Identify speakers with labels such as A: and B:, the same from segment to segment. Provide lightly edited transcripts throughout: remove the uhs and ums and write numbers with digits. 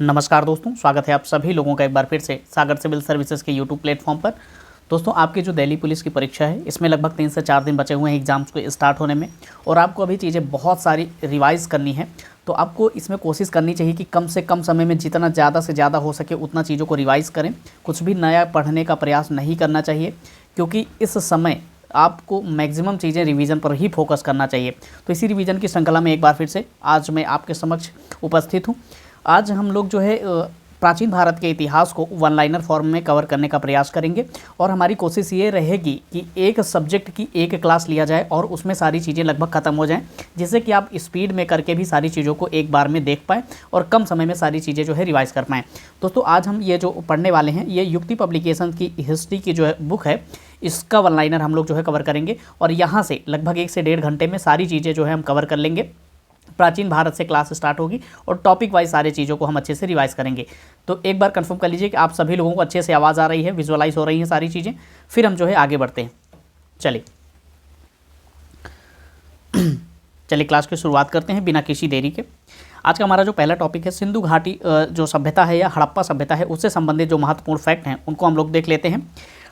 A: नमस्कार दोस्तों, स्वागत है आप सभी लोगों का एक बार फिर से सागर सिविल सर्विसेज के यूट्यूब प्लेटफॉर्म पर। दोस्तों, आपकी जो दिल्ली पुलिस की परीक्षा है इसमें लगभग 3 से 4 दिन बचे हुए हैं एग्जाम्स को स्टार्ट होने में, और आपको अभी चीज़ें बहुत सारी रिवाइज़ करनी है। तो आपको इसमें कोशिश करनी चाहिए कि कम से कम समय में जितना ज़्यादा से ज़्यादा हो सके उतना चीज़ों को रिवाइज़ करें। कुछ भी नया पढ़ने का प्रयास नहीं करना चाहिए, क्योंकि इस समय आपको मैक्सिमम चीज़ें रिवीजन पर ही फोकस करना चाहिए। तो इसी रिवीजन की श्रृंखला में एक बार फिर से आज मैं आपके समक्ष उपस्थित हूँ। आज हम लोग जो है प्राचीन भारत के इतिहास को वन लाइनर फॉर्म में कवर करने का प्रयास करेंगे, और हमारी कोशिश ये रहेगी कि एक सब्जेक्ट की एक क्लास लिया जाए और उसमें सारी चीज़ें लगभग ख़त्म हो जाएं, जिससे कि आप स्पीड में करके भी सारी चीज़ों को एक बार में देख पाएँ और कम समय में सारी चीज़ें जो है रिवाइज़ कर पाएँ। दोस्तों, आज हम ये जो पढ़ने वाले हैं ये युक्ति पब्लिकेशन की हिस्ट्री की जो है बुक है, इसका वन लाइनर हम लोग जो है कवर करेंगे, और यहाँ से लगभग 1 से 1.5 घंटे में सारी चीज़ें जो है हम कवर कर लेंगे। प्राचीन भारत से क्लास स्टार्ट होगी और टॉपिक वाइज सारी चीज़ों को हम अच्छे से रिवाइज करेंगे। तो एक बार कंफर्म कर लीजिए कि आप सभी लोगों को अच्छे से आवाज़ आ रही है, विजुअलाइज हो रही हैं सारी चीज़ें, फिर हम जो है आगे बढ़ते हैं। चलिए क्लास की शुरुआत करते हैं बिना किसी देरी के। आज का हमारा जो पहला टॉपिक है, सिंधु घाटी जो सभ्यता है या हड़प्पा सभ्यता है, उससे संबंधित जो महत्वपूर्ण फैक्ट हैं उनको हम लोग देख लेते हैं।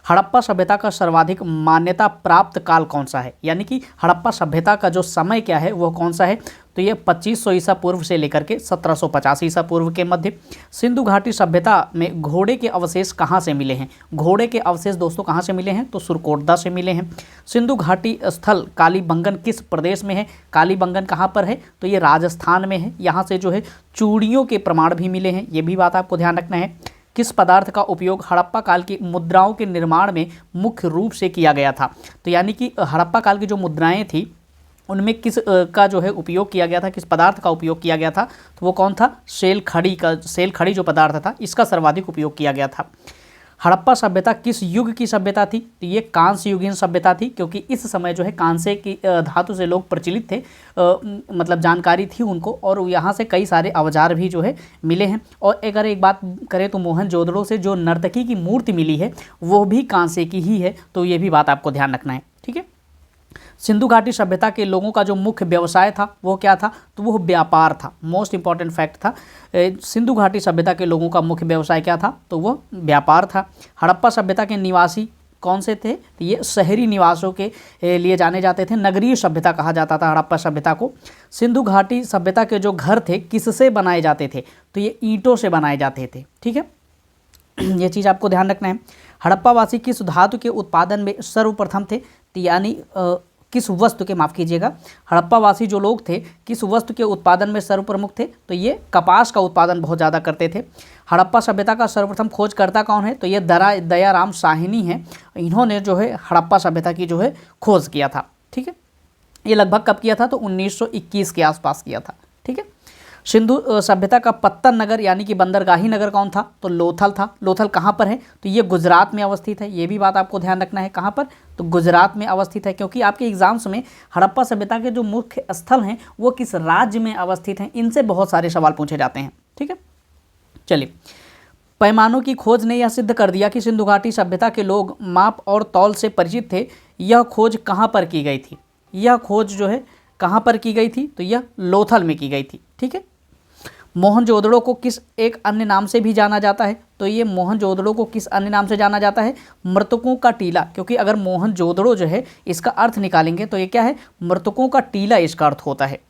A: हड़प्पा सभ्यता का सर्वाधिक मान्यता प्राप्त काल कौन सा है, यानी कि हड़प्पा सभ्यता का जो समय क्या है वो कौन सा है, तो ये 2500 ईसा पूर्व से लेकर के 1750 ईसा पूर्व के मध्य। सिंधु घाटी सभ्यता में घोड़े के अवशेष कहाँ से मिले हैं? घोड़े के अवशेष दोस्तों कहाँ से मिले हैं, तो सुरकोटदा से मिले हैं। सिंधु घाटी स्थल कालीबंगन किस प्रदेश में है? कालीबंगन कहाँ पर है, तो ये राजस्थान में है। यहाँ से जो है चूड़ियों के प्रमाण भी मिले हैं, ये भी बात आपको ध्यान रखना है। किस पदार्थ का उपयोग हड़प्पा काल की मुद्राओं के निर्माण में मुख्य रूप से किया गया था? तो यानी कि हड़प्पा काल की जो मुद्राएं थी उनमें किस का जो है उपयोग किया गया था, किस पदार्थ का उपयोग किया गया था, तो वो कौन था? सेल खड़ी जो पदार्थ था इसका सर्वाधिक उपयोग किया गया था। हड़प्पा सभ्यता किस युग की सभ्यता थी? तो ये कांस्य युगीन सभ्यता थी, क्योंकि इस समय जो है कांसे की धातु से लोग प्रचलित थे, मतलब जानकारी थी उनको, और यहाँ से कई सारे औजार भी जो है मिले हैं। और अगर एक बात करें तो मोहनजोदड़ो से जो नर्तकी की मूर्ति मिली है वो भी कांसे की ही है, तो ये भी बात आपको ध्यान रखना है, ठीक है। सिंधु घाटी सभ्यता के लोगों का जो मुख्य व्यवसाय था वो क्या था, तो वो व्यापार था। मोस्ट इंपॉर्टेंट फैक्ट था, सिंधु घाटी सभ्यता के लोगों का मुख्य व्यवसाय क्या था, तो वो व्यापार था। हड़प्पा सभ्यता के निवासी कौन से थे, तो ये शहरी निवासों के लिए जाने जाते थे। नगरीय सभ्यता कहा जाता था हड़प्पा सभ्यता को। सिंधु घाटी सभ्यता के जो घर थे किससे बनाए जाते थे, तो ये ईंटों से बनाए जाते थे, ठीक है। ये चीज़ आपको ध्यान रखना है। हड़प्पावासी किस धातु के उत्पादन में सर्वप्रथम थे, यानी किस वस्तु के, माफ़ कीजिएगा, हड़प्पावासी जो लोग थे किस वस्तु के उत्पादन में सर्वप्रमुख थे, तो ये कपास का उत्पादन बहुत ज़्यादा करते थे। हड़प्पा सभ्यता का सर्वप्रथम खोजकर्ता कौन है, तो ये दयाराम साहनी हैं। इन्होंने जो है हड़प्पा सभ्यता की जो है खोज किया था, ठीक है। ये लगभग कब किया था, तो 1921 के आसपास किया था, ठीक है। सिंधु सभ्यता का पत्तन नगर यानी कि बंदरगाही नगर कौन था, तो लोथल था। लोथल कहाँ पर है, तो ये गुजरात में अवस्थित है, ये भी बात आपको ध्यान रखना है। कहाँ पर, तो गुजरात में अवस्थित है, क्योंकि आपके एग्जाम्स में हड़प्पा सभ्यता के जो मुख्य स्थल हैं वो किस राज्य में अवस्थित हैं, इनसे बहुत सारे सवाल पूछे जाते हैं, ठीक है। चलिए, पैमानों की खोज ने यह सिद्ध कर दिया कि सिंधु घाटी सभ्यता के लोग माप और तौल से परिचित थे। यह खोज कहाँ पर की गई थी, यह खोज जो है कहाँ पर की गई थी, तो यह लोथल में की गई थी, ठीक है। मोहनजोदड़ो को किस एक अन्य नाम से भी जाना जाता है, तो ये मोहनजोदड़ो को किस अन्य नाम से जाना जाता है, मृतकों का टीला। क्योंकि अगर मोहनजोदड़ो जो है इसका अर्थ निकालेंगे तो ये क्या है, मृतकों का टीला इसका अर्थ होता है।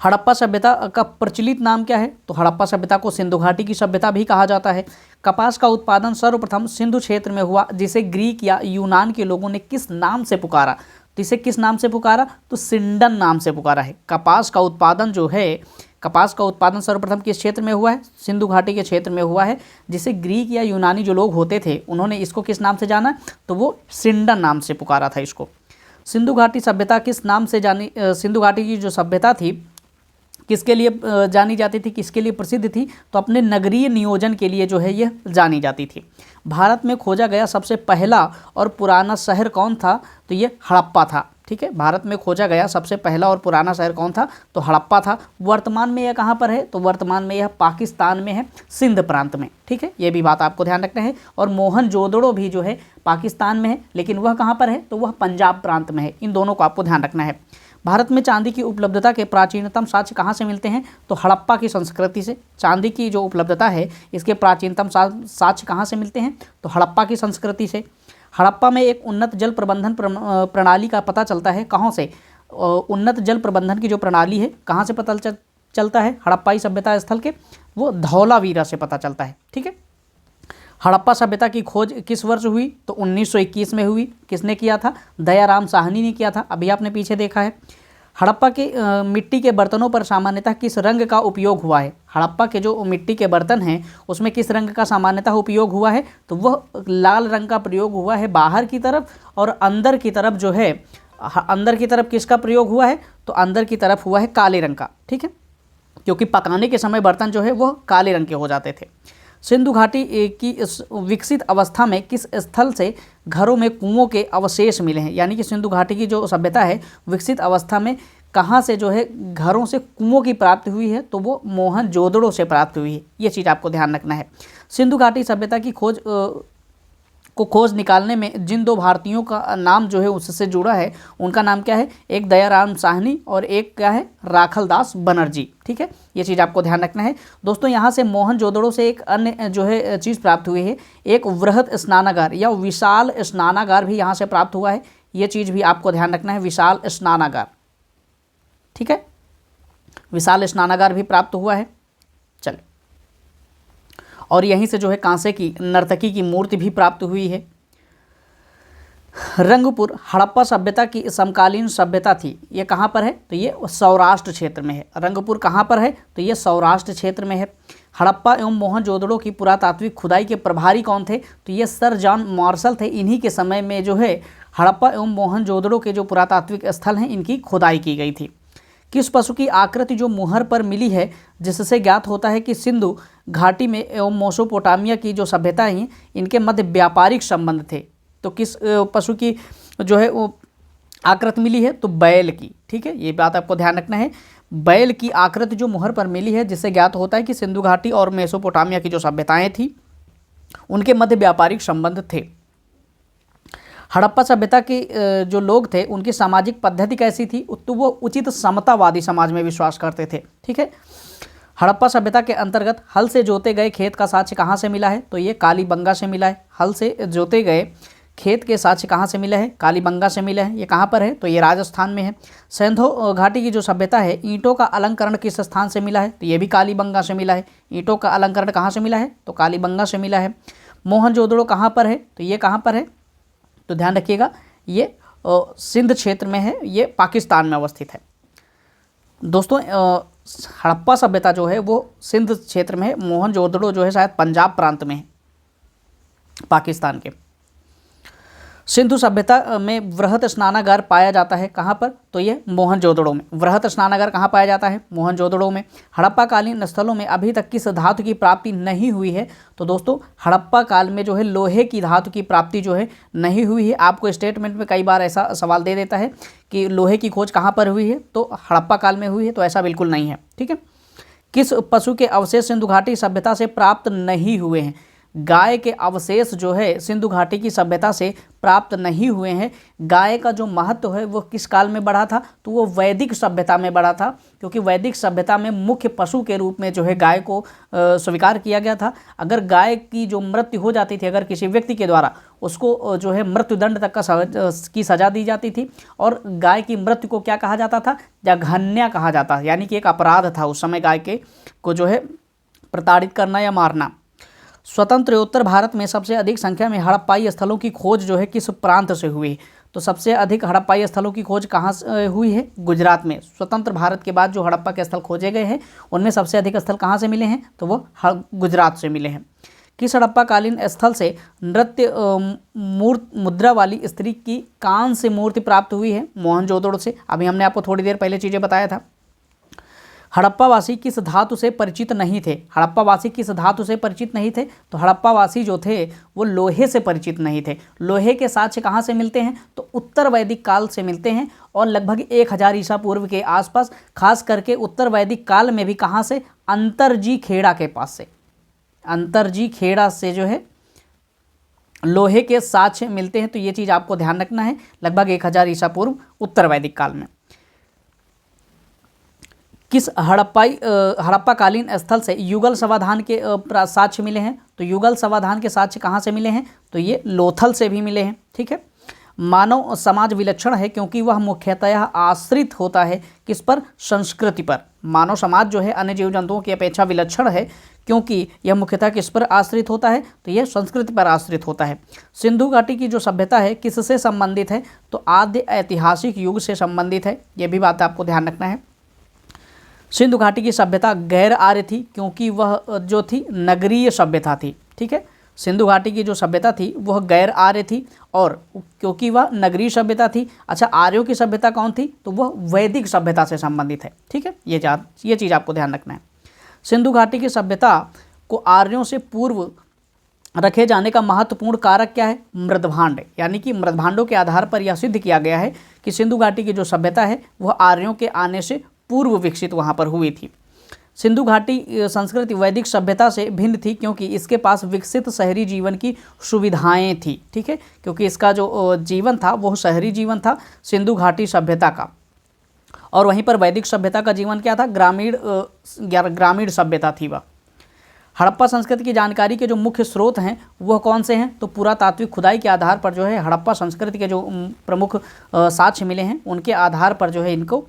A: हड़प्पा सभ्यता का प्रचलित नाम क्या है, तो हड़प्पा सभ्यता को सिंधु घाटी की सभ्यता भी कहा जाता है। कपास का उत्पादन सर्वप्रथम सिंधु क्षेत्र में हुआ, जिसे ग्रीक या यूनान के लोगों ने किस नाम से पुकारा, तो इसे किस नाम से पुकारा, तो सिंडन नाम से पुकारा है। कपास का उत्पादन जो है, कपास का उत्पादन सर्वप्रथम किस क्षेत्र में हुआ है, सिंधु घाटी के क्षेत्र में हुआ है, जिसे ग्रीक या यूनानी जो लोग होते थे उन्होंने इसको किस नाम से जाना, तो वो सिंडन नाम से पुकारा था इसको। सिंधु घाटी सभ्यता किस नाम से जानी, सिंधु घाटी की जो सभ्यता थी किसके लिए जानी जाती थी, किसके लिए प्रसिद्ध थी, तो अपने नगरीय नियोजन के लिए जो है यह जानी जाती थी। भारत में खोजा गया सबसे पहला और पुराना शहर कौन था, तो ये हड़प्पा था, ठीक है। भारत में खोजा गया सबसे पहला और पुराना शहर कौन था, तो हड़प्पा था। वर्तमान में यह कहाँ पर है, तो वर्तमान में यह पाकिस्तान में है, सिंध प्रांत में, ठीक है। ये भी बात आपको ध्यान रखना है। और मोहनजोदड़ो भी जो है पाकिस्तान में है, लेकिन वह कहाँ पर है, तो वह पंजाब प्रांत में है। इन दोनों को आपको ध्यान रखना है। भारत में चांदी की उपलब्धता के प्राचीनतम साक्ष्य कहाँ से मिलते हैं? तो हड़प्पा की संस्कृति से। चांदी की जो उपलब्धता है इसके प्राचीनतम साक्ष्य कहाँ से मिलते हैं? तो हड़प्पा की संस्कृति से। हड़प्पा में एक उन्नत जल प्रबंधन प्रणाली का पता चलता है, कहाँ से? उन्नत जल प्रबंधन की जो प्रणाली है कहाँ से पता चलता है? हड़प्पाई सभ्यता स्थल के वो धौलावीरा से पता चलता है। ठीक है। हड़प्पा सभ्यता की खोज किस वर्ष हुई? तो 1921 में हुई। किसने किया था? दयाराम साहनी ने किया था। अभी आपने पीछे देखा है। हड़प्पा के मिट्टी के बर्तनों पर सामान्यतः किस रंग का उपयोग हुआ है? हड़प्पा के जो मिट्टी के बर्तन हैं उसमें किस रंग का सामान्यतः उपयोग हुआ है? तो वह लाल रंग का प्रयोग हुआ है बाहर की तरफ, और अंदर की तरफ जो है, अंदर की तरफ किसका प्रयोग हुआ है? तो अंदर की तरफ हुआ है काले रंग का। ठीक है, क्योंकि पकाने के समय बर्तन जो है वह काले रंग के हो जाते थे। सिंधु घाटी की इस विकसित अवस्था में किस स्थल से घरों में कुओं के अवशेष मिले हैं? यानी कि सिंधु घाटी की जो सभ्यता है विकसित अवस्था में कहाँ से जो है घरों से कुओं की प्राप्ति हुई है? तो वो मोहनजोदड़ो से प्राप्त हुई है। ये चीज़ आपको ध्यान रखना है। सिंधु घाटी सभ्यता की खोज निकालने में जिन दो भारतीयों का नाम जो है उससे जुड़ा है उनका नाम क्या है? एक दयाराम साहनी और एक क्या है? राखलदास बनर्जी। ठीक है, ये चीज़ आपको ध्यान रखना है। दोस्तों यहाँ से मोहनजोदड़ो से एक अन्य जो है चीज़ प्राप्त हुई है, एक वृहत स्नानागार या विशाल स्नानागार भी यहाँ से प्राप्त हुआ है। ये चीज़ भी आपको ध्यान रखना है, विशाल स्नानागार। ठीक है, विशाल स्नानागार भी प्राप्त हुआ है। चलिए, और यहीं से जो है कांसे की नर्तकी की मूर्ति भी प्राप्त हुई है। रंगपुर हड़प्पा सभ्यता की समकालीन सभ्यता थी, ये कहाँ पर है? तो ये सौराष्ट्र क्षेत्र में है। रंगपुर कहाँ पर है? तो ये सौराष्ट्र क्षेत्र में है। हड़प्पा एवं मोहनजोदड़ो की पुरातात्विक खुदाई के प्रभारी कौन थे? तो ये सर जॉन मार्शल थे। इन्हीं के समय में जो है हड़प्पा एवं मोहनजोदड़ो के जो पुरातात्विक स्थल हैं इनकी खुदाई की गई थी। किस पशु की आकृति जो मुहर पर मिली है जिससे ज्ञात होता है कि सिंधु घाटी में एवं मेसोपोटामिया की जो सभ्यता है इनके मध्य व्यापारिक संबंध थे? तो किस पशु की जो है वो आकृति मिली है? तो बैल की। ठीक है, ये बात आपको ध्यान रखना है। बैल की आकृति जो मुहर पर मिली है जिससे ज्ञात होता है कि सिंधु घाटी और मेसोपोटामिया की जो सभ्यताएं थी उनके मध्य व्यापारिक संबंध थे। हड़प्पा सभ्यता के जो लोग थे उनकी सामाजिक पद्धति कैसी थी? तो वो उचित समतावादी समाज में विश्वास करते थे। ठीक है, हड़प्पा सभ्यता के अंतर्गत हल से जोते गए खेत का साक्ष्य कहाँ से मिला है? तो ये कालीबंगा से मिला है। हल से जोते गए खेत के साक्ष्य कहाँ से मिले हैं? कालीबंगा से मिले हैं। ये कहाँ पर है? तो ये राजस्थान में है। सिंधु घाटी की जो सभ्यता है ईंटों का अलंकरण किस स्थान से मिला है? तो ये भी कालीबंगा से मिला है। ईंटों का अलंकरण कहाँ से मिला है? तो कालीबंगा से मिला है। मोहनजोदड़ो कहाँ पर है? तो ये कहाँ पर है? तो ध्यान रखिएगा, ये सिंध क्षेत्र में है, ये पाकिस्तान में अवस्थित है। दोस्तों हड़प्पा सभ्यता जो है वो सिंध क्षेत्र में है। मोहनजोदड़ो जो है शायद पंजाब प्रांत में है, पाकिस्तान के। सिंधु सभ्यता में वृहत स्नानागार पाया जाता है कहाँ पर? तो ये मोहनजोदड़ो में। वृहत स्नानागार कहाँ पाया जाता है? मोहनजोदड़ो में। हड़प्पा कालीन स्थलों में अभी तक किस धातु की प्राप्ति नहीं हुई है? तो दोस्तों हड़प्पा काल में जो है लोहे की धातु की प्राप्ति जो है नहीं हुई है। आपको स्टेटमेंट में कई बार ऐसा सवाल दे देता है कि लोहे की खोज कहाँ पर हुई है? तो हड़प्पा काल में हुई है, तो ऐसा बिल्कुल नहीं है। ठीक है, किस पशु के अवशेष सिंधु घाटी सभ्यता से प्राप्त नहीं हुए हैं? गाय के अवशेष जो है सिंधु घाटी की सभ्यता से प्राप्त नहीं हुए हैं। गाय का जो महत्व है वो किस काल में बढ़ा था? तो वो वैदिक सभ्यता में बढ़ा था, क्योंकि वैदिक सभ्यता में मुख्य पशु के रूप में जो है गाय को स्वीकार किया गया था। अगर गाय की जो मृत्यु हो जाती थी, अगर किसी व्यक्ति के द्वारा, उसको जो है मृत्युदंड तक की सजा दी जाती थी। और गाय की मृत्यु को क्या कहा जाता था? जघन्य कहा जाता, यानी कि एक अपराध था उस समय गाय के को जो है प्रताड़ित करना या मारना। स्वतंत्रोत्तर भारत में सबसे अधिक संख्या में हड़प्पाई स्थलों की खोज जो है किस प्रांत से हुई? तो सबसे अधिक हड़प्पाई स्थलों की खोज कहाँ से हुई है? गुजरात में। स्वतंत्र भारत के बाद जो हड़प्पा के स्थल खोजे गए हैं उनमें सबसे अधिक स्थल कहाँ से मिले हैं? तो वो गुजरात से मिले हैं। किस हड़प्पा कालीन स्थल से नृत्य मुद्रा वाली स्त्री की कान से मूर्ति प्राप्त हुई है? मोहनजोदड़ो से। अभी हमने आपको थोड़ी देर पहले चीज़ें बताया था। हड़प्पावासी किस धातु से परिचित नहीं थे? हड़प्पावासी किस धातु से परिचित नहीं थे? तो हड़प्पावासी जो थे वो लोहे से परिचित नहीं थे। लोहे के साक्ष्य कहाँ से मिलते हैं? तो उत्तर वैदिक काल से मिलते हैं, और लगभग 1000 ईसा पूर्व के आसपास, खास करके उत्तर वैदिक काल में भी कहाँ से? अंतरजी खेड़ा के पास से। अंतरजी खेड़ा से जो है लोहे के साक्ष्य मिलते हैं। तो ये चीज़ आपको ध्यान रखना है, लगभग 1000 ईसा पूर्व उत्तर वैदिक काल में। किस हड़प्पा कालीन स्थल से युगल समाधान के साक्ष्य मिले हैं? तो युगल समाधान के साक्ष्य कहाँ से मिले हैं? तो ये लोथल से भी मिले हैं। ठीक है। मानव समाज विलक्षण है क्योंकि वह मुख्यतः आश्रित होता है किस पर? संस्कृति पर। मानव समाज जो है अन्य जीव जंतुओं की अपेक्षा विलक्षण है क्योंकि यह मुख्यतः किस पर आश्रित होता है? तो यह संस्कृति पर आश्रित होता है। सिंधु घाटी की जो सभ्यता है किससे संबंधित है? तो आद्य ऐतिहासिक युग से संबंधित है। यह भी बात आपको ध्यान रखना है। सिंधु घाटी की सभ्यता गैर आर्य थी क्योंकि वह जो थी नगरीय सभ्यता थी। ठीक है। सिंधु घाटी की जो सभ्यता थी वह गैर आर्य थी और क्योंकि वह नगरीय सभ्यता थी। अच्छा, आर्यों की सभ्यता कौन थी? तो वह वैदिक सभ्यता से संबंधित है। ठीक है, ये चीज़ आपको ध्यान रखना है। सिंधु घाटी की सभ्यता को आर्यों से पूर्व रखे जाने का महत्वपूर्ण कारक क्या है? मृदभांड। यानी कि मृदभांडों के आधार पर यह सिद्ध किया गया है कि सिंधु घाटी की जो सभ्यता है वह आर्यों के आने से पूर्व विकसित वहाँ पर हुई थी। सिंधु घाटी संस्कृति वैदिक सभ्यता से भिन्न थी क्योंकि इसके पास विकसित शहरी जीवन की सुविधाएं थी। ठीक है, क्योंकि इसका जो जीवन था वह शहरी जीवन था सिंधु घाटी सभ्यता का, और वहीं पर वैदिक सभ्यता का जीवन क्या था? ग्रामीण सभ्यता थी वह। हड़प्पा संस्कृति की जानकारी के जो मुख्य स्रोत हैं वह कौन से हैं? तो पुरातात्विक खुदाई के आधार पर जो है हड़प्पा संस्कृति के जो प्रमुख साक्ष्य मिले हैं उनके आधार पर जो है इनको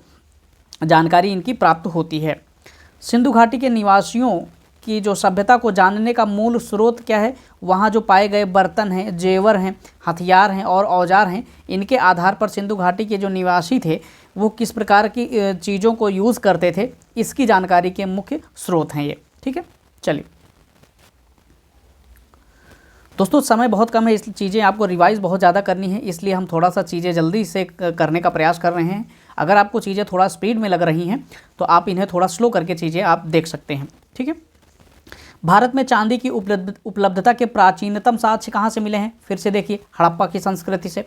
A: जानकारी इनकी प्राप्त होती है। सिंधु घाटी के निवासियों की जो सभ्यता को जानने का मूल स्रोत क्या है? वहाँ जो पाए गए बर्तन हैं, जेवर हैं, हथियार हैं और औजार हैं, इनके आधार पर सिंधु घाटी के जो निवासी थे वो किस प्रकार की चीज़ों को यूज़ करते थे, इसकी जानकारी के मुख्य स्रोत हैं ये। ठीक है, चलिए दोस्तों, समय बहुत कम है, इस चीज़ें आपको रिवाइज़ बहुत ज़्यादा करनी है, इसलिए हम थोड़ा सा चीज़ें जल्दी से करने का प्रयास कर रहे हैं। अगर आपको चीज़ें थोड़ा स्पीड में लग रही हैं तो आप इन्हें थोड़ा स्लो करके चीज़ें आप देख सकते हैं। ठीक है। भारत में चांदी की उपलब्धता के प्राचीनतम साक्ष्य कहाँ से मिले हैं? फिर से देखिए, हड़प्पा की संस्कृति से।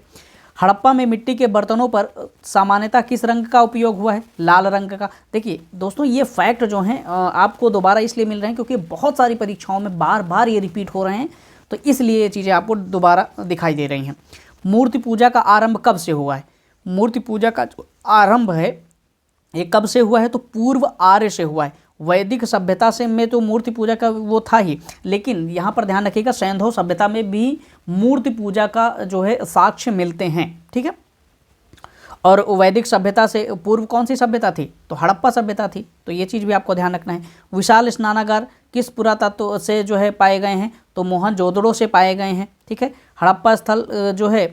A: हड़प्पा में मिट्टी के बर्तनों पर सामान्यतः किस रंग का उपयोग हुआ है? लाल रंग का। देखिए दोस्तों, ये फैक्ट जो हैं आपको दोबारा इसलिए मिल रहे हैं क्योंकि बहुत सारी परीक्षाओं में बार बार ये रिपीट हो रहे हैं, तो इसलिए ये चीज़ें आपको दोबारा दिखाई दे रही हैं। मूर्ति पूजा का आरंभ कब से हुआ है? मूर्ति पूजा का जो आरंभ है ये कब से हुआ है? तो पूर्व आर्य से हुआ है। वैदिक सभ्यता से में तो मूर्ति पूजा का वो था ही, लेकिन यहाँ पर ध्यान रखिएगा सैंधव सभ्यता में भी मूर्ति पूजा का जो है साक्ष्य मिलते हैं। ठीक है। और वैदिक सभ्यता से पूर्व कौन सी सभ्यता थी? तो हड़प्पा सभ्यता थी। तो ये चीज़ भी आपको ध्यान रखना है। विशाल स्नानागार किस पुरातत्व से जो है पाए गए हैं? तो मोहनजोदड़ो से पाए गए हैं। ठीक है। हड़प्पा स्थल जो है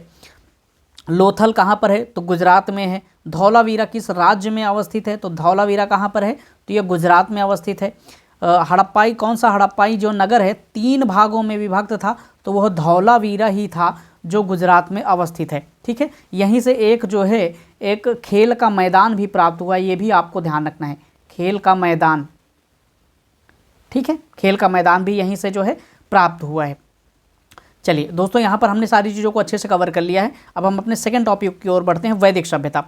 A: लोथल कहाँ पर है? तो गुजरात में है। धौलावीरा किस राज्य में अवस्थित है? तो धौलावीरा कहाँ पर है? तो यह गुजरात में अवस्थित है। हड़प्पाई कौन सा हड़प्पाई जो नगर है 3 भागों में विभक्त था, तो वह धौलावीरा ही था जो गुजरात में अवस्थित है। ठीक है। यहीं से एक जो है एक खेल का मैदान भी प्राप्त हुआ, ये भी आपको ध्यान रखना है, खेल का मैदान। ठीक है, खेल का मैदान भी यहीं से जो है प्राप्त हुआ है। चलिए दोस्तों, यहाँ पर हमने सारी चीज़ों को अच्छे से कवर कर लिया है। अब हम अपने सेकंड टॉपिक की ओर बढ़ते हैं, वैदिक सभ्यता।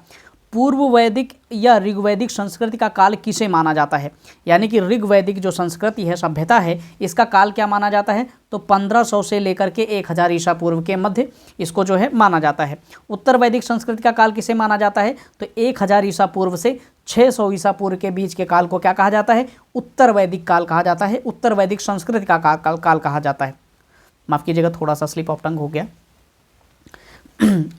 A: पूर्व वैदिक या ऋग्वैदिक संस्कृति का काल किसे माना जाता है? यानी कि ऋग्वैदिक जो संस्कृति है, सभ्यता है, इसका काल क्या माना जाता है? तो 1500 से लेकर के 1000 ईसा पूर्व के मध्य इसको जो है माना जाता है। उत्तर वैदिक संस्कृति का काल किसे माना जाता है? तो 1000 ईसा पूर्व से 600 ईसा पूर्व के बीच के काल को क्या कहा जाता है? उत्तर वैदिक काल कहा जाता है। उत्तर वैदिक संस्कृति का काल कहा जाता है। माफ़ कीजिएगा, थोड़ा सा स्लिप ऑफ टंग हो गया।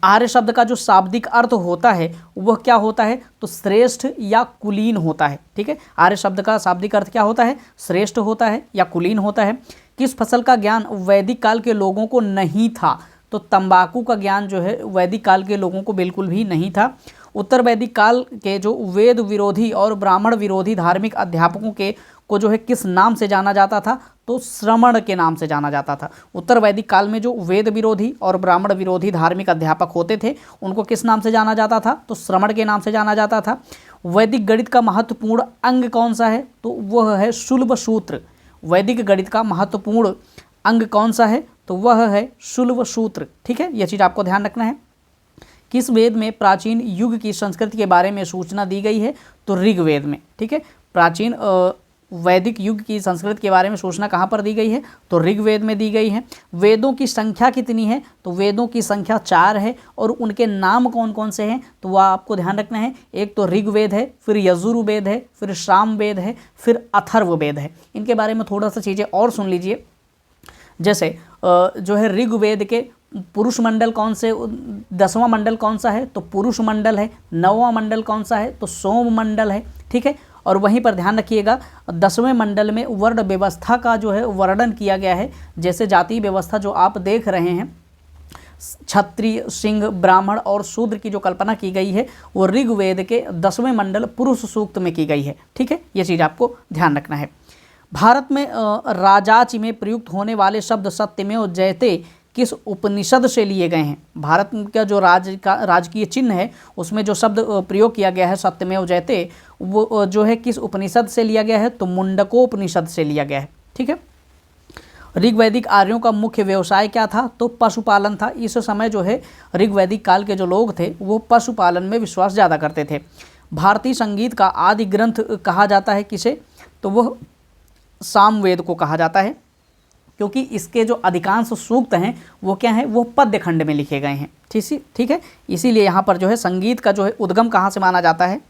A: आर्य शब्द का जो शाब्दिक अर्थ होता है वह क्या होता है? तो श्रेष्ठ या कुलीन होता है। ठीक है, आर्य शब्द का शाब्दिक अर्थ क्या होता है? श्रेष्ठ होता है या कुलीन होता है। किस फसल का ज्ञान वैदिक काल के लोगों को नहीं था? तो तंबाकू का ज्ञान जो है वैदिक काल के लोगों को बिल्कुल भी नहीं था। उत्तर वैदिक काल के जो वेद विरोधी और ब्राह्मण विरोधी धार्मिक अध्यापकों के को जो है किस नाम से जाना जाता था? तो श्रमण के नाम से जाना जाता था। उत्तर वैदिक काल में जो वेद विरोधी और ब्राह्मण विरोधी धार्मिक अध्यापक होते थे उनको किस नाम से जाना जाता था? तो श्रमण के नाम से जाना जाता था। वैदिक गणित का महत्वपूर्ण अंग कौन सा है? तो वह है शुल्ब सूत्र। वैदिक गणित का महत्वपूर्ण अंग कौन सा है? तो वह है शुल्ब सूत्र। ठीक है, यह चीज़ आपको ध्यान रखना है। किस वेद में प्राचीन युग की संस्कृति के बारे में सूचना दी गई है? तो ऋग्वेद में। ठीक है, प्राचीन वैदिक युग की संस्कृत के बारे में सूचना कहाँ पर दी गई है? तो ऋग्वेद में दी गई है। वेदों की संख्या कितनी है? तो वेदों की संख्या 4 है और उनके नाम कौन कौन से हैं? तो वह आपको ध्यान रखना है। एक तो ऋग्वेद है, फिर यजुर्वेद है, फिर सामवेद है, फिर अथर्ववेद है। इनके बारे में थोड़ा सा चीज़ें और सुन लीजिए। जैसे जो है ऋग्वेद के पुरुष मंडल कौन से, 10वां मंडल कौन सा है? तो पुरुष मंडल है। 9वां मंडल कौन सा है? तो सोम मंडल है। ठीक है। और वहीं पर ध्यान रखिएगा 10वें मंडल में वर्ण व्यवस्था का जो है वर्णन किया गया है। जैसे जाति व्यवस्था जो आप देख रहे हैं, क्षत्रिय, सिंह, ब्राह्मण और शूद्र की जो कल्पना की गई है वो ऋग्वेद के 10वें मंडल पुरुष सूक्त में की गई है। ठीक है, ये चीज़ आपको ध्यान रखना है। भारत में राजाच में प्रयुक्त होने वाले शब्द सत्यमेव जयते किस उपनिषद से लिए गए हैं? भारत का जो राजकीय चिन्ह है उसमें जो शब्द प्रयोग किया गया है सत्यमेव जयते, वो जो है किस उपनिषद से लिया गया है? तो मुंडकोपनिषद से लिया गया है। ठीक है। ऋग्वैदिक आर्यों का मुख्य व्यवसाय क्या था? तो पशुपालन था। इस समय जो है ऋग्वैदिक काल के जो लोग थे वो पशुपालन में विश्वास ज़्यादा करते थे। भारतीय संगीत का आदि ग्रंथ कहा जाता है किसे? तो वह सामवेद को कहा जाता है, क्योंकि इसके जो अधिकांश सूक्त हैं वो क्या हैं? वो पद्य खंड में लिखे गए हैं। ठीक है। इसीलिए यहाँ पर जो है संगीत का जो है उद्गम कहाँ से माना जाता है?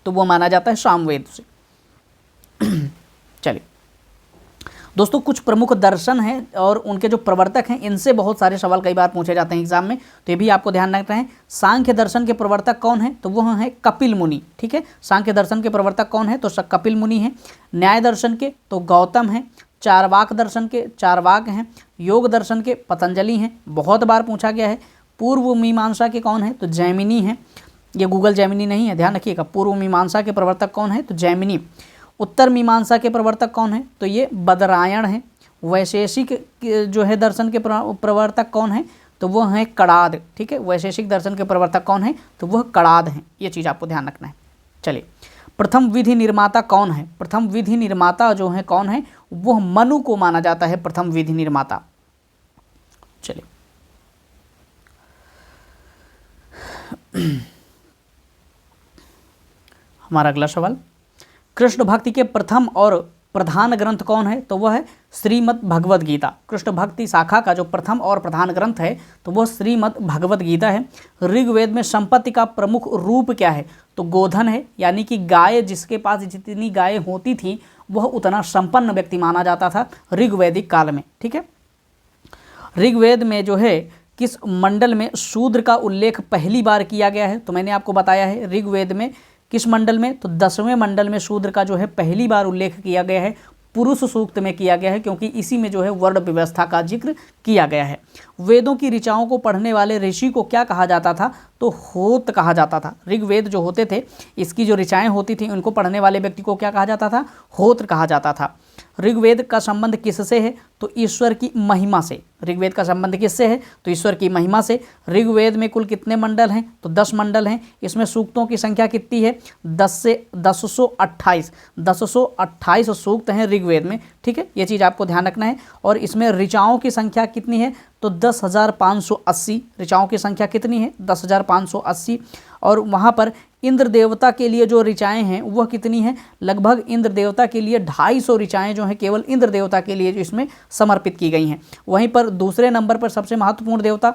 A: तो वो माना जाता है सामवेद से। चलिए दोस्तों, कुछ प्रमुख दर्शन हैं और उनके जो प्रवर्तक हैं, इनसे बहुत सारे सवाल कई बार पूछे जाते हैं एग्जाम में, तो ये भी आपको ध्यान रखना है। सांख्य दर्शन के प्रवर्तक कौन है? तो वो है कपिल मुनि। ठीक है। सांख्य दर्शन के प्रवर्तक कौन है? तो कपिल मुनि हैं। न्याय दर्शन के तो गौतम हैं। चारवाक दर्शन के चारवाक हैं। योग दर्शन के पतंजलि हैं, बहुत बार पूछा गया है। पूर्व मीमांसा के कौन है? तो जैमिनी हैं। ये गूगल जैमिनी नहीं है, ध्यान रखिएगा। पूर्व मीमांसा के प्रवर्तक कौन है? तो जैमिनी। उत्तर मीमांसा के प्रवर्तक कौन है? तो ये बदरायण हैं। वैशेषिक जो है दर्शन के प्रवर्तक कौन है? तो वो हैं कड़ाद। ठीक है। वैशेषिक दर्शन के प्रवर्तक कौन है? तो वह कड़ाद हैं। ये चीज़ आपको ध्यान रखना है। चलिए, प्रथम विधि निर्माता कौन है? प्रथम विधि निर्माता जो है कौन है? वह मनु को माना जाता है प्रथम विधि निर्माता। चलिए हमारा अगला सवाल, कृष्ण भक्ति के प्रथम और प्रधान ग्रंथ कौन है? तो वह है श्रीमद् भगवद गीता। कृष्ण भक्ति शाखा का जो प्रथम और प्रधान ग्रंथ है तो वह श्रीमद् भगवद गीता है। ऋग्वेद में संपत्ति का प्रमुख रूप क्या है? तो गोधन है, यानी कि गाय, जिसके पास जितनी गायें होती थी वह उतना संपन्न व्यक्ति माना जाता था ऋग्वैदिक काल में। ठीक है। ऋग्वेद में जो है किस मंडल में शूद्र का उल्लेख पहली बार किया गया है? तो मैंने आपको बताया है ऋग्वेद में किस मंडल में? तो 10वें मंडल में शूद्र का जो है पहली बार उल्लेख किया गया है, पुरुष सूक्त में किया गया है, क्योंकि इसी में जो है वर्ण व्यवस्था का जिक्र किया गया है। वेदों की ऋचाओं को पढ़ने वाले ऋषि को क्या कहा जाता था? तो होत कहा जाता था। ऋग्वेद जो होते थे, इसकी जो ऋचाएँ होती थी, उनको पढ़ने वाले व्यक्ति को क्या कहा जाता था? होत्र कहा जाता था। ऋग्वेद का संबंध किससे है? तो ईश्वर की महिमा से। ऋग्वेद का संबंध किससे है? तो ईश्वर की महिमा से। ऋग्वेद में कुल कितने मंडल हैं? तो 10 मंडल हैं। इसमें सूक्तों की संख्या कितनी है? 1028 सूक्त हैं ऋग्वेद में। ठीक है, ये चीज़ आपको ध्यान रखना है। और इसमें ऋचाओं की संख्या कितनी है? तो 10,580 ऋचाओं की संख्या कितनी है? 10,580। और वहाँ पर इंद्र देवता के लिए जो ऋचाएँ हैं वह कितनी हैं? लगभग इंद्र देवता के लिए 250 ऋचाएँ जो हैं केवल इंद्र देवता के लिए जो इसमें समर्पित की गई हैं। वहीं पर दूसरे नंबर पर सबसे महत्वपूर्ण देवता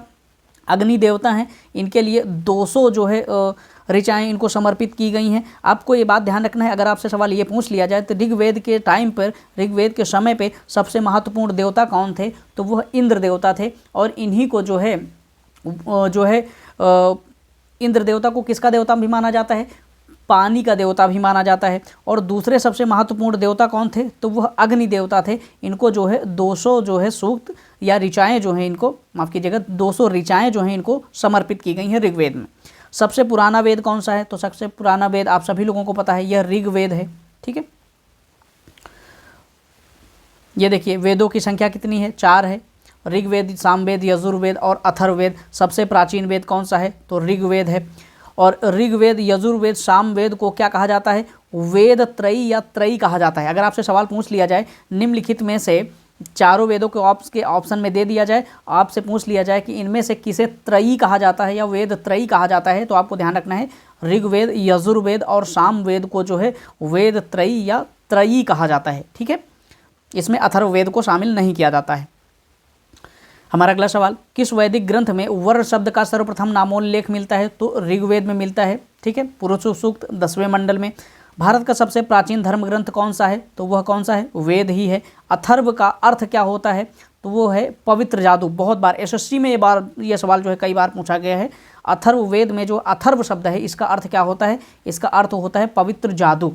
A: अग्नि देवता हैं, इनके लिए 200 जो है ऋचाएँ इनको समर्पित की गई हैं। आपको ये बात ध्यान रखना है, अगर आपसे सवाल ये पूछ लिया जाए तो ऋग्वेद के टाइम पर, ऋग्वेद के समय पे सबसे महत्वपूर्ण देवता कौन थे? तो वह इंद्र देवता थे। और इन्हीं को जो है इंद्र देवता को किसका देवता भी माना जाता है? पानी का देवता भी माना जाता है। और दूसरे सबसे महत्वपूर्ण देवता कौन थे? तो वह अग्नि देवता थे। इनको जो है 200 जो है सूक्त या ऋचाएँ जो हैं इनको, माफ़ कीजिएगा, 200 ऋचाएँ जो हैं इनको समर्पित की गई हैं ऋग्वेद में। सबसे पुराना वेद कौन सा है? तो सबसे पुराना वेद आप सभी लोगों को पता है, यह ऋग्वेद है। ठीक है, ये देखिए वेदों की संख्या कितनी है? 4 है। ऋग्वेद, सामवेद, यजुर्वेद और अथर्ववेद। सबसे प्राचीन वेद कौन सा है? तो ऋग्वेद है। और ऋग्वेद, यजुर्वेद, सामवेद को क्या कहा जाता है? वेद त्रयी या त्रयी कहा जाता है। अगर आपसे सवाल पूछ लिया जाए, निम्नलिखित में से चारों वेदों के ऑप्शन में दे दिया जाए, आपसे पूछ लिया जाए कि इनमें से किसे त्रयी कहा जाता है या वेद त्रयी कहा जाता है, तो आपको ध्यान रखना है ऋग्वेद, यजुर्वेद और सामवेद को जो है वेद त्रयी या त्रयी कहा जाता है। ठीक है, इसमें अथर्ववेद को शामिल नहीं किया जाता है। हमारा अगला सवाल, किस वैदिक ग्रंथ में वर्ण शब्द का सर्वप्रथम नामोल्लेख मिलता है? तो ऋग्वेद में मिलता है। ठीक है, पुरुष सूक्त 10वें मंडल में। भारत का सबसे प्राचीन धर्म ग्रंथ कौन सा है? तो वह कौन सा है? वेद ही है। अथर्व का अर्थ क्या होता है? तो वो है पवित्र जादू। बहुत बार एसएससी में ये सवाल जो है कई बार पूछा गया है। अथर्ववेद में जो अथर्व शब्द है इसका अर्थ क्या होता है? इसका अर्थ होता है पवित्र जादू।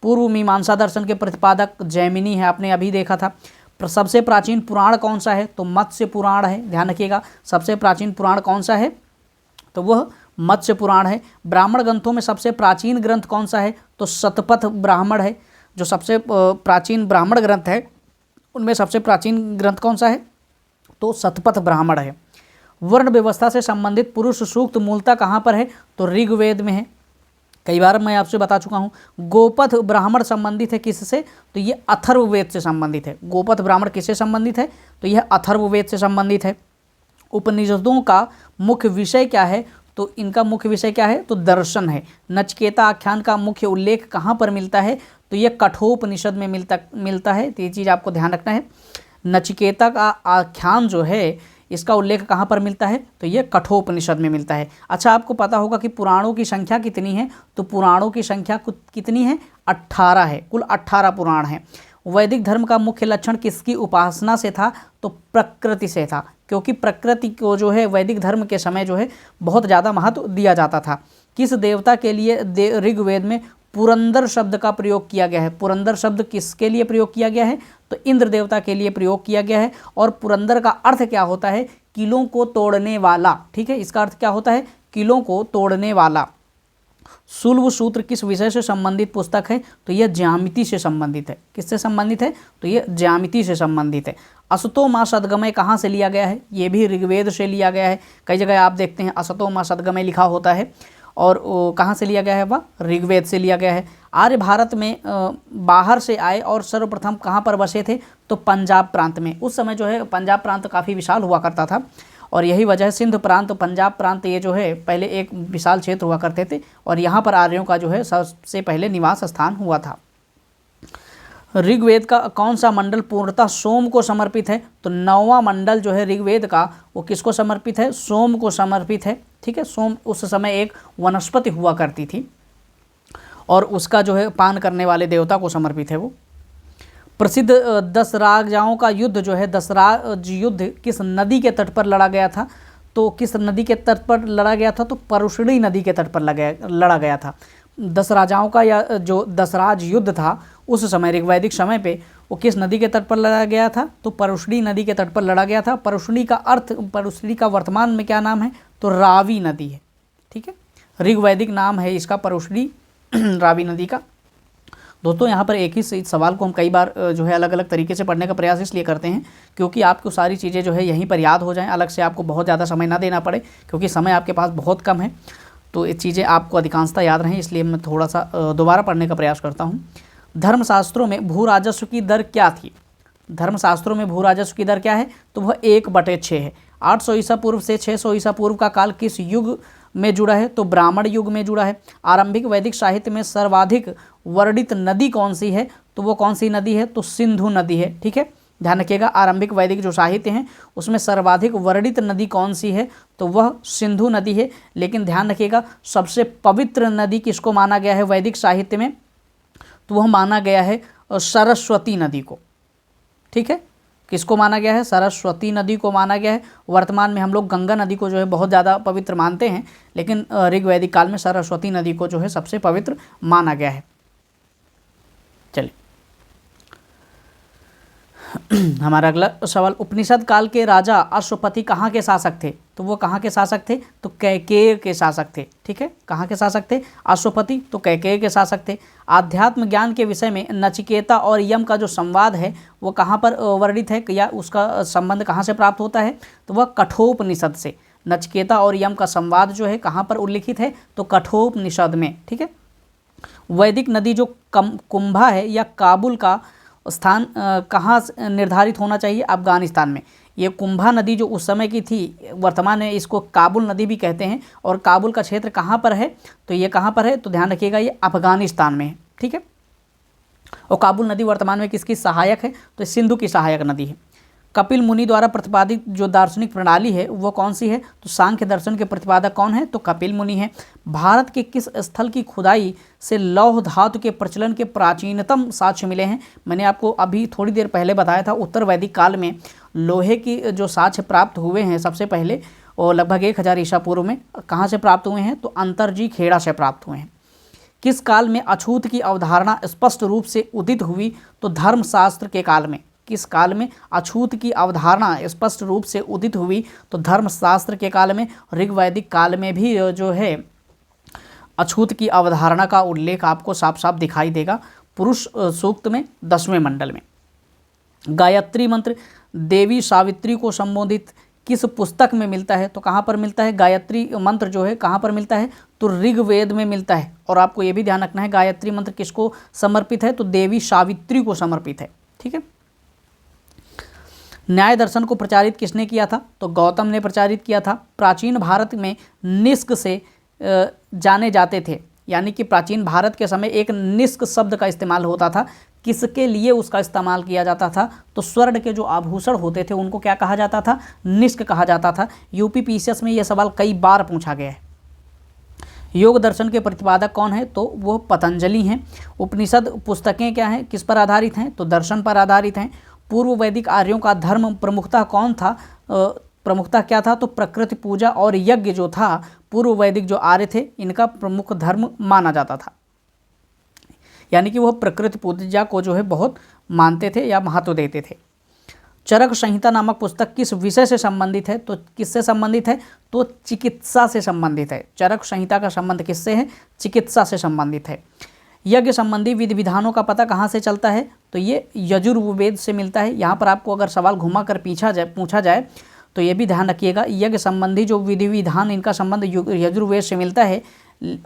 A: पूर्व मीमांसा दर्शन के प्रतिपादक जैमिनी है, आपने अभी देखा था। सबसे प्राचीन पुराण कौन सा है? तो मत्स्य पुराण है। ध्यान रखिएगा, सबसे प्राचीन पुराण कौन सा है? तो वह मत्स्य पुराण है। ब्राह्मण ग्रंथों में सबसे प्राचीन ग्रंथ कौन सा है? तो शतपथ ब्राह्मण है। जो सबसे प्राचीन ब्राह्मण ग्रंथ है उनमें सबसे प्राचीन ग्रंथ कौन सा है? तो शतपथ ब्राह्मण है। वर्ण व्यवस्था से संबंधित पुरुष सूक्त मूलतः कहाँ पर है? तो ऋग्वेद में है। कई बार मैं आपसे बता चुका हूँ। गोपथ ब्राह्मण संबंधित है किससे? तो ये अथर्ववेद से संबंधित है। गोपथ ब्राह्मण किससे संबंधित है? तो यह अथर्ववेद से संबंधित है। उपनिषदों का मुख्य विषय क्या है? तो इनका मुख्य विषय क्या है? तो दर्शन है। नचिकेता आख्यान का मुख्य उल्लेख कहाँ पर मिलता है? तो यह कठोपनिषद में मिलता है। तो ये चीज़ आपको ध्यान रखना है। नचिकेता का आख्यान जो है इसका उल्लेख कहाँ पर मिलता है? तो यह कठोपनिषद में मिलता है। अच्छा, आपको पता होगा कि पुराणों की संख्या कितनी है? तो पुराणों की संख्या कितनी है? 18 है। कुल 18 पुराण हैं। वैदिक धर्म का मुख्य लक्षण किसकी उपासना से था? तो प्रकृति से था, क्योंकि प्रकृति को जो है वैदिक धर्म के समय जो है बहुत ज़्यादा महत्व दिया जाता था। किस देवता के लिए ऋग्वेद में पुरंदर शब्द का प्रयोग किया गया है? पुरंदर शब्द किसके लिए प्रयोग किया गया है? तो इंद्र देवता के लिए प्रयोग किया गया है। और पुरंदर का अर्थ क्या होता है? किलों को तोड़ने वाला। ठीक है, इसका अर्थ क्या होता है? किलों को तोड़ने वाला। शुल्ब सूत्र किस विषय से संबंधित पुस्तक है? तो यह ज्यामिति से संबंधित है। किससे संबंधित है? तो यह ज्यामिति से संबंधित है। असतो मा सद्गमय कहाँ से लिया गया है? ये भी ऋग्वेद से लिया गया है। कई जगह आप देखते हैं असतो मा सद्गमय लिखा होता है, और कहाँ से लिया गया है? वह ऋग्वेद से लिया गया है। आर्य भारत में बाहर से आए और सर्वप्रथम कहाँ पर बसे थे? तो पंजाब प्रांत में। उस समय जो है पंजाब प्रांत काफ़ी विशाल हुआ करता था, और यही वजह है सिंध प्रांत, पंजाब प्रांत, ये जो है पहले एक विशाल क्षेत्र हुआ करते थे, और यहाँ पर आर्यों का जो है सबसे पहले निवास स्थान हुआ था। ऋग्वेद का कौन सा मंडल पूर्णतः सोम को समर्पित है? तो 9वां मंडल जो है ऋग्वेद का वो किसको समर्पित है? सोम को समर्पित है। ठीक है, सोम उस समय एक वनस्पति हुआ करती थी, और उसका जो है पान करने वाले देवता को समर्पित है वो। प्रसिद्ध 10 राजाओं का युद्ध जो है, 10 राज युद्ध किस नदी के तट पर लड़ा गया था? तो किस नदी के तट पर लड़ा गया था? तो परुष्णी नदी के तट पर लड़ा गया था। 10 राजाओं का या जो 10 राज युद्ध था उस समय ऋग्वैदिक समय पे वो किस नदी के तट पर लड़ा गया था? तो परुष्णी नदी के तट पर लड़ा गया था। परुष्णी का वर्तमान में क्या नाम है? तो रावी नदी है। ठीक है, ऋग्वैदिक नाम है इसका परुष्णी रावी नदी का। दोस्तों, यहाँ पर एक ही सवाल को हम कई बार जो है अलग अलग तरीके से पढ़ने का प्रयास इसलिए करते हैं क्योंकि आपको सारी चीज़ें जो है यहीं पर याद हो जाएं, अलग से आपको बहुत ज़्यादा समय ना देना पड़े, क्योंकि समय आपके पास बहुत कम है। तो ये चीज़ें आपको अधिकांशतः याद रहें, इसलिए मैं थोड़ा सा दोबारा पढ़ने का प्रयास करता हूँ। धर्मशास्त्रों में भू राजस्व की दर क्या थी? धर्मशास्त्रों में भू राजस्व की दर क्या है? तो वह 1/6 है। 800 ईसा पूर्व से 600 ईसा पूर्व का काल किस युग में जुड़ा है? तो ब्राह्मण युग में जुड़ा है। आरंभिक वैदिक साहित्य में सर्वाधिक वर्णित नदी कौन सी है? तो वो कौन सी नदी है? तो सिंधु नदी है। ठीक है, ध्यान रखिएगा, आरंभिक वैदिक जो साहित्य हैं उसमें सर्वाधिक वर्णित नदी कौन सी है? तो वह सिंधु नदी है। लेकिन ध्यान रखिएगा, सबसे पवित्र नदी किसको माना गया है वैदिक साहित्य में? तो वह माना गया है सरस्वती नदी को। ठीक है, किसको माना गया है? सरस्वती नदी को माना गया है। वर्तमान में हम लोग गंगा नदी को जो है बहुत ज़्यादा पवित्र मानते हैं, लेकिन ऋग्वैदिक काल में सरस्वती नदी को जो है सबसे पवित्र माना गया है। चलिए हमारा अगला सवाल, उपनिषद काल के राजा अश्वपति कहाँ के शासक थे? तो वो कहाँ के शासक थे? तो कैकेय के शासक थे। ठीक है, कहाँ के शासक थे? अश्वपति, तो कैकेय के शासक थे। आध्यात्म ज्ञान के विषय में नचिकेता और यम का जो संवाद है वो कहाँ पर वर्णित है, या उसका संबंध कहाँ से प्राप्त होता है? तो वह कठोपनिषद से। नचिकेता और यम का संवाद जो है कहाँ पर उल्लिखित है? तो कठोपनिषद में। ठीक है, वैदिक नदी जो कुंभा है या काबुल का स्थान कहाँ निर्धारित होना चाहिए? अफगानिस्तान में। ये कुंभा नदी जो उस समय की थी, वर्तमान में इसको काबुल नदी भी कहते हैं, और काबुल का क्षेत्र कहाँ पर है? तो ये कहाँ पर है? तो ध्यान रखिएगा, ये अफगानिस्तान में है। ठीक है, और काबुल नदी वर्तमान में किसकी सहायक है? तो सिंधु की सहायक नदी है। कपिल मुनि द्वारा प्रतिपादित जो दार्शनिक प्रणाली है वो कौन सी है? तो सांख्य दर्शन के प्रतिपादक कौन है? तो कपिल मुनि है। भारत के किस स्थल की खुदाई से लौह धातु के प्रचलन के प्राचीनतम साक्ष्य मिले हैं? मैंने आपको अभी थोड़ी देर पहले बताया था, उत्तर वैदिक काल में लोहे की जो साक्ष्य प्राप्त हुए हैं सबसे पहले, और लगभग 1000 ईसा पूर्व में कहाँ से प्राप्त हुए हैं? तो अंतरजी खेड़ा से प्राप्त हुए हैं। किस काल में अछूत की अवधारणा स्पष्ट रूप से उदित हुई? तो धर्मशास्त्र के काल में। किस काल में अछूत की अवधारणा स्पष्ट रूप से उदित हुई? तो धर्मशास्त्र के काल में। ऋग्वैदिक काल में भी जो है अछूत की अवधारणा का उल्लेख आपको साफ साफ दिखाई देगा, पुरुष सूक्त में 10वें मंडल में। गायत्री मंत्र देवी सावित्री को संबोधित किस पुस्तक में मिलता है? तो कहाँ पर मिलता है गायत्री मंत्र जो है, कहाँ पर मिलता है? तो ऋग्वेद में मिलता है। और आपको ये भी ध्यान रखना है गायत्री मंत्र किसको समर्पित है? तो देवी सावित्री को समर्पित है। ठीक है। न्याय दर्शन को प्रचारित किसने किया था? तो गौतम ने प्रचारित किया था। प्राचीन भारत में निष्क से जाने जाते थे, यानी कि प्राचीन भारत के समय एक निष्क शब्द का इस्तेमाल होता था। किसके लिए उसका इस्तेमाल किया जाता था? तो स्वर्ण के जो आभूषण होते थे उनको क्या कहा जाता था? निष्क कहा जाता था। यूपीपीसीएस में यह सवाल कई बार पूछा गया है। योग दर्शन के प्रतिपादक कौन है? तो वो पतंजलि हैं। उपनिषद पुस्तकें क्या हैं, किस पर आधारित हैं? तो दर्शन पर आधारित हैं। पूर्व वैदिक आर्यों का धर्म प्रमुखता कौन था? प्रमुखता क्या था? तो प्रकृति पूजा और यज्ञ जो था, पूर्व वैदिक जो आर्य थे इनका प्रमुख धर्म माना जाता था, यानी कि वह प्रकृति पूजा को जो है बहुत मानते थे या महत्व देते थे। चरक संहिता नामक पुस्तक किस विषय से संबंधित है? तो किससे संबंधित है? तो चिकित्सा से संबंधित है। चरक संहिता का संबंध किससे है? चिकित्सा से संबंधित है। यज्ञ संबंधी विधि विधानों का पता कहाँ से चलता है? तो ये यजुर्वेद से मिलता है। यहाँ पर आपको अगर सवाल घुमा कर पूछा जाए तो ये भी ध्यान रखिएगा, यज्ञ संबंधी जो विधि विधान इनका संबंध यजुर्वेद से मिलता है।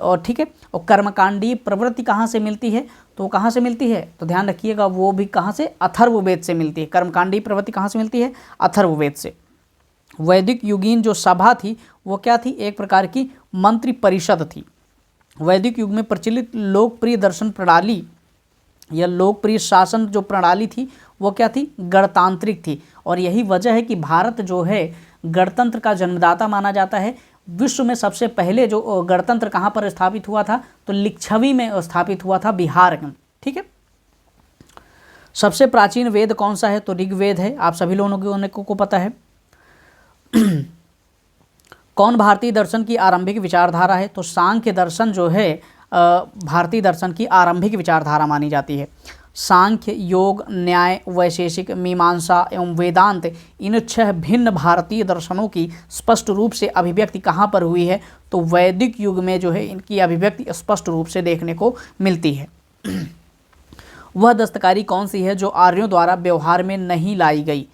A: और ठीक है, और कर्मकांडीय प्रवृत्ति कहाँ से मिलती है? तो कहाँ से मिलती है? तो ध्यान रखिएगा, वो भी कहाँ से? अथर्ववेद से मिलती है। कर्मकांडीय प्रवृत्ति कहाँ से मिलती है? अथर्ववेद से। वैदिक युगीन जो सभा थी वो क्या थी? एक प्रकार की मंत्री परिषद थी। वैदिक युग में प्रचलित लोकप्रिय दर्शन प्रणाली या लोकप्रिय शासन जो प्रणाली थी वो क्या थी? गणतांत्रिक थी। और यही वजह है कि भारत जो है गणतंत्र का जन्मदाता माना जाता है। विश्व में सबसे पहले जो गणतंत्र कहाँ पर स्थापित हुआ था? तो लिच्छवी में स्थापित हुआ था, बिहार में। ठीक है। सबसे प्राचीन वेद कौन सा है? तो ऋग्वेद है। आप सभी लोगों को पता है। कौन भारतीय दर्शन की आरंभिक विचारधारा है? तो सांख्य दर्शन जो है भारतीय दर्शन की आरंभिक विचारधारा मानी जाती है। सांख्य, योग, न्याय, वैशेषिक, मीमांसा एवं वेदांत, इन 6 भिन्न भारतीय दर्शनों की स्पष्ट रूप से अभिव्यक्ति कहाँ पर हुई है? तो वैदिक युग में जो है इनकी अभिव्यक्ति स्पष्ट रूप से देखने को मिलती है। वह दस्तकारी कौन सी है जो आर्यों द्वारा व्यवहार में नहीं लाई गई?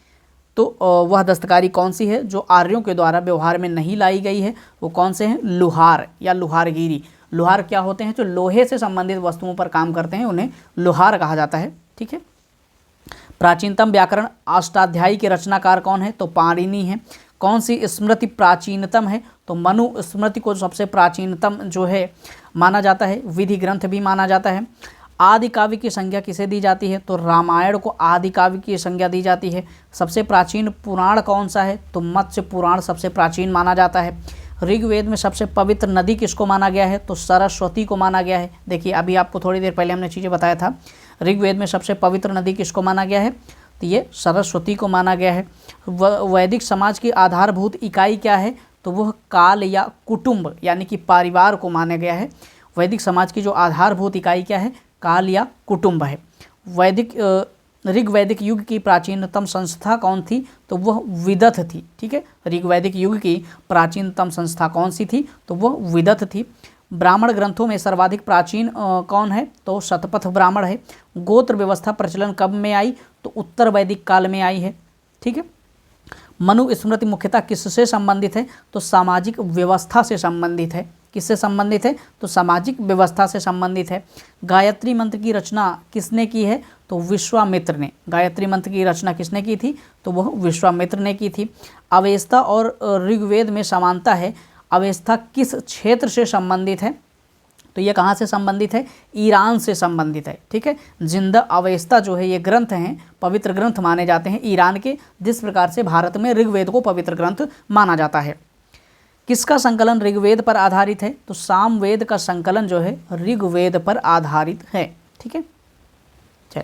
A: तो वह दस्तकारी कौन सी है जो आर्यों के द्वारा व्यवहार में नहीं लाई गई है? वो कौन से हैं? लुहार या लुहारगिरी। लुहार क्या होते हैं? जो लोहे से संबंधित वस्तुओं पर काम करते हैं उन्हें लुहार कहा जाता है। ठीक है। प्राचीनतम व्याकरण अष्टाध्यायी के रचनाकार कौन है? तो पाणिनि है। कौन सी स्मृति प्राचीनतम है? तो मनु स्मृति को सबसे प्राचीनतम जो है माना जाता है। विधि ग्रंथ भी माना जाता है। आदि काव्य की संज्ञा किसे दी जाती है? तो रामायण को आदि काव्य की संज्ञा दी जाती है। सबसे प्राचीन पुराण कौन सा है? तो मत्स्य पुराण सबसे प्राचीन माना जाता है। ऋग्वेद में सबसे पवित्र नदी किसको माना गया है? तो सरस्वती को माना गया है। देखिए अभी आपको थोड़ी देर पहले हमने चीज़ें बताया था, ऋग्वेद में सबसे पवित्र नदी किसको माना गया है? तो ये सरस्वती को माना गया है। वैदिक समाज की आधारभूत इकाई क्या है? तो वह काल या कुटुंब यानी कि परिवार को माना गया है। वैदिक समाज की जो आधारभूत इकाई क्या है? काल या कुटुंब है। ऋग्वैदिक युग की प्राचीनतम संस्था कौन थी? तो वह विदथ थी। ठीक है। ऋग्वैदिक युग की प्राचीनतम संस्था कौन सी थी? तो वह विदथ थी। ब्राह्मण ग्रंथों में सर्वाधिक प्राचीन कौन है? तो शतपथ ब्राह्मण है। गोत्र व्यवस्था प्रचलन कब में आई? तो उत्तर वैदिक काल में आई है। ठीक है। मनु स्मृति मुख्यतः किससे संबंधित है? तो सामाजिक व्यवस्था से संबंधित है। किससे संबंधित है? तो सामाजिक व्यवस्था से संबंधित है। गायत्री मंत्र की रचना किसने की है? तो विश्वामित्र ने। गायत्री मंत्र की रचना किसने की थी? तो वह विश्वामित्र ने की थी। अवेस्ता और ऋग्वेद में समानता है। अवेस्ता किस क्षेत्र से संबंधित है? तो ये कहाँ से संबंधित है? ईरान से संबंधित है। ठीक है, जिंदा अवेस्ता जो है ये ग्रंथ हैं, पवित्र ग्रंथ माने जाते हैं ईरान के, जिस प्रकार से भारत में ऋग्वेद को पवित्र ग्रंथ माना जाता है। किसका संकलन ऋग्वेद पर आधारित है? तो सामवेद का संकलन जो है ऋग्वेद पर आधारित है। ठीक है, चल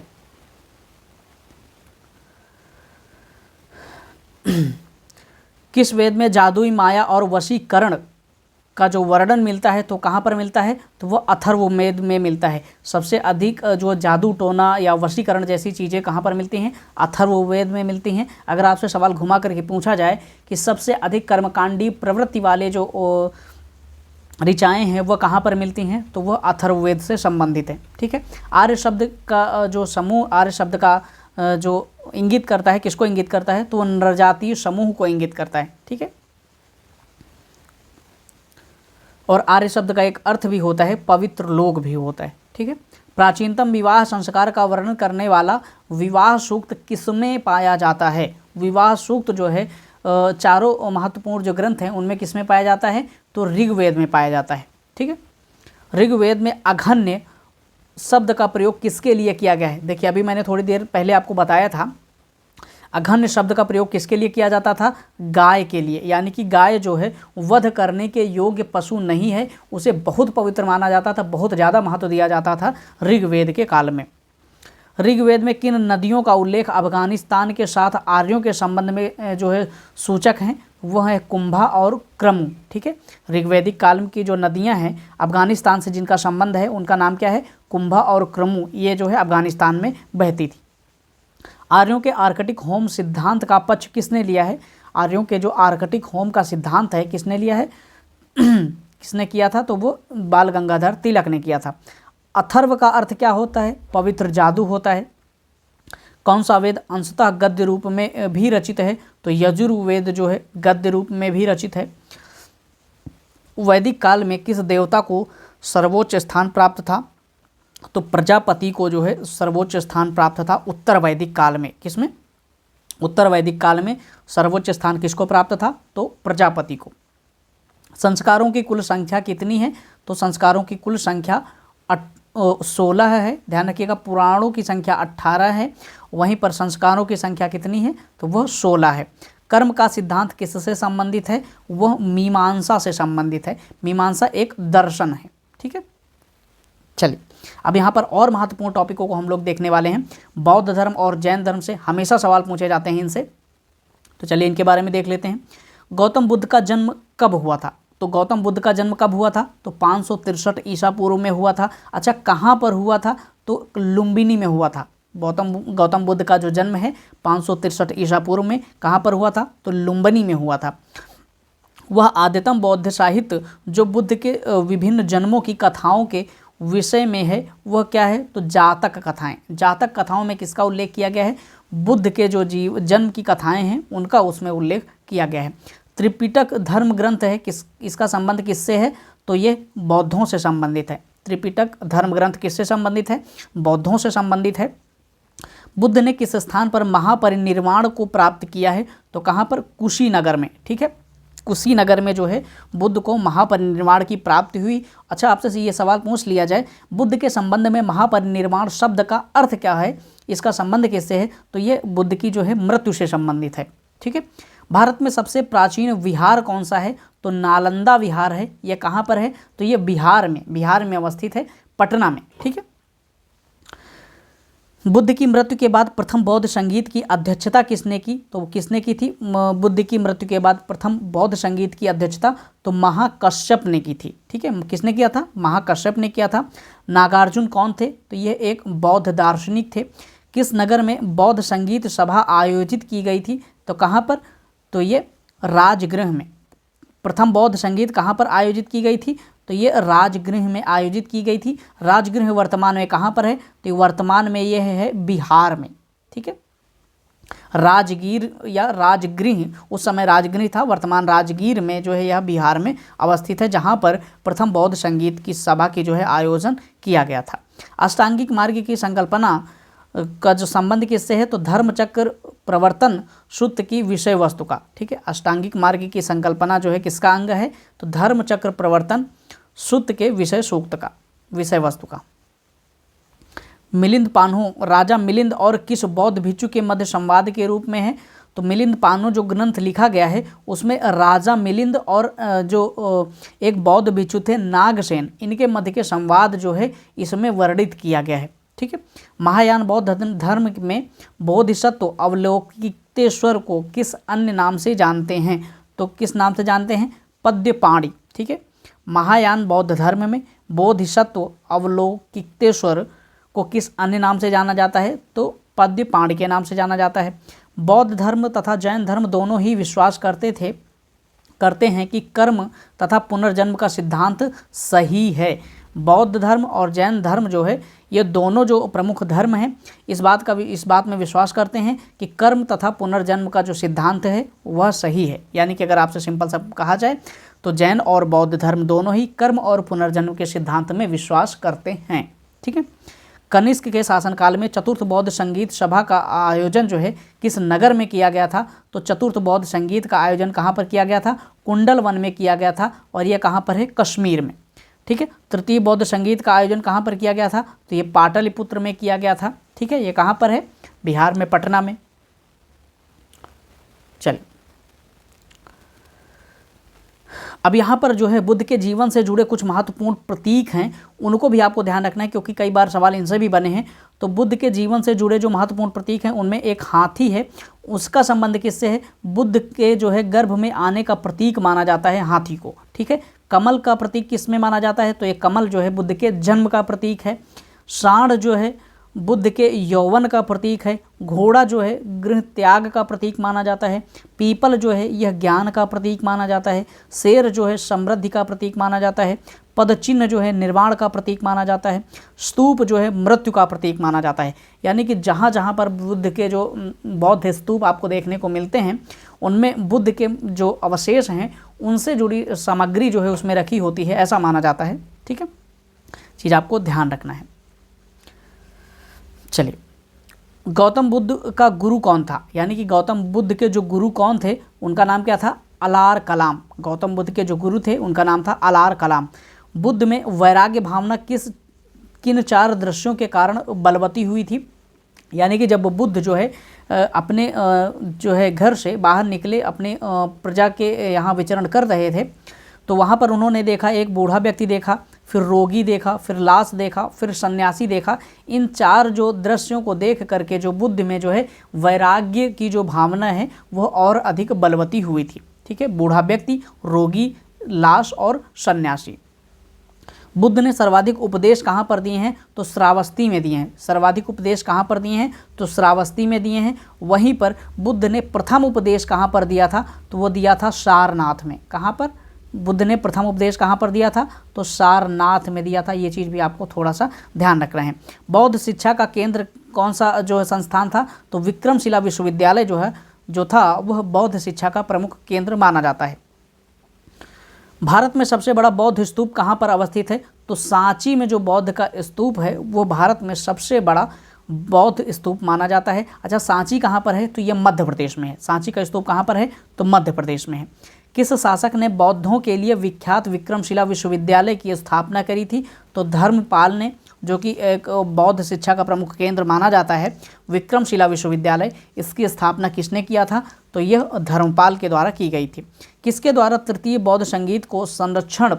A: किस वेद में जादुई माया और वशीकरण का जो वर्णन मिलता है तो कहाँ पर मिलता है? तो वह अथर्ववेद में मिलता है। सबसे अधिक जो जादू टोना या वशीकरण जैसी चीज़ें कहाँ पर मिलती हैं? अथर्ववेद में मिलती हैं। अगर आपसे सवाल घुमा करके पूछा जाए कि सबसे अधिक कर्मकांडी प्रवृत्ति वाले जो ऋचाएँ हैं वह कहाँ पर मिलती हैं? तो वह अथर्ववेद से संबंधित है। ठीक है, आर्य शब्द का जो समूह, आर्य शब्द का जो इंगित करता है, किसको इंगित करता है? तो वह नरजातीय समूह को इंगित करता है। ठीक है, और आर्य शब्द का एक अर्थ भी होता है पवित्र लोक भी होता है। ठीक है, प्राचीनतम विवाह संस्कार का वर्णन करने वाला विवाह सूक्त किसमें पाया जाता है? विवाह सूक्त जो है चारों महत्वपूर्ण जो ग्रंथ हैं उनमें किसमें पाया जाता है? तो ऋग्वेद में पाया जाता है। ठीक है, ऋग्वेद में अघन्य शब्द का प्रयोग किसके लिए किया गया है? देखिए, अभी मैंने थोड़ी देर पहले आपको बताया था, अघन्य शब्द का प्रयोग किसके लिए किया जाता था? गाय के लिए। यानी कि गाय जो है वध करने के योग्य पशु नहीं है, उसे बहुत पवित्र माना जाता था, बहुत ज़्यादा महत्व दिया जाता था ऋग्वेद के काल में। ऋग्वेद में किन नदियों का उल्लेख अफगानिस्तान के साथ आर्यों के संबंध में जो है सूचक हैं? वह है कुंभा और क्रमु। ठीक है, ऋग्वैदिक काल की जो नदियां हैं अफगानिस्तान से जिनका संबंध है उनका नाम क्या है? कुंभा और क्रमु। ये जो है अफगानिस्तान में बहती थी। आर्यों के आर्कटिक होम सिद्धांत का पक्ष किसने लिया है? आर्यों के जो आर्कटिक होम का सिद्धांत है किसने लिया है? किसने किया था? तो वो बाल गंगाधर तिलक ने किया था। अथर्व का अर्थ क्या होता है? पवित्र जादू होता है। कौन सा वेद अंशतः गद्य रूप में भी रचित है? तो यजुर्वेद जो है गद्य रूप में भी रचित है। वैदिक काल में किस देवता को सर्वोच्च स्थान प्राप्त था? तो प्रजापति को जो है सर्वोच्च स्थान प्राप्त था उत्तर वैदिक काल में। किसमें? उत्तर वैदिक काल में सर्वोच्च स्थान किसको प्राप्त था? तो प्रजापति को। संस्कारों की कुल संख्या कितनी है? तो संस्कारों की कुल संख्या 16 है। ध्यान रखिएगा, पुराणों की संख्या 18 है, वहीं पर संस्कारों की संख्या कितनी है? तो वह 16 है। कर्म का सिद्धांत किससे संबंधित है? वह मीमांसा से संबंधित है। मीमांसा एक दर्शन है। ठीक है, चलिए अब यहाँ पर और महत्वपूर्ण टॉपिकों को हम लोग देखने वाले हैं। बौद्ध धर्म और जैन धर्म से हमेशा सवाल पूछे जाते हैं इनसे, तो चलिए इनके बारे में देख लेते हैं। गौतम बुद्ध का जन्म कब हुआ था? तो गौतम बुद्ध का जन्म कब हुआ था? तो 563 ईसा पूर्व में हुआ था। अच्छा, कहाँ पर हुआ था? तो लुम्बिनी में हुआ था। गौतम बुद्ध का जो जन्म है 563 ईसा पूर्व में कहाँ पर हुआ था? तो लुम्बिनी में हुआ था। वह आद्यतम बौद्ध साहित्य जो बुद्ध के विभिन्न जन्मों की कथाओं के विषय में है वह क्या है? तो जातक कथाएं। जातक कथाओं में किसका उल्लेख किया गया है? बुद्ध के जो जन्म की कथाएं हैं उनका उसमें उल्लेख किया गया है। त्रिपिटक धर्म ग्रंथ है, इसका संबंध किससे है? तो ये बौद्धों से संबंधित है। त्रिपिटक धर्म ग्रंथ किससे संबंधित है? बौद्धों से संबंधित है। बुद्ध ने किस स्थान पर महापरिनिर्वाण को प्राप्त किया है? तो कहाँ पर? कुशीनगर में। ठीक है, कुशीनगर में जो है बुद्ध को महापरिनिर्वाण की प्राप्ति हुई। अच्छा, आपसे ये सवाल पूछ लिया जाए, बुद्ध के संबंध में महापरिनिर्वाण शब्द का अर्थ क्या है, इसका संबंध किससे है? तो ये बुद्ध की जो है मृत्यु से संबंधित है। ठीक है, भारत में सबसे प्राचीन विहार कौन सा है? तो नालंदा विहार है। यह कहाँ पर है? तो ये बिहार में अवस्थित है, पटना में। ठीक है, बुद्ध की मृत्यु के बाद प्रथम बौद्ध संगीत की अध्यक्षता किसने की? तो किसने की थी? बुद्ध की मृत्यु के बाद प्रथम बौद्ध संगीत की अध्यक्षता तो महाकश्यप ने की थी। ठीक है, किसने किया था? महाकश्यप ने किया था। नागार्जुन कौन थे? तो ये एक बौद्ध दार्शनिक थे। किस नगर में बौद्ध संगीत सभा आयोजित की गई थी? तो कहाँ पर? तो ये राजगृह में। प्रथम बौद्ध संगीत कहाँ पर आयोजित की गई थी? तो ये राजगृह में आयोजित की गई थी। राजगृह वर्तमान में कहाँ पर है? तो वर्तमान में ये है बिहार में। ठीक है, राजगीर या राजगृह, उस समय राजगृह था, वर्तमान राजगीर में जो है यह बिहार में अवस्थित है, जहाँ पर प्रथम बौद्ध संगीत की सभा की जो है आयोजन किया गया था। अष्टांगिक मार्ग की संकल्पना का जो संबंध किससे है? तो धर्मचक्र प्रवर्तन सूत्र की विषय वस्तु का। ठीक है, अष्टांगिक मार्ग की संकल्पना जो है किसका अंग है? तो धर्मचक्र प्रवर्तन सूत्र के विषय सूक्त का। विषय वस्तु का। मिलिंद पान्हो राजा मिलिंद और किस बौद्ध भिक्षु के मध्य संवाद के रूप में है। तो मिलिंद पान्हो जो ग्रंथ लिखा गया है उसमें राजा मिलिंद और जो एक बौद्ध भिक्षु थे नागसेन, इनके मध्य के संवाद जो है इसमें वर्णित किया गया है। ठीक है। महायान बौद्ध धर्म में बोधिसत्व अवलोकितेश्वर को किस अन्य नाम से जानते हैं। तो किस नाम से जानते हैं? पद्यपाणी। ठीक है। महायान बौद्ध धर्म में बोधिसत्व अवलोकितेश्वर को किस अन्य नाम से जाना जाता है? तो पद्यपाणी के नाम से जाना जाता है। बौद्ध धर्म तथा जैन धर्म दोनों ही विश्वास करते हैं कि कर्म तथा पुनर्जन्म का सिद्धांत सही है। बौद्ध धर्म और जैन धर्म जो है ये दोनों जो प्रमुख धर्म हैं इस बात में विश्वास करते हैं कि कर्म तथा पुनर्जन्म का जो सिद्धांत है वह सही है। यानी कि अगर आपसे सिंपल सा कहा जाए तो जैन और बौद्ध धर्म दोनों ही कर्म और पुनर्जन्म के सिद्धांत में विश्वास करते हैं। ठीक है। कनिष्क के शासनकाल में चतुर्थ बौद्ध संगीत सभा का आयोजन जो है किस नगर में किया गया था? तो चतुर्थ बौद्ध संगीत का आयोजन कहाँ पर किया गया था? कुंडल वन में किया गया था और यह कहाँ पर है? कश्मीर में। ठीक है। तृतीय बौद्ध संगीत का आयोजन कहाँ पर किया गया था? तो ये पाटलिपुत्र में किया गया था। ठीक है। ये कहाँ पर है? बिहार में, पटना में। चलिए अब यहाँ पर जो है बुद्ध के जीवन से जुड़े कुछ महत्वपूर्ण प्रतीक हैं उनको भी आपको ध्यान रखना है क्योंकि कई बार सवाल इनसे भी बने हैं। तो बुद्ध के जीवन से जुड़े जो महत्वपूर्ण प्रतीक हैं उनमें एक हाथी है। उसका संबंध किससे है? बुद्ध के जो है गर्भ में आने का प्रतीक माना जाता है हाथी को। ठीक है। कमल का प्रतीक किस में माना जाता है? तो ये कमल जो है बुद्ध के जन्म का प्रतीक है। सांड जो है बुद्ध के यौवन का प्रतीक है। घोड़ा जो है गृह त्याग का प्रतीक माना जाता है। पीपल जो है यह ज्ञान का प्रतीक माना जाता है। शेर जो है समृद्धि का प्रतीक माना जाता है। पदचिन्ह जो है निर्वाण का प्रतीक माना जाता है। स्तूप जो है मृत्यु का प्रतीक माना जाता है। यानी कि जहाँ जहाँ पर बुद्ध के जो बौद्ध स्तूप आपको देखने को मिलते हैं उनमें बुद्ध के जो अवशेष हैं उनसे जुड़ी सामग्री जो है उसमें रखी होती है, ऐसा माना जाता है। ठीक है। चीज़ आपको ध्यान रखना है। चलिए गौतम बुद्ध का गुरु कौन था? यानी कि गौतम बुद्ध के जो गुरु कौन थे उनका नाम क्या था? अलार कलाम। गौतम बुद्ध के जो गुरु थे उनका नाम था अलार कलाम। बुद्ध में वैराग्य भावना किन 4 दृश्यों के कारण बलवती हुई थी? यानी कि जब बुद्ध जो है अपने जो है घर से बाहर निकले, अपने प्रजा के यहाँ विचरण कर रहे थे तो वहाँ पर उन्होंने देखा, एक बूढ़ा व्यक्ति देखा, फिर रोगी देखा, फिर लाश देखा, फिर सन्यासी देखा। इन 4 जो दृश्यों को देख करके जो बुद्ध में जो है वैराग्य की जो भावना है वह और अधिक बलवती हुई थी। ठीक है। बूढ़ा व्यक्ति, रोगी, लाश और सन्यासी। बुद्ध ने सर्वाधिक उपदेश कहाँ पर दिए हैं? तो श्रावस्ती में दिए हैं। सर्वाधिक उपदेश कहाँ पर दिए हैं? तो श्रावस्ती में दिए हैं। वहीं पर बुद्ध ने प्रथम उपदेश कहाँ पर दिया था? तो वो दिया था सारनाथ में। कहाँ पर बुद्ध ने प्रथम उपदेश कहाँ पर दिया था? तो सारनाथ में दिया था। ये चीज़ भी आपको थोड़ा सा ध्यान रख रहे हैं। बौद्ध शिक्षा का केंद्र कौन सा जो है संस्थान था? तो विक्रमशिला विश्वविद्यालय जो था वह बौद्ध शिक्षा का प्रमुख केंद्र माना जाता है। भारत में सबसे बड़ा बौद्ध स्तूप कहाँ पर अवस्थित है? तो सांची में जो बौद्ध का स्तूप है वो भारत में सबसे बड़ा बौद्ध स्तूप माना जाता है। अच्छा, सांची कहाँ पर है? तो ये मध्य प्रदेश में है। सांची का स्तूप कहाँ पर है? तो मध्य प्रदेश में है। किस शासक ने बौद्धों के लिए विख्यात विक्रमशिला विश्वविद्यालय की स्थापना करी थी? तो धर्मपाल ने, जो कि एक बौद्ध शिक्षा का प्रमुख केंद्र माना जाता है विक्रमशिला विश्वविद्यालय, इसकी स्थापना किसने किया था? तो यह धर्मपाल के द्वारा की गई थी। किसके द्वारा तृतीय बौद्ध संगीत को संरक्षण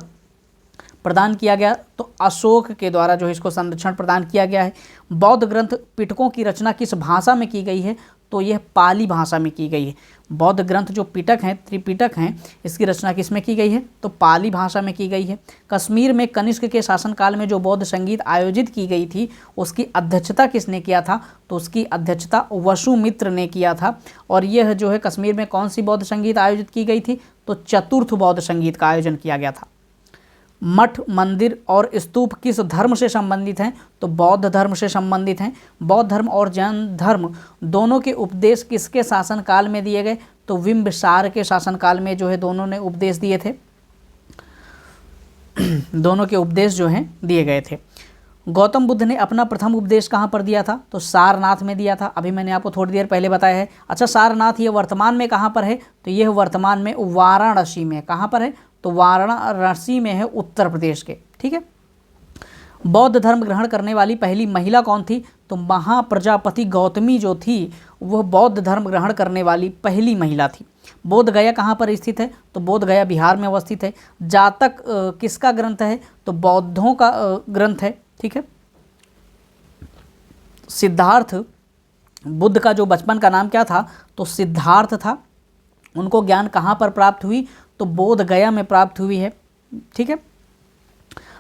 A: प्रदान किया गया? तो अशोक के द्वारा जो है इसको संरक्षण प्रदान किया गया है। बौद्ध ग्रंथ पिटकों की रचना किस भाषा में की गई है? तो यह पाली भाषा में की गई है। बौद्ध ग्रंथ जो पिटक हैं, त्रिपिटक हैं, इसकी रचना किस में की गई है? तो पाली भाषा में की गई है। कश्मीर में कनिष्क के शासनकाल में जो बौद्ध संगीत आयोजित की गई थी उसकी अध्यक्षता किसने किया था? तो उसकी अध्यक्षता वसुमित्र ने किया था। और यह जो है कश्मीर में कौन सी बौद्ध संगीत आयोजित की गई थी? तो चतुर्थ बौद्ध संगीत का आयोजन किया गया था। मठ, मंदिर और स्तूप किस धर्म से संबंधित हैं? तो बौद्ध धर्म से संबंधित हैं। बौद्ध धर्म और जैन धर्म दोनों के उपदेश किसके शासनकाल में दिए गए? तो बिंबिसार के शासनकाल में जो है दोनों ने उपदेश दिए थे। दोनों के उपदेश जो हैं दिए गए थे। गौतम बुद्ध ने अपना प्रथम उपदेश कहाँ पर दिया था? तो सारनाथ में दिया था। अभी मैंने आपको थोड़ी देर पहले बताया है। अच्छा, सारनाथ ये वर्तमान में कहाँ पर है? तो यह वर्तमान में वाराणसी में है। कहाँ पर है? तो वाराणसी में है, उत्तर प्रदेश के। ठीक है। बौद्ध धर्म ग्रहण करने वाली पहली महिला कौन थी? तो महाप्रजापति गौतमी जो थी वह बौद्ध धर्म ग्रहण करने वाली पहली महिला थी। बोध गया कहाँ पर स्थित है? तो बोध गया बिहार में अवस्थित है। जातक किसका ग्रंथ है? तो बौद्धों का ग्रंथ है। ठीक है। सिद्धार्थ बुद्ध का जो बचपन का नाम क्या था? तो सिद्धार्थ था। उनको ज्ञान कहाँ पर प्राप्त हुई? तो बोध गया में प्राप्त हुई है। ठीक है।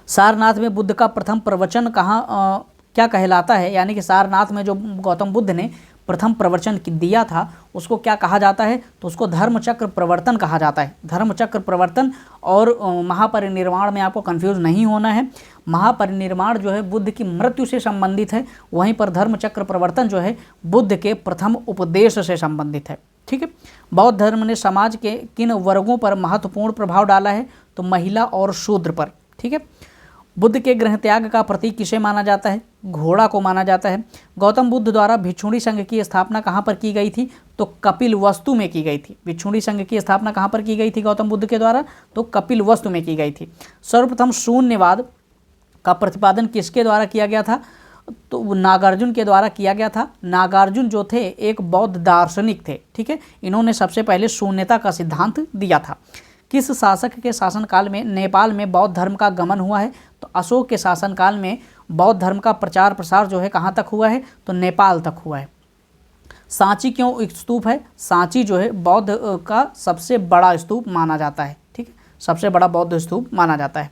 A: सारनाथ में बुद्ध का प्रथम प्रवचन कहाँ क्या कहलाता है? यानी कि सारनाथ में जो गौतम बुद्ध ने प्रथम प्रवचन दिया था उसको क्या कहा जाता है? तो उसको धर्मचक्र प्रवर्तन कहा जाता है। धर्मचक्र प्रवर्तन और महापरिनिर्वाण में आपको कंफ्यूज नहीं होना है। महापरिनिर्वाण जो है बुद्ध की मृत्यु से संबंधित है, वहीं पर धर्मचक्र प्रवर्तन जो है बुद्ध के प्रथम उपदेश से संबंधित है। ठीक है। बौद्ध धर्म ने समाज के किन वर्गों पर महत्वपूर्ण प्रभाव डाला है? तो महिला और शूद्र पर। ठीक है। बुद्ध के गृह त्याग का प्रतीक किसे माना जाता है? घोड़ा को माना जाता है। गौतम बुद्ध द्वारा भिक्षुणी संघ की स्थापना कहाँ पर की गई थी? तो कपिलवस्तु में की गई थी। भिक्षुणी संघ की स्थापना कहाँ पर की गई थी गौतम बुद्ध के द्वारा? तो कपिलवस्तु में की गई थी। सर्वप्रथम शून्यवाद का प्रतिपादन किसके द्वारा किया गया था? तो नागार्जुन के द्वारा किया गया था। नागार्जुन जो थे एक बौद्ध दार्शनिक थे। ठीक है। इन्होंने सबसे पहले शून्यता का सिद्धांत दिया था। किस शासक के शासनकाल में नेपाल में बौद्ध धर्म का गमन हुआ है? तो अशोक के शासनकाल में बौद्ध धर्म का प्रचार प्रसार जो है कहाँ तक हुआ है? तो नेपाल तक हुआ है। सांची क्यों स्तूप है? सांची जो है बौद्ध का सबसे बड़ा स्तूप माना जाता है। ठीक है। सबसे बड़ा बौद्ध स्तूप माना जाता है।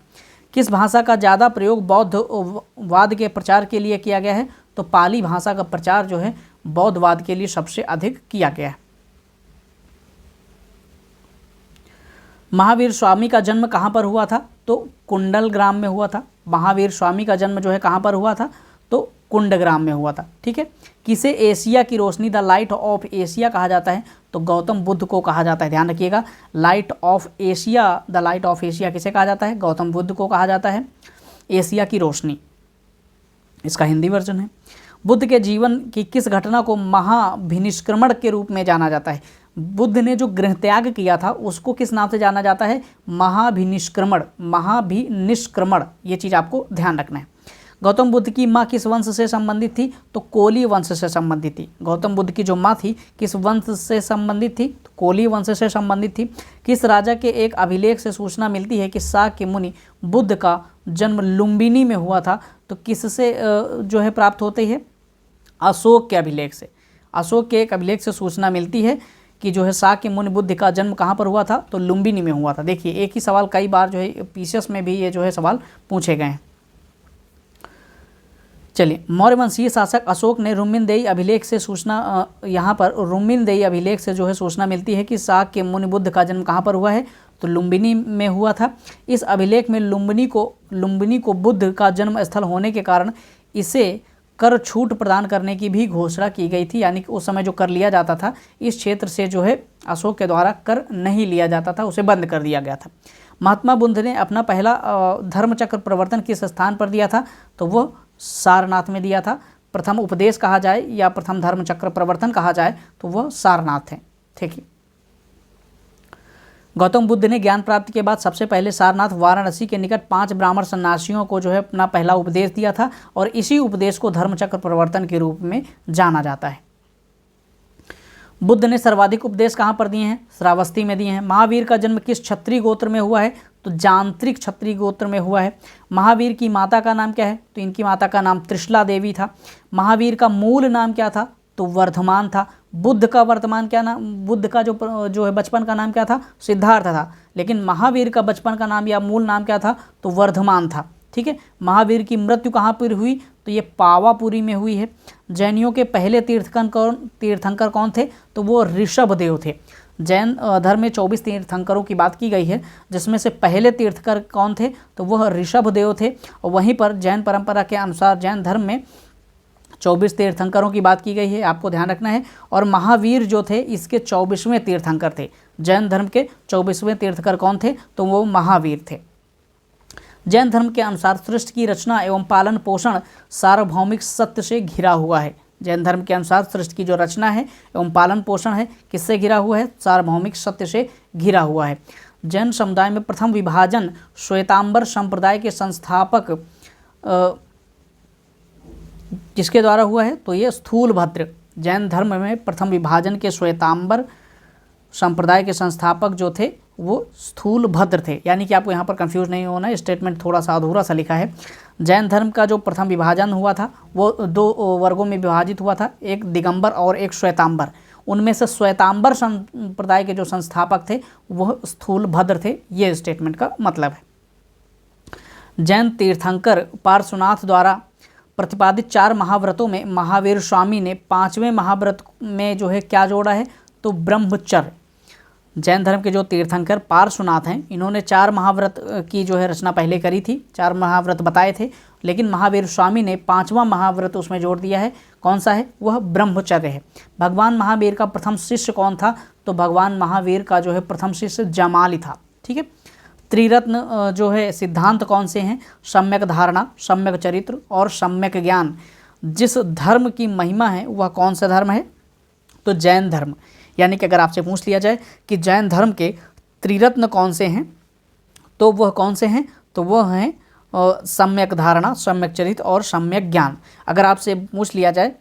A: किस भाषा का ज़्यादा प्रयोग बौद्धवाद के प्रचार के लिए किया गया है? तो पाली भाषा का प्रचार जो है बौद्धवाद के लिए सबसे अधिक किया गया है। महावीर स्वामी का जन्म कहाँ पर हुआ था? तो कुंडल ग्राम में हुआ था। महावीर स्वामी का जन्म जो है कहाँ पर हुआ था? तो कुंडग्राम में हुआ था। ठीक है। किसे एशिया की रोशनी द लाइट ऑफ एशिया कहा जाता है? तो गौतम बुद्ध को कहा जाता है। ध्यान रखिएगा, light of Asia, the light of Asia किसे कहा जाता है? गौतम बुद्ध को कहा जाता है। एशिया की रोशनी इसका हिंदी वर्जन है। बुद्ध के जीवन की किस घटना को महाभिनिष्क्रमण के रूप में जाना जाता है? बुद्ध ने जो गृह त्याग किया था उसको किस नाम से जाना जाता है? महाभिनिष्क्रमण। महाभिनिष्क्रमण, ये चीज़ आपको ध्यान रखना है। गौतम बुद्ध की माँ किस वंश से संबंधित थी? तो कोली वंश से संबंधित थी। गौतम बुद्ध की जो माँ थी किस वंश से संबंधित थी? तो कोली वंश से संबंधित थी। किस राजा के एक अभिलेख से सूचना मिलती है कि शाक्य मुनि बुद्ध का जन्म लुम्बिनी में हुआ था? तो किससे जो है प्राप्त होती है? अशोक के अभिलेख से। अशोक के एक अभिलेख से सूचना मिलती है कि जो है शाक्य मुनि बुद्ध का जन्म कहाँ पर हुआ था? तो लुम्बिनी में हुआ था। देखिए एक ही सवाल कई बार जो है पीसीएस में भी ये जो है सवाल पूछे गए हैं। चलिए, मौर्य वंशीय शासक अशोक ने रुम्मिनदेई अभिलेख से सूचना, यहाँ पर रुम्मिनदेई अभिलेख से जो है सूचना मिलती है कि शाक्य मुनि बुद्ध का जन्म कहाँ पर हुआ है? तो लुम्बिनी में हुआ था। इस अभिलेख में लुम्बिनी को बुद्ध का जन्म स्थल होने के कारण इसे कर छूट प्रदान करने की भी घोषणा की गई थी। यानी कि उस समय जो कर लिया जाता था इस क्षेत्र से जो है अशोक के द्वारा कर नहीं लिया जाता था, उसे बंद कर दिया गया था। महात्मा बुद्ध ने अपना पहला धर्मचक्र प्रवर्तन किस स्थान पर दिया था? तो वह सारनाथ में दिया था। प्रथम उपदेश कहा जाए या प्रथम धर्मचक्र प्रवर्तन कहा जाए तो वह सारनाथ है। ठीक है। गौतम बुद्ध ने ज्ञान प्राप्ति के बाद सबसे पहले सारनाथ वाराणसी के निकट 5 ब्राह्मण सन्यासियों को जो है अपना पहला उपदेश दिया था और इसी उपदेश को धर्मचक्र प्रवर्तन के रूप में जाना जाता है। बुद्ध ने सर्वाधिक उपदेश कहाँ पर दिए हैं? श्रावस्ती में दिए हैं। महावीर का जन्म किस क्षत्रिय गोत्र में हुआ है? तो जांत्रिक क्षत्रिय गोत्र में हुआ है। महावीर की माता का नाम क्या है? तो इनकी माता का नाम त्रिशला देवी था। महावीर का मूल नाम क्या था? तो वर्धमान था। बुद्ध का वर्तमान क्या नाम, बुद्ध का जो है बचपन का नाम क्या था? सिद्धार्थ था। लेकिन महावीर का बचपन का नाम या मूल नाम क्या था? तो वर्धमान था। ठीक है। महावीर की मृत्यु कहाँ पर हुई? तो ये पावापुरी में हुई है। जैनियों के पहले तीर्थंकर कौन थे? तो वो ऋषभदेव थे। जैन धर्म में 24 तीर्थंकरों की बात की गई है, जिसमें से पहले तीर्थंकर कौन थे? तो वह ऋषभदेव थे। और वहीं पर जैन परंपरा के अनुसार जैन धर्म में 24 तीर्थंकरों की बात की गई है, आपको ध्यान रखना है। और महावीर जो थे इसके 24वें तीर्थंकर थे। जैन धर्म के 24वें तीर्थंकर कौन थे? तो वो महावीर थे। जैन धर्म के अनुसार सृष्टि की रचना एवं पालन पोषण सार्वभौमिक सत्य से घिरा हुआ है। जैन धर्म के अनुसार सृष्टि की जो रचना है एवं पालन पोषण है किससे घिरा हुआ है? सार्वभौमिक सत्य से घिरा हुआ है। जैन समुदाय में प्रथम विभाजन श्वेतांबर संप्रदाय के संस्थापक किसके द्वारा हुआ है? तो ये स्थूलभद्र। जैन धर्म में प्रथम विभाजन के श्वेतांबर संप्रदाय के संस्थापक जो थे वो स्थूलभद्र थे। यानी कि आपको यहाँ पर कंफ्यूज नहीं होना है, स्टेटमेंट थोड़ा सा अधूरा सा लिखा है। जैन धर्म का जो प्रथम विभाजन हुआ था वो 2 वर्गों में विभाजित हुआ था, एक दिगंबर और एक श्वेतांबर। उनमें से श्वेतांबर संप्रदाय के जो संस्थापक थे वह स्थूलभद्र थे। ये स्टेटमेंट का मतलब है। जैन तीर्थंकर पार्श्वनाथ द्वारा प्रतिपादित 4 महाव्रतों में महावीर स्वामी ने 5वें महाव्रत में जो है क्या जोड़ा है? तो ब्रह्मचर्य। जैन धर्म के जो तीर्थंकर पार्श्वनाथ हैं इन्होंने 4 महाव्रत की जो है रचना पहले करी थी, 4 महाव्रत बताए थे, लेकिन महावीर स्वामी ने 5वां महाव्रत उसमें जोड़ दिया है। कौन सा है? वह ब्रह्मचर्य है। भगवान महावीर का प्रथम शिष्य कौन था? तो भगवान महावीर का जो है प्रथम शिष्य जमाली था। ठीक है। त्रिरत्न जो है सिद्धांत कौन से हैं? सम्यक धारणा, सम्यक चरित्र और सम्यक ज्ञान। जिस धर्म की महिमा है वह कौन सा धर्म है? तो जैन धर्म। यानी कि अगर आपसे पूछ लिया जाए कि जैन धर्म के त्रिरत्न कौन से हैं तो वह कौन से हैं? तो वह हैं सम्यक धारणा, सम्यक चरित्र और सम्यक ज्ञान। अगर आपसे पूछ लिया जाए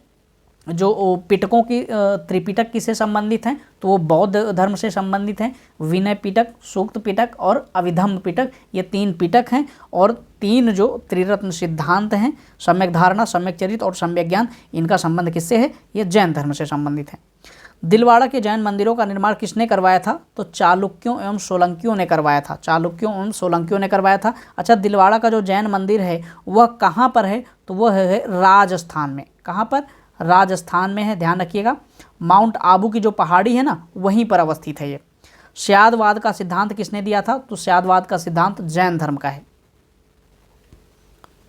A: जो पिटकों की त्रिपिटक किससे संबंधित हैं तो वो बौद्ध धर्म से संबंधित हैं। विनय पिटक, सूक्त पिटक और अभिधम्म पिटक, ये 3 पिटक हैं। और 3 जो त्रिरत्न सिद्धांत हैं, सम्यक धारणा, सम्यक चरित्र और सम्यक ज्ञान, इनका संबंध किससे है? ये जैन धर्म से संबंधित है। दिलवाड़ा के जैन मंदिरों का निर्माण किसने करवाया था? तो चालुक्यों एवं सोलंकियों ने करवाया था। चालुक्यों एवं सोलंकियों ने करवाया था। अच्छा, दिलवाड़ा का जो जैन मंदिर है वह कहाँ पर है? तो वह है राजस्थान में। कहाँ पर? राजस्थान में है, ध्यान रखिएगा। माउंट आबू की जो पहाड़ी है ना वहीं पर अवस्थित है ये। स्यादवाद का सिद्धांत किसने दिया था? तो स्यादवाद का सिद्धांत जैन धर्म का है।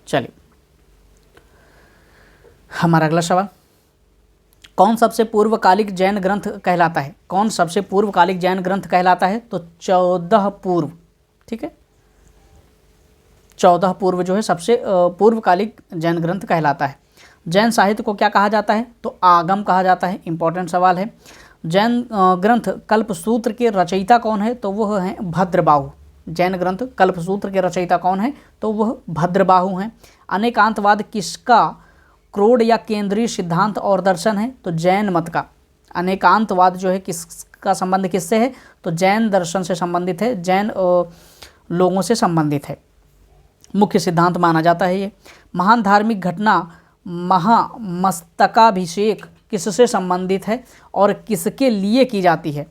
A: चलिए हमारा अगला सवाल, कौन सबसे पूर्वकालिक जैन ग्रंथ कहलाता है? कौन सबसे पूर्वकालिक जैन ग्रंथ कहलाता है? तो 14 पूर्व। ठीक है, 14 पूर्व जो है सबसे पूर्वकालिक जैन ग्रंथ कहलाता है। जैन साहित्य को क्या कहा जाता है? तो आगम कहा जाता है। इंपॉर्टेंट सवाल है। जैन ग्रंथ कल्पसूत्र के रचयिता कौन है? तो वह हैं भद्रबाहु। जैन ग्रंथ कल्पसूत्र के रचयिता कौन है? तो वह भद्रबाहु हैं। अनेकांतवाद किसका क्रोड या केंद्रीय सिद्धांत और दर्शन है? तो जैन मत का। अनेकांतवाद जो है किसका संबंध किससे है? तो जैन दर्शन से संबंधित है, जैन लोगों से संबंधित है, मुख्य सिद्धांत माना जाता है ये। महान धार्मिक घटना महामस्तकाभिषेक किससे संबंधित है और किसके लिए की जाती है?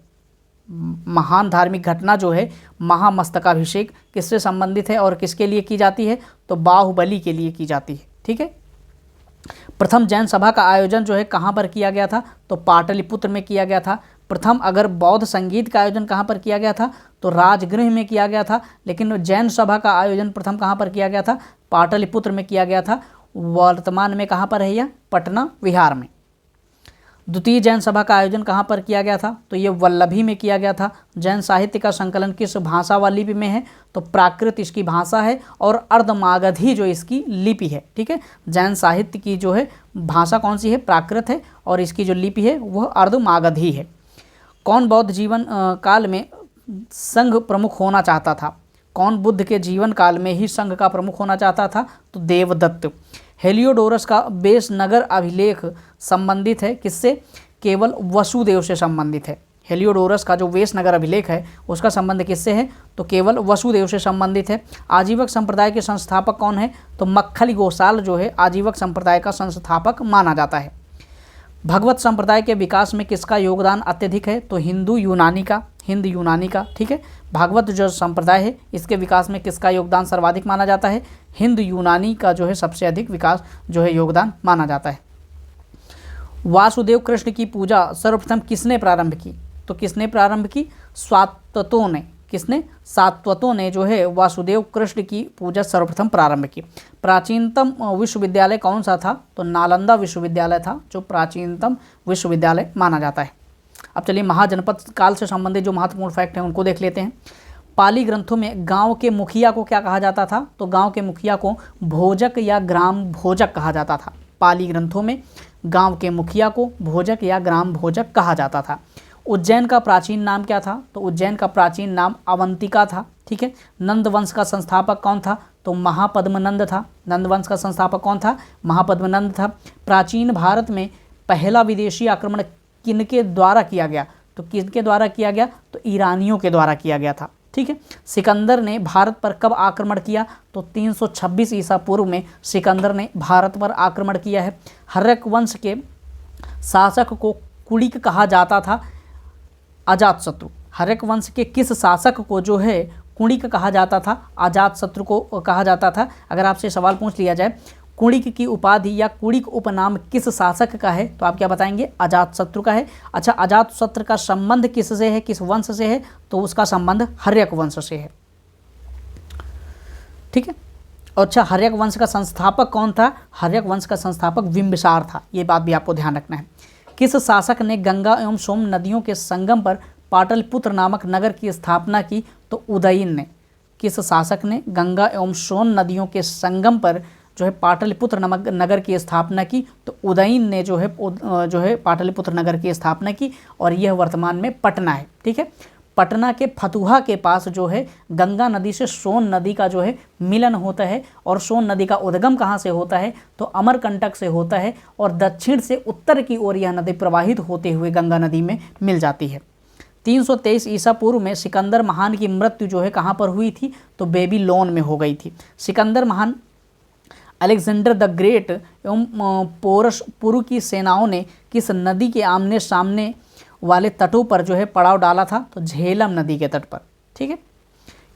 A: महान धार्मिक घटना जो है महामस्तकाभिषेक किससे संबंधित है और किसके लिए की जाती है? तो बाहुबली के लिए की जाती है। ठीक है। प्रथम जैन सभा का आयोजन जो है कहाँ पर किया गया था? तो पाटलिपुत्र में किया गया था। प्रथम अगर बौद्ध संगीत का आयोजन कहाँ पर किया गया था? तो राजगृह में किया गया था। लेकिन जैन सभा का आयोजन प्रथम कहाँ पर किया गया था? पाटलिपुत्र में किया गया था। वर्तमान में कहाँ पर है यह? पटना विहार में। द्वितीय जैन सभा का आयोजन कहाँ पर किया गया था? तो ये वल्लभी में किया गया था। जैन साहित्य का संकलन किस भाषा व लिपि में है? तो प्राकृत इसकी भाषा है और अर्धमागधी जो इसकी लिपि है। ठीक है, जैन साहित्य की जो है भाषा कौन सी है? प्राकृत है और इसकी जो लिपि है वह अर्धमागधी है। कौन बौद्ध जीवन काल में संघ प्रमुख होना चाहता था? कौन बुद्ध के जीवन काल में ही संघ का प्रमुख होना चाहता था? तो देवदत्त। हेलियोडोरस का बेस नगर अभिलेख संबंधित है किससे? केवल वसुदेव से संबंधित है। हेलियोडोरस का जो वेश नगर अभिलेख है उसका संबंध किससे है? तो केवल वसुदेव से संबंधित है। आजीवक संप्रदाय के संस्थापक कौन है? तो मक्खली गोसाल जो है आजीवक संप्रदाय का संस्थापक माना जाता है। भगवत संप्रदाय के विकास में किसका योगदान अत्यधिक है? तो हिंद यूनानी का। ठीक है, भागवत जो संप्रदाय है इसके विकास में किसका योगदान सर्वाधिक माना जाता है? हिंद यूनानी का जो है सबसे अधिक विकास जो है योगदान माना जाता है। वासुदेव कृष्ण की पूजा सर्वप्रथम किसने प्रारंभ की? तो किसने प्रारंभ की? सात्वतों ने। किसने? सात्वतों ने जो है वासुदेव कृष्ण की पूजा सर्वप्रथम प्रारंभ की। प्राचीनतम विश्वविद्यालय कौन सा था? तो नालंदा विश्वविद्यालय था जो प्राचीनतम विश्वविद्यालय माना जाता है। अब चलिए महाजनपद काल से संबंधित जो महत्वपूर्ण फैक्ट हैं उनको देख लेते हैं। पाली ग्रंथों में गांव के मुखिया को क्या कहा जाता था? तो गांव के मुखिया को भोजक या ग्राम भोजक कहा जाता था। पाली ग्रंथों में गांव के मुखिया को भोजक या ग्राम भोजक कहा जाता था। उज्जैन का प्राचीन नाम क्या था? तो उज्जैन का प्राचीन नाम अवंतिका था। ठीक है। नंद वंश का संस्थापक कौन था? तो महापद्मनंद था। नंद वंश का संस्थापक कौन था? महापद्मनंद था। प्राचीन भारत में पहला विदेशी आक्रमण किनके द्वारा किया गया? तो किनके द्वारा किया गया? तो ईरानियों के द्वारा किया गया था, ठीक है। सिकंदर ने भारत पर कब आक्रमण किया? तो 326 ईसा पूर्व में सिकंदर ने भारत पर आक्रमण किया है। हर्यक वंश के शासक को कुड़िक कहा जाता था। अजातशत्रु, हर्यक वंश के किस शासक को जो है कुड़िक कहा जाता था? अजातशत्रु को कहा जाता था। अगर आपसे सवाल पूछ लिया जाए कुड़िक की उपाधि या कुड़िक उपनाम किस शासक का है, तो आप क्या बताएंगे? अजातशत्रु का है। अच्छा, अजातशत्रु का संबंध किससे है, किस वंश से है? तो उसका संबंध हर्यक वंश से है, ठीक है। अच्छा, हर्यक वंश का संस्थापक कौन था? हर्यक वंश का संस्थापक बिंबिसार था। ये बात भी आपको ध्यान रखना है। किस शासक ने गंगा एवं सोम नदियों के संगम पर पाटलिपुत्र नामक नगर की स्थापना की? तो उदयन ने। किस शासक ने गंगा एवं सोन नदियों के संगम पर जो है पाटलिपुत्र नामक नगर की स्थापना की? तो उदयन ने जो है पाटलिपुत्र नगर की स्थापना की, और यह वर्तमान में पटना है, ठीक है। पटना के फतुहा के पास जो है गंगा नदी से सोन नदी का जो है मिलन होता है, और सोन नदी का उद्गम कहाँ से होता है? तो अमरकंटक से होता है, और दक्षिण से उत्तर की ओर यह नदी प्रवाहित होते हुए गंगा नदी में मिल जाती है। 323 ईसा पूर्व में सिकंदर महान की मृत्यु जो है कहाँ पर हुई थी? तो बेबीलोन में हो गई थी। सिकंदर महान, अलेक्जेंडर द ग्रेट एवं पोरस पुरु की सेनाओं ने किस नदी के आमने सामने वाले तटों पर जो है पड़ाव डाला था? तो झेलम नदी के तट पर, ठीक है।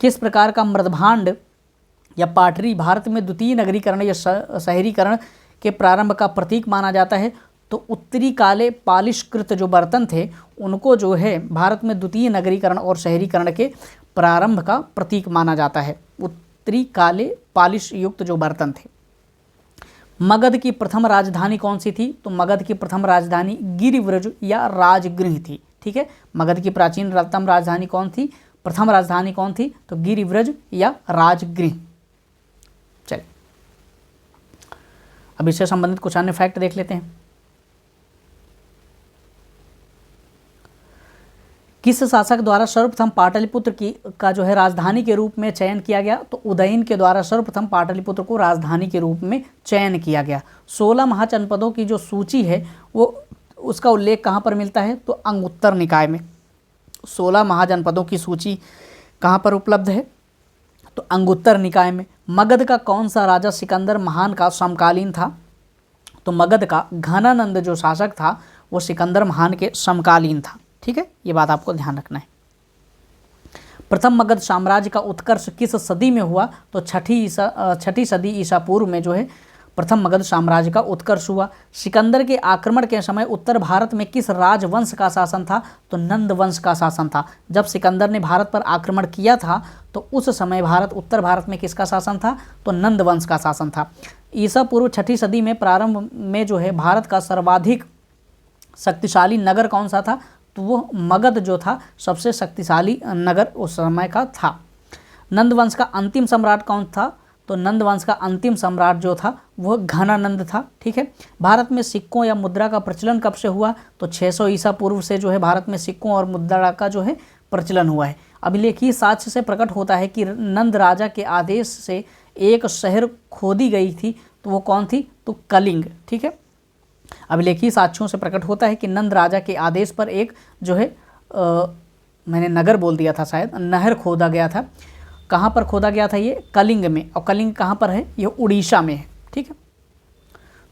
A: किस प्रकार का मृदभांड या पाटरी भारत में द्वितीय नगरीकरण या शहरीकरण के प्रारंभ का प्रतीक माना जाता है? तो उत्तरी काले पालिशकृत जो बर्तन थे उनको जो है भारत में द्वितीय नगरीकरण और शहरीकरण के प्रारंभ का प्रतीक माना जाता है। उत्तरी काले पालिश युक्त जो बर्तन थे। मगध की प्रथम राजधानी कौन सी थी? तो मगध की प्रथम राजधानी गिरिव्रज या राजगृह थी, ठीक है। मगध की प्राचीनतम राजधानी कौन थी? प्रथम राजधानी कौन थी? तो गिरिव्रज या राजगृह। चलिए अब इससे संबंधित कुछ अन्य फैक्ट देख लेते हैं। किस शासक द्वारा सर्वप्रथम पाटलिपुत्र का जो है राजधानी के रूप में चयन किया गया? तो उदयन के द्वारा सर्वप्रथम पाटलिपुत्र को राजधानी के रूप में चयन किया गया। 16 महाजनपदों की जो सूची है वो उसका उल्लेख कहाँ पर मिलता है? तो अंगुत्तर निकाय में। 16 महाजनपदों की सूची कहाँ पर उपलब्ध है? तो अंगुत्तर निकाय में। मगध का कौन सा राजा सिकंदर महान का समकालीन था? तो मगध का घनानंद जो शासक था वो सिकंदर महान के समकालीन था, ठीक है। ये बात आपको ध्यान रखना है। प्रथम मगध साम्राज्य का उत्कर्ष किस सदी में हुआ? तो छठी सदी ईसा पूर्व में जो है प्रथम मगध साम्राज्य का उत्कर्ष हुआ। सिकंदर के आक्रमण के समय उत्तर भारत में किस राजवंश का शासन था? तो नंद वंश का शासन था। जब सिकंदर ने भारत पर आक्रमण किया था तो उस समय उत्तर भारत में किसका शासन था? तो नंद वंश का शासन था। ईसा पूर्व छठी सदी में प्रारंभ में जो है भारत का सर्वाधिक शक्तिशाली नगर कौन सा था? तो वो मगध जो था सबसे शक्तिशाली नगर उस समय का था। नंद वंश का अंतिम सम्राट कौन था? तो नंद वंश का अंतिम सम्राट जो था वह घनानंद था, ठीक है। भारत में सिक्कों या मुद्रा का प्रचलन कब से हुआ? तो 600 ईसा पूर्व से जो है भारत में सिक्कों और मुद्रा का जो है प्रचलन हुआ है। अभिलेखीय साक्ष्य से प्रकट होता है कि नंद राजा के आदेश से एक शहर खोदी गई थी, तो वो कौन थी? तो कलिंग, ठीक है। अभिलेखीय साक्ष्यों से प्रकट होता है कि नंद राजा के आदेश पर एक जो है मैंने नगर बोल दिया था, शायद नहर खोदा गया था। कहाँ पर खोदा गया था? ये कलिंग में। और कलिंग कहाँ पर है? ये उड़ीसा में है, ठीक है।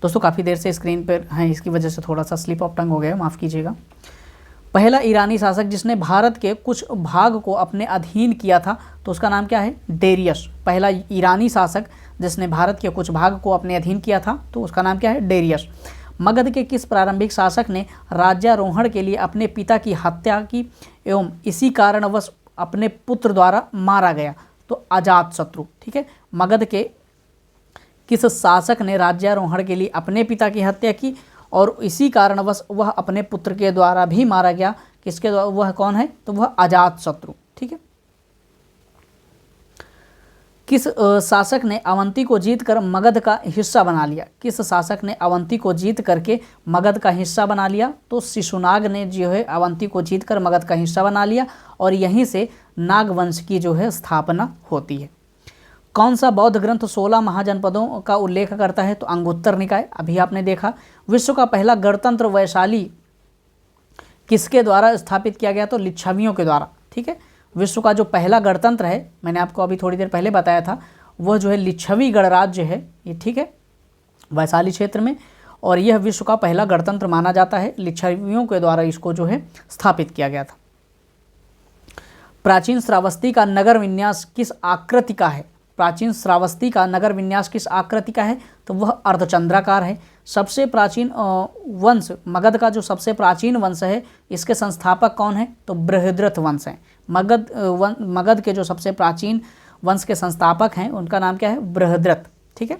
A: दोस्तों काफ़ी देर से स्क्रीन पर हैं, इसकी वजह से थोड़ा सा स्लिप ऑफ टंग हो गया, माफ़ कीजिएगा। पहला ईरानी शासक जिसने भारत के कुछ भाग को अपने अधीन किया था तो उसका नाम क्या है? डेरियस। पहला ईरानी शासक जिसने भारत के कुछ भाग को अपने अधीन किया था तो उसका नाम क्या है? डेरियस। मगध के किस प्रारंभिक शासक ने राज्यारोहण के लिए अपने पिता की हत्या की एवं इसी कारणवश अपने पुत्र द्वारा मारा गया? तो अजातशत्रु, ठीक है। मगध के किस शासक ने राज्यारोहण के लिए अपने पिता की हत्या की और इसी कारणवश वह अपने पुत्र के द्वारा भी मारा गया? किसके द्वारा? वह कौन है? तो वह अजातशत्रु, ठीक है। किस शासक ने अवंती को जीतकर मगध का हिस्सा बना लिया? किस शासक ने अवंती को जीत करके मगध का हिस्सा बना लिया? तो शिशुनाग ने जो है अवंती को जीतकर मगध का हिस्सा बना लिया और यहीं से नागवंश की जो है स्थापना होती है। कौन सा बौद्ध ग्रंथ 16 महाजनपदों का उल्लेख करता है? तो अंगुत्तर निकाय, अभी आपने देखा। विश्व का पहला गणतंत्र वैशाली किसके द्वारा स्थापित किया गया? तो लिच्छवियों के द्वारा। ठीक है, विश्व का जो पहला गणतंत्र है, मैंने आपको अभी थोड़ी देर पहले बताया था, वह जो है लिच्छवी गणराज्य है ये। ठीक है, वैशाली क्षेत्र में, और यह विश्व का पहला गणतंत्र माना जाता है। लिच्छवियों के द्वारा इसको जो है स्थापित किया गया था। प्राचीन श्रावस्ती का नगर विन्यास किस आकृति का है? प्राचीन श्रावस्ती का नगर विन्यास किस आकृति का है? तो वह अर्धचंद्राकार है। सबसे प्राचीन वंश, मगध का जो सबसे प्राचीन वंश है, इसके संस्थापक कौन है? तो बृहद्रथ वंश है। मगध के जो सबसे प्राचीन वंश के संस्थापक हैं उनका नाम क्या है? बृहद्रथ। ठीक है।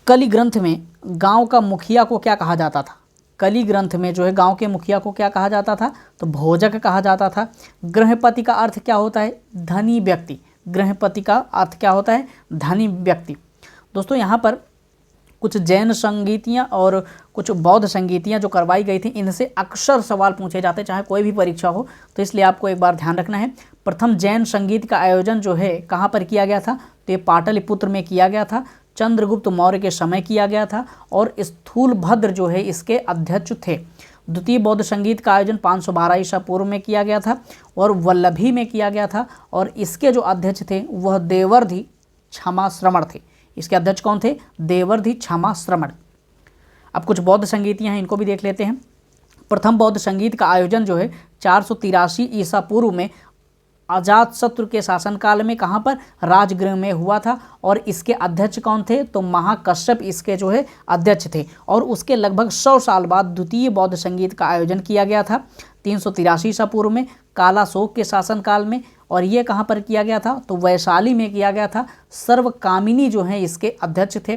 A: कलि ग्रंथ में गांव का मुखिया को क्या कहा जाता था? कलि ग्रंथ में जो है गांव के मुखिया को क्या कहा जाता था? तो भोजक कहा जाता था। गृहपति का अर्थ क्या होता है? धनी व्यक्ति। गृहपति का अर्थ क्या होता है? धनी व्यक्ति। दोस्तों यहाँ पर कुछ जैन संगीतियाँ और कुछ बौद्ध संगीतियाँ जो करवाई गई थी, इनसे अक्सर सवाल पूछे जाते, चाहे कोई भी परीक्षा हो, तो इसलिए आपको एक बार ध्यान रखना है। प्रथम जैन संगीत का आयोजन जो है कहाँ पर किया गया था? तो ये पाटलिपुत्र में किया गया था। चंद्रगुप्त मौर्य के समय किया गया था और स्थूलभद्र जो है इसके अध्यक्ष थे। द्वितीय बौद्ध संगीत का आयोजन 512 ईसा पूर्व में किया गया था और वल्लभी में किया गया था, और इसके जो अध्यक्ष थे वह देवर्धि क्षमा श्रमण थे। इसके अध्यक्ष कौन थे? देवर्धि क्षमा श्रमण। अब कुछ बौद्ध संगीतियाँ हैं, इनको भी देख लेते हैं। प्रथम बौद्ध संगीत का आयोजन जो है 483 ईसा पूर्व में अजातशत्रु के शासनकाल में कहाँ पर? राजगृह में हुआ था, और इसके अध्यक्ष कौन थे? तो महाकश्यप इसके जो है अध्यक्ष थे। और उसके लगभग 100 साल बाद द्वितीय बौद्ध संगीत का आयोजन किया गया था 383 ईसा पूर्व में कालाशोक के शासनकाल में, और ये कहाँ पर किया गया था? तो वैशाली में किया गया था। सर्वकामिनी जो हैं इसके अध्यक्ष थे।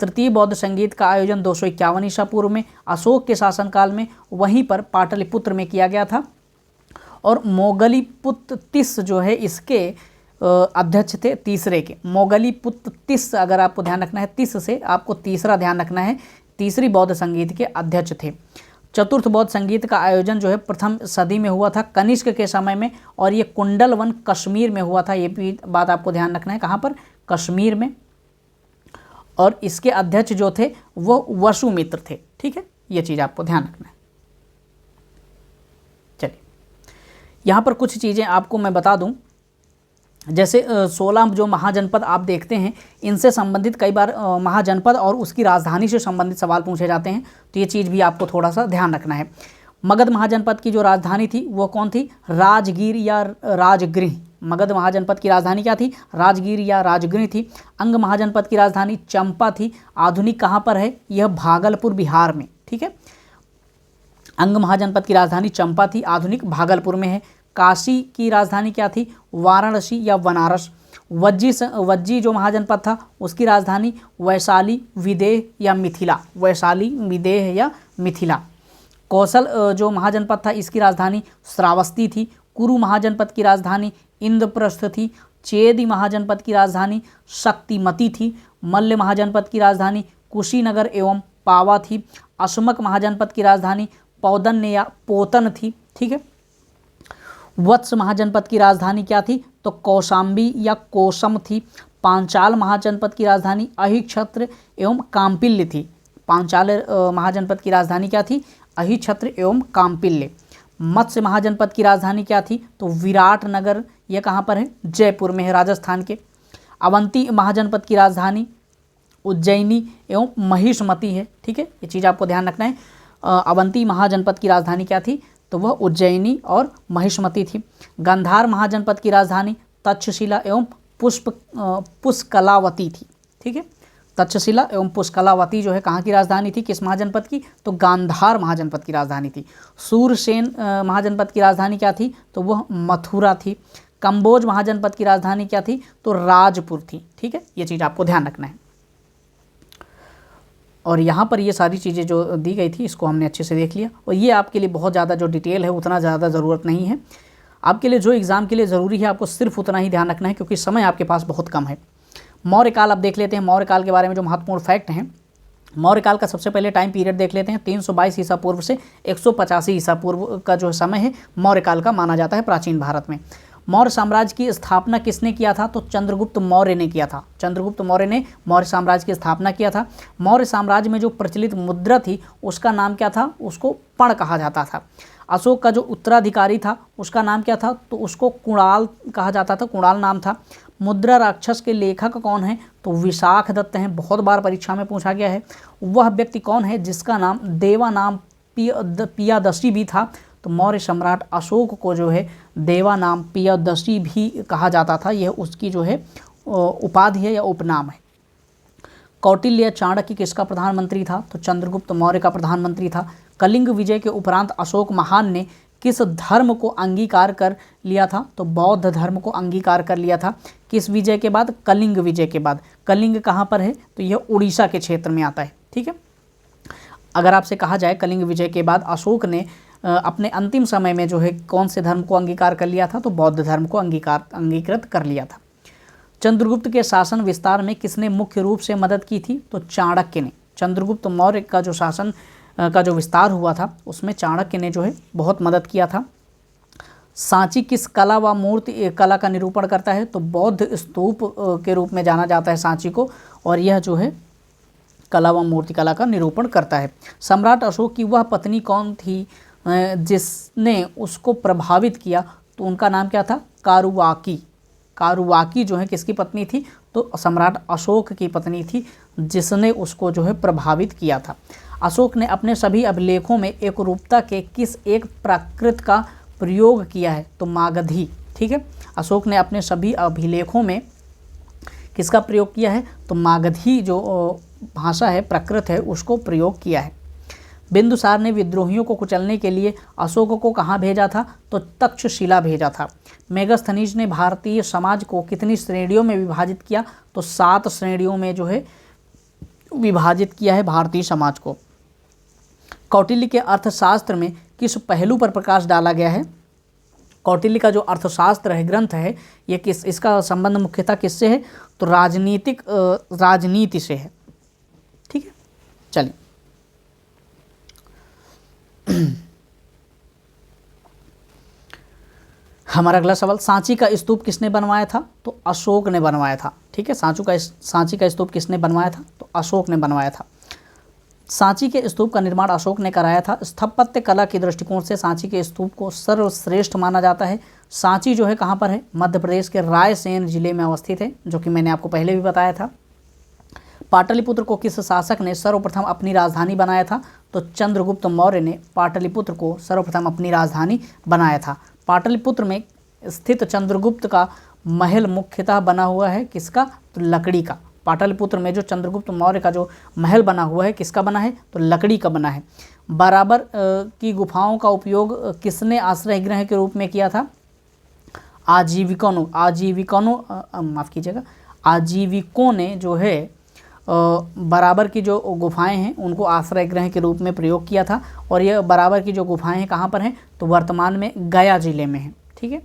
A: तृतीय बौद्ध संगीत का आयोजन 251 ईसा पूर्व में अशोक के शासनकाल में वहीं पर पाटलिपुत्र में किया गया था, और मोगलीपुत्र तिस जो है इसके अध्यक्ष थे तीसरे के। मोगलीपुत्र तिस, अगर आपको ध्यान रखना है, तिस से आपको तीसरा ध्यान रखना है, तीसरी बौद्ध संगीत के अध्यक्ष थे। चतुर्थ बौद्ध संगीत का आयोजन जो है प्रथम सदी में हुआ था कनिष्क के समय में, और ये कुंडलवन कश्मीर में हुआ था। ये भी बात आपको ध्यान रखना है, कहाँ पर? कश्मीर में। और इसके अध्यक्ष जो थे वो वसुमित्र थे। ठीक है, ये चीज़ आपको ध्यान रखना है। चलिए, यहाँ पर कुछ चीज़ें आपको मैं बता दूं, जैसे 16 जो महाजनपद आप देखते हैं, इनसे संबंधित कई बार महाजनपद और उसकी राजधानी से संबंधित सवाल पूछे जाते हैं, तो ये चीज़ भी आपको थोड़ा सा ध्यान रखना है। मगध महाजनपद की जो राजधानी थी वो कौन थी? राजगीर या राजगृह। मगध महाजनपद की राजधानी क्या थी? राजगीर या राजगृह थी। अंग महाजनपद की राजधानी चंपा थी। आधुनिक कहाँ पर है? यह भागलपुर बिहार में। ठीक है, अंग महाजनपद की राजधानी चंपा थी, आधुनिक भागलपुर में है। काशी की राजधानी क्या थी? वाराणसी या बनारस। वज्जी जो महाजनपद था उसकी राजधानी वैशाली, विदेह या मिथिला। वैशाली, विदेह या मिथिला। कौशल जो महाजनपद था इसकी राजधानी श्रावस्ती थी। कुरु महाजनपद की राजधानी इंद्रप्रस्थ थी। चेदी महाजनपद की राजधानी शक्तिमती थी। मल्ल महाजनपद की राजधानी कुशीनगर एवं पावा थी। अशमक महाजनपद की राजधानी पौदन या पोतन थी। ठीक है, वत्स महाजनपद की राजधानी क्या थी? तो कौशाम्बी या कोसम थी। पांचाल महाजनपद की राजधानी अहिक्षत्र एवं काम्पिल्य थी। पांचाल महाजनपद की राजधानी क्या थी? अहिक्षत्र एवं काम्पिल्य। मत्स्य महाजनपद की राजधानी क्या थी? तो विराटनगर। यह कहाँ पर है? जयपुर में है, राजस्थान के। अवंती महाजनपद की राजधानी उज्जैनी एवं महिष्मती है। ठीक है, ये चीज़ आपको ध्यान रखना है। अवंती महाजनपद की राजधानी क्या थी? तो वह उज्जैनी और महिष्मती थी। गांधार महाजनपद की राजधानी तक्षशिला एवं पुष्कलावती थी। ठीक है, तक्षशिला एवं पुष्कलावती जो है कहाँ की राजधानी थी? किस महाजनपद की? तो गांधार महाजनपद की राजधानी थी। सूरसेन महाजनपद की राजधानी क्या थी? तो वह मथुरा थी। कंबोज महाजनपद की राजधानी क्या थी? तो राजपुर थी। ठीक है, ये चीज़ आपको ध्यान रखना है। और यहाँ पर ये सारी चीज़ें जो दी गई थी इसको हमने अच्छे से देख लिया, और ये आपके लिए बहुत ज़्यादा जो डिटेल है उतना ज़्यादा ज़रूरत नहीं है। आपके लिए जो एग्ज़ाम के लिए ज़रूरी है आपको सिर्फ उतना ही ध्यान रखना है, क्योंकि समय आपके पास बहुत कम है। मौर्य काल आप देख लेते हैं। मौर्य काल के बारे में जो महत्वपूर्ण फैक्ट हैं मौर्य काल का सबसे पहले टाइम पीरियड देख लेते हैं। 322 ईसा पूर्व से 185 ईसा पूर्व का जो समय है मौर्य काल का माना जाता है प्राचीन भारत में। मौर्य साम्राज्य की स्थापना किसने किया था? तो चंद्रगुप्त मौर्य ने किया था। चंद्रगुप्त मौर्य ने मौर्य साम्राज्य की स्थापना किया था। मौर्य साम्राज्य में जो प्रचलित मुद्रा थी उसका नाम क्या था? उसको पण कहा जाता था। अशोक का जो उत्तराधिकारी था उसका नाम क्या था? तो उसको कुणाल कहा जाता था, कुणाल नाम था। मुद्रा राक्षस के लेखक कौन है? तो विशाख दत्त हैं, बहुत बार परीक्षा में पूछा गया है। वह व्यक्ति कौन है जिसका नाम देवा नाम पियादशी भी था? तो मौर्य सम्राट अशोक को जो है देवा नाम पियादशी भी कहा जाता था। यह उसकी जो है उपाधि है या उपनाम है। कौटिल्य चाणक्य किसका प्रधानमंत्री था? तो चंद्रगुप्त मौर्य का प्रधानमंत्री था। कलिंग विजय के उपरांत अशोक महान ने किस धर्म को अंगीकार कर लिया था? तो बौद्ध धर्म को अंगीकार कर लिया था। किस विजय के बाद? कलिंग विजय के बाद। कलिंग कहाँ पर है? तो यह उड़ीसा के क्षेत्र में आता है। ठीक है, अगर आपसे कहा जाए कलिंग विजय के बाद अशोक ने अपने अंतिम समय में जो है कौन से धर्म को अंगीकार कर लिया था? तो बौद्ध धर्म को अंगीकृत कर लिया था। चंद्रगुप्त के शासन विस्तार में किसने मुख्य रूप से मदद की थी? तो चाणक्य ने। चंद्रगुप्त मौर्य का जो शासन का जो विस्तार हुआ था उसमें चाणक्य ने जो है बहुत मदद किया था। सांची किस कला व मूर्ति कला का निरूपण करता है? तो बौद्ध स्तूप के रूप में जाना जाता है सांची को, और यह जो है कला व मूर्ति कला का निरूपण करता है। सम्राट अशोक की वह पत्नी कौन थी जिसने उसको प्रभावित किया? तो उनका नाम क्या था? कारुवाकी। कारुवाकी जो है किसकी पत्नी थी? तो सम्राट अशोक की पत्नी थी जिसने उसको जो है प्रभावित किया था। अशोक ने अपने सभी अभिलेखों में एकरूपता के किस एक प्राकृत का प्रयोग किया है? तो मागधी। ठीक है, अशोक ने अपने सभी अभिलेखों में किसका प्रयोग किया है? तो मागधी जो भाषा है, प्राकृत है, उसको प्रयोग किया है। बिंदुसार ने विद्रोहियों को कुचलने के लिए अशोक को कहाँ भेजा था? तो तक्षशिला भेजा था। मेगस्थनीज ने भारतीय समाज को कितनी श्रेणियों में विभाजित किया? तो 7 श्रेणियों में जो है विभाजित किया है भारतीय समाज को। कौटिल्य के अर्थशास्त्र में किस पहलू पर प्रकाश डाला गया है? कौटिल्य का जो अर्थशास्त्र है, ग्रंथ है, ये इसका संबंध मुख्यतः किससे है? तो राजनीति से है। ठीक है, चलिए हमारा अगला सवाल, सांची का स्तूप किसने बनवाया था? तो अशोक ने बनवाया था। ठीक है, सांची का स्तूप किसने बनवाया था? तो अशोक ने बनवाया था। सांची के स्तूप का निर्माण अशोक ने कराया था। स्थापत्य कला के दृष्टिकोण से सांची के स्तूप को सर्वश्रेष्ठ माना जाता है। सांची जो है कहाँ पर है? मध्य प्रदेश के रायसेन जिले में अवस्थित है, जो कि मैंने आपको पहले भी बताया था। पाटलिपुत्र को किस शासक ने सर्वप्रथम अपनी राजधानी बनाया था? तो चंद्रगुप्त मौर्य ने पाटलिपुत्र को सर्वप्रथम अपनी राजधानी बनाया था। पाटलिपुत्र में स्थित चंद्रगुप्त का महल मुख्यतः बना हुआ है किसका? तो लकड़ी का। पाटलिपुत्र में जो चंद्रगुप्त मौर्य का जो महल बना हुआ है किसका बना है? तो लकड़ी का बना है। बराबर की गुफाओं का उपयोग किसने आश्रय गृह के रूप में किया था? आजीविकों ने जो है बराबर की जो गुफाएं हैं उनको आश्रय गृह के रूप में प्रयोग किया था। और यह बराबर की जो गुफाएं हैं कहाँ पर हैं? तो वर्तमान में गया जिले में है। ठीक है,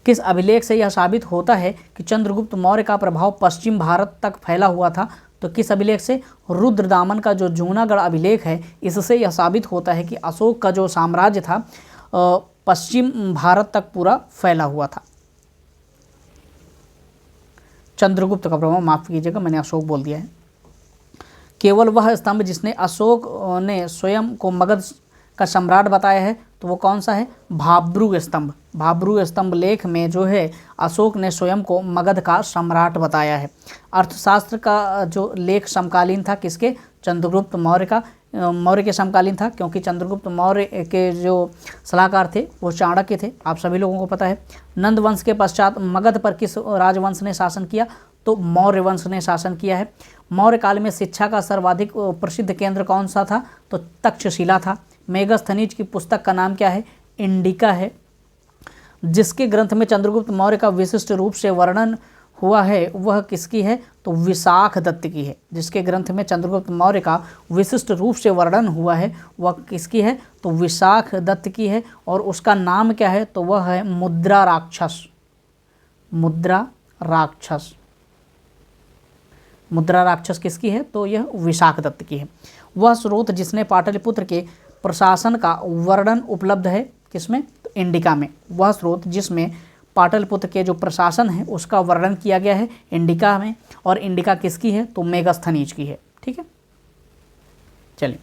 A: किस अभिलेख से यह साबित होता है कि चंद्रगुप्त मौर्य का प्रभाव पश्चिम भारत तक फैला हुआ था? तो किस अभिलेख से? रुद्रदामन का जो जूनागढ़ अभिलेख है, इससे यह साबित होता है कि अशोक का जो साम्राज्य था पश्चिम भारत तक पूरा फैला हुआ था। चंद्रगुप्त का प्रभाव, माफ कीजिएगा मैंने अशोक बोल दिया है। केवल वह स्तंभ जिसने अशोक ने स्वयं को मगध का सम्राट बताया है तो वो कौन सा है? भाब्रू स्तंभ। भाब्रू स्तंभ लेख में जो है अशोक ने स्वयं को मगध का सम्राट बताया है। अर्थशास्त्र का जो लेख समकालीन था किसके? चंद्रगुप्त मौर्य के समकालीन था, क्योंकि चंद्रगुप्त मौर्य के जो सलाहकार थे वो चाणक्य थे, आप सभी लोगों को पता है। नंद वंश के पश्चात मगध पर किस राजवंश ने शासन किया? तो मौर्य वंश ने शासन किया है। मौर्य काल में शिक्षा का सर्वाधिक प्रसिद्ध केंद्र कौन सा था? तो तक्षशिला था। मेगस्थनीज की पुस्तक का नाम क्या है? इंडिका है। जिसके ग्रंथ में चंद्रगुप्त मौर्य का विशिष्ट रूप से वर्णन हुआ है वह किसकी है? तो विशाख दत्त की है। जिसके ग्रंथ में चंद्रगुप्त मौर्य का विशिष्ट रूप से वर्णन हुआ है वह किसकी है? तो विशाख दत्त की है। और उसका नाम क्या है? तो वह है मुद्रा राक्षस। मुद्रा राक्षस। मुद्रा राक्षस किसकी है? तो यह विशाखदत्त की है। वह स्रोत जिसने पाटलिपुत्र के प्रशासन का वर्णन उपलब्ध है किसमें? तो इंडिका में। वह स्रोत जिसमें पाटलिपुत्र के जो प्रशासन है उसका वर्णन किया गया है इंडिका में, और इंडिका किसकी है? तो मेगास्थनीज की है। ठीक है, चलिए।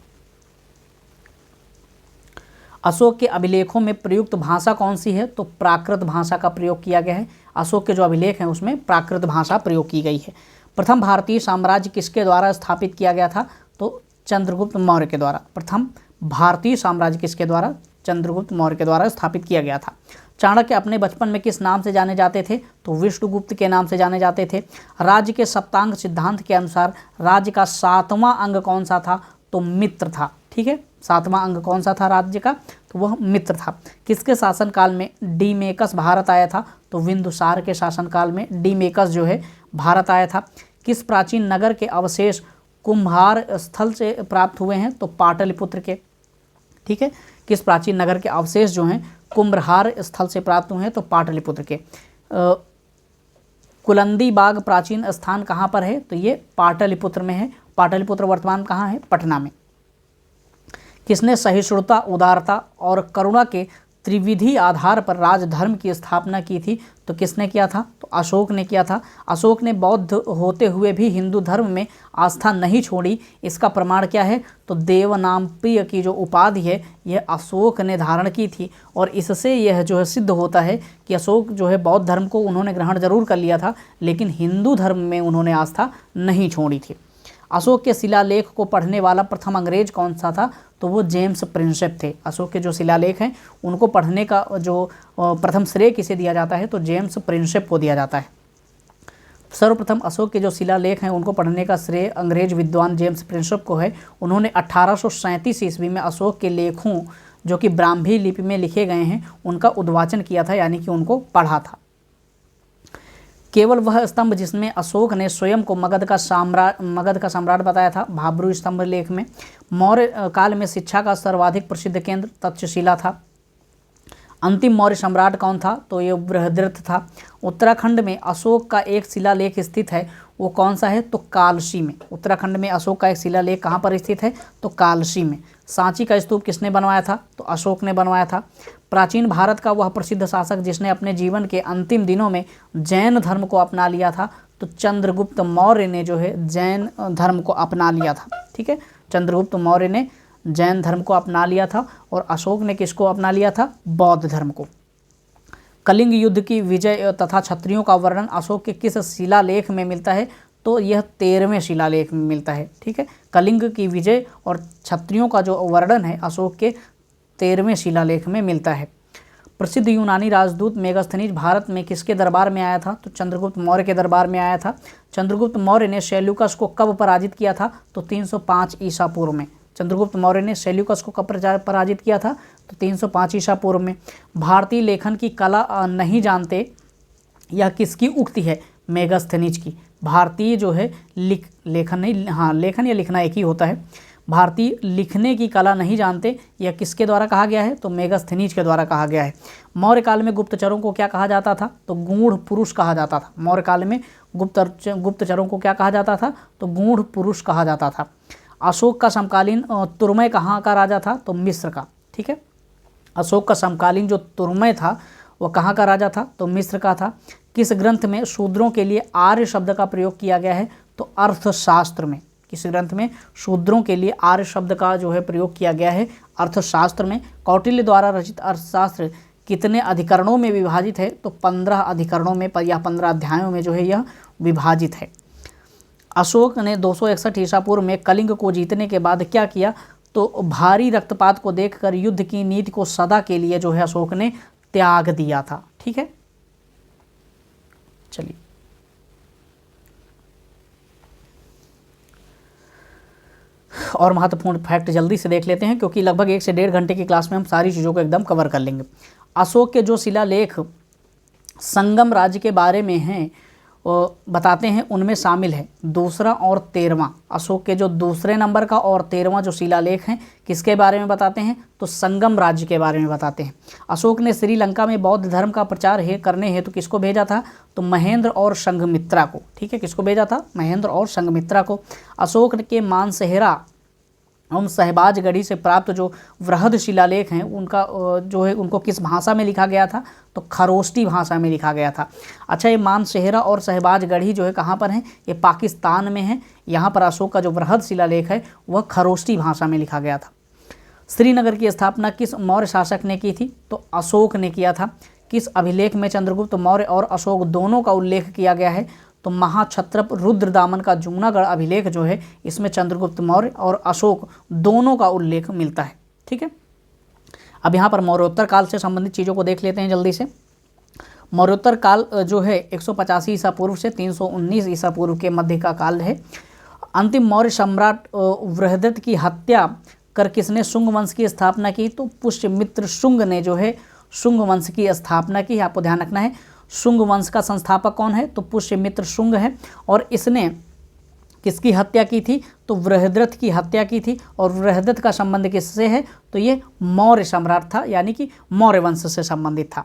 A: अशोक के अभिलेखों में प्रयुक्त भाषा कौन सी है? तो प्राकृत भाषा का प्रयोग किया गया है। अशोक के जो अभिलेख हैं उसमें प्राकृत भाषा प्रयोग की गई है। प्रथम भारतीय साम्राज्य किसके द्वारा स्थापित किया गया था? तो चंद्रगुप्त मौर्य के द्वारा। प्रथम भारतीय साम्राज्य किसके द्वारा? चंद्रगुप्त मौर्य के द्वारा स्थापित किया गया था। चाणक्य अपने बचपन में किस नाम से जाने जाते थे? तो विष्णुगुप्त के नाम से जाने जाते थे। राज्य के सप्तांग सिद्धांत के अनुसार राज्य का 7वां अंग कौन सा था? तो मित्र था। ठीक है, 7वां अंग कौन सा था राज्य का? तो वह मित्र था। किसके शासनकाल में डीमेकस भारत आया था? तो बिंदुसार के शासनकाल में डीमेकस जो है भारत आया था। किस प्राचीन नगर के अवशेष कुम्हार स्थल से प्राप्त हुए हैं? तो पाटलिपुत्र के। ठीक है, किस प्राचीन नगर के अवशेष जो हैं कुम्हार स्थल से प्राप्त हुए हैं? तो पाटलिपुत्र के। कुलंदी बाग प्राचीन स्थान कहाँ पर है? तो ये पाटलिपुत्र में है। पाटलिपुत्र वर्तमान कहाँ है? पटना में। किसने सहिष्णुता, उदारता और करुणा के त्रिविधि आधार पर राजधर्म की स्थापना की थी? तो किसने किया था? तो अशोक ने किया था। अशोक ने बौद्ध होते हुए भी हिंदू धर्म में आस्था नहीं छोड़ी। इसका प्रमाण क्या है? तो देवनामप्रिय की जो उपाधि है यह अशोक ने धारण की थी, और इससे यह जो है सिद्ध होता है कि अशोक जो है बौद्ध धर्म को उन्होंने ग्रहण जरूर कर लिया था, लेकिन हिंदू धर्म में उन्होंने आस्था नहीं छोड़ी थी। अशोक के शिलालेख को पढ़ने वाला प्रथम अंग्रेज कौन सा था? तो वो जेम्स प्रिंसेप थे। अशोक के जो शिलालेख हैं उनको पढ़ने का जो प्रथम श्रेय किसे दिया जाता है? तो जेम्स प्रिंसेप को दिया जाता है। सर्वप्रथम अशोक के जो शिलालेख हैं उनको पढ़ने का श्रेय अंग्रेज विद्वान जेम्स प्रिंसेप को है। उन्होंने 1837 ईस्वी में अशोक के लेखों जो कि ब्राह्मी लिपि में लिखे गए हैं उनका उद्वाचन किया था, यानी कि उनको पढ़ा था। केवल वह स्तंभ जिसमें अशोक ने स्वयं को मगध का सम्राट बताया था, भाब्रू स्तंभ लेख में। मौर्य काल में शिक्षा का सर्वाधिक प्रसिद्ध केंद्र तक्षशिला था। अंतिम मौर्य सम्राट कौन था? तो ये बृहद्रथ था। उत्तराखंड में अशोक का एक शिलालेख स्थित है, वो कौन सा है? तो कालसी में। उत्तराखंड में अशोक का एक शिलालेख कहाँ पर स्थित है? तो कालसी में। सांची का स्तूप किसने बनवाया था? तो अशोक ने बनवाया था। प्राचीन भारत का वह प्रसिद्ध शासक जिसने अपने जीवन के अंतिम दिनों में जैन धर्म को अपना लिया था, तो चंद्रगुप्त मौर्य ने जो है जैन धर्म को अपना लिया था। ठीक है, चंद्रगुप्त मौर्य ने जैन धर्म को अपना लिया था, और अशोक ने किसको अपना लिया था? बौद्ध धर्म को। कलिंग युद्ध की विजय तथा क्षत्रियों का वर्णन अशोक के किस शिलालेख में मिलता है? तो यह 13वें शिलालेख में मिलता है। ठीक है, कलिंग की विजय और क्षत्रियों का जो वर्णन है अशोक के 13वें शिलालेख में मिलता है। प्रसिद्ध यूनानी राजदूत मेगास्थनीज भारत में किसके दरबार में आया था? तो चंद्रगुप्त मौर्य के दरबार में आया था। चंद्रगुप्त मौर्य ने सेल्यूकस को कब पराजित किया था? तो 305 ईसा पूर्व में। चंद्रगुप्त मौर्य ने सेल्यूकस को कब पराजित किया था? तो 305 ईसा पूर्व में। भारतीय लेखन की कला नहीं जानते, यह किसकी उक्ति है? मेगास्थनीज की। भारतीय जो है लेखन या लिखना एक ही होता है। भारतीय लिखने की कला नहीं जानते, यह किसके द्वारा कहा गया है? तो मेगास्थनीज के द्वारा कहा गया है। मौर्य काल में गुप्तचरों को क्या कहा जाता था? तो गूढ़ पुरुष कहा जाता था। मौर्य काल में गुप्तचरों को क्या कहा जाता था? तो गूढ़ पुरुष कहा जाता था। अशोक का समकालीन तुर्मय कहाँ का राजा था? तो मिस्र का। ठीक है, अशोक का समकालीन जो तुर्मय था वह कहाँ का राजा था? तो मिस्र का था। किस ग्रंथ में शूद्रों के लिए आर्य शब्द का प्रयोग किया गया है? तो अर्थशास्त्र में। किस ग्रंथ में शूद्रों के लिए आर्य शब्द का जो है प्रयोग किया गया है? अर्थशास्त्र में। कौटिल्य द्वारा रचित अर्थशास्त्र कितने अधिकरणों में विभाजित है? तो 15 अधिकरणों में या 15 अध्यायों में जो है यह विभाजित है। अशोक ने 261 ईसा पूर्व में कलिंग को जीतने के बाद क्या किया? तो भारी रक्तपात को देखकर युद्ध की नीति को सदा के लिए जो है अशोक ने त्याग दिया था। ठीक है, चलिए और महत्वपूर्ण फैक्ट जल्दी से देख लेते हैं, क्योंकि लगभग 1 से 1.5 घंटे की क्लास में हम सारी चीज़ों को एकदम कवर कर लेंगे। अशोक के जो शिलालेख संगम राज्य के बारे में हैं बताते हैं उनमें शामिल है दूसरा और 13वां, अशोक के जो दूसरे नंबर का और 13वां जो शिलालेख हैं किसके बारे में बताते हैं, तो संगम राज्य के बारे में बताते हैं। अशोक ने श्रीलंका में बौद्ध धर्म का प्रचार करने हेतु किसको भेजा था, तो महेंद्र और संघमित्रा को। ठीक है, किसको भेजा था, महेंद्र और संघमित्रा को। अशोक के मानसेहरा एवं सहबाजगढ़ी से प्राप्त जो वृहद शिलालेख हैं उनका जो है उनको किस भाषा में लिखा गया था, तो खरोष्टी भाषा में लिखा गया था। अच्छा, ये मानसेहरा और सहबाजगढ़ी जो है कहाँ पर हैं, ये पाकिस्तान में है। यहाँ पर अशोक का जो वृहद शिलालेख है वह खरोष्टी भाषा में लिखा गया था। श्रीनगर की स्थापना किस मौर्य शासक ने की थी, तो अशोक ने किया था। किस अभिलेख में चंद्रगुप्त मौर्य और अशोक दोनों का उल्लेख किया गया है, तो महाक्षत्रप रुद्रदामन का जूनागढ़ अभिलेख जो है इसमें चंद्रगुप्त मौर्य और अशोक दोनों का उल्लेख मिलता है। ठीक है, अब यहाँ पर मौर्योत्तर काल से संबंधित चीज़ों को देख लेते हैं जल्दी से। मौर्योत्तर काल जो है 185 ईसा पूर्व से 319 ईसा पूर्व के मध्य का काल है। अंतिम मौर्य सम्राट बृहदत्त की हत्या कर किसने शुंग वंश की स्थापना की, तो पुष्यमित्र शुंग ने जो है शुंग वंश की स्थापना की। आपको ध्यान रखना है शुंग वंश का संस्थापक कौन है, तो पुष्यमित्र शुंग है। और इसने किसकी हत्या की थी, तो बृहद्रथ की हत्या की थी। और बृहद्रथ का संबंध किससे है, तो ये मौर्य सम्राट था, यानी कि मौर्य वंश से संबंधित था।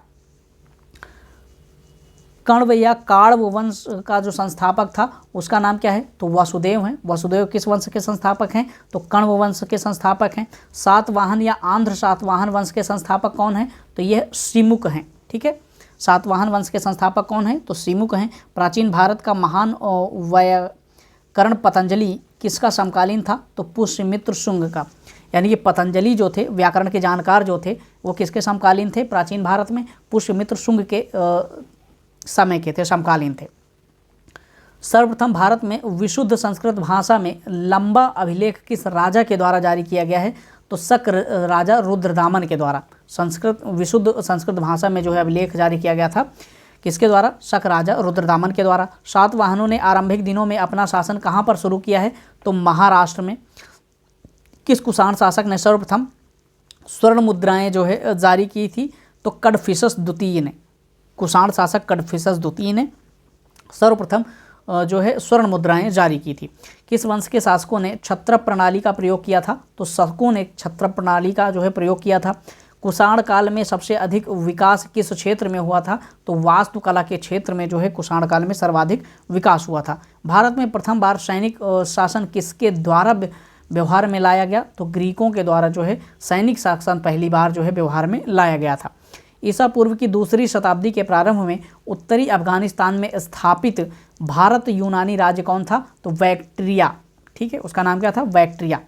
A: कण्व या काण्व वंश का जो संस्थापक था उसका नाम क्या है, तो वसुदेव है। वसुदेव किस वंश के संस्थापक हैं, तो कण्व वंश के संस्थापक हैं। सातवाहन या आंध्र सातवाहन वंश के संस्थापक कौन है, तो यह सिमुक हैं। ठीक है, सातवाहन वंश के संस्थापक कौन है, तो सिमुक हैं। प्राचीन भारत का महान व्याकरण पतंजलि किसका समकालीन था, तो पुष्यमित्र शुंग का। यानी कि पतंजलि जो थे व्याकरण के जानकार जो थे वो किसके समकालीन थे, प्राचीन भारत में पुष्यमित्र शुंग के समय के थे, समकालीन थे। सर्वप्रथम भारत में विशुद्ध संस्कृत भाषा में लंबा अभिलेख किस राजा के द्वारा जारी किया गया है, तो शक राजा रुद्रदामन के द्वारा। विशुद्ध संस्कृत भाषा में जो है अभिलेख जारी किया गया था किसके द्वारा, शक राजा रुद्रदामन के द्वारा। सातवाहनों ने आरंभिक दिनों में अपना शासन कहाँ पर शुरू किया है, तो महाराष्ट्र में। किस कुषाण शासक ने सर्वप्रथम स्वर्ण मुद्राएं जो है जारी की थी, तो कडफिसस द्वितीय ने। कुषाण शासक कडफिसस द्वितीय ने सर्वप्रथम जो है स्वर्ण मुद्राएं जारी की थी। किस वंश के शासकों ने क्षत्रप प्रणाली का प्रयोग किया था, तो शकों ने क्षत्रप प्रणाली का जो है प्रयोग किया था। कुषाण काल में सबसे अधिक विकास किस क्षेत्र में हुआ था, तो वास्तुकला के क्षेत्र में जो है कुषाण काल में सर्वाधिक विकास हुआ था। भारत में प्रथम बार सैनिक शासन किसके द्वारा व्यवहार में लाया गया, तो ग्रीकों के द्वारा जो है सैनिक शासन पहली बार जो है व्यवहार में लाया गया था। ईसा पूर्व की दूसरी शताब्दी के प्रारंभ में उत्तरी अफगानिस्तान में स्थापित भारत यूनानी राज्य कौन था, तो बैक्ट्रिया। ठीक है, उसका नाम क्या था, बैक्ट्रिया।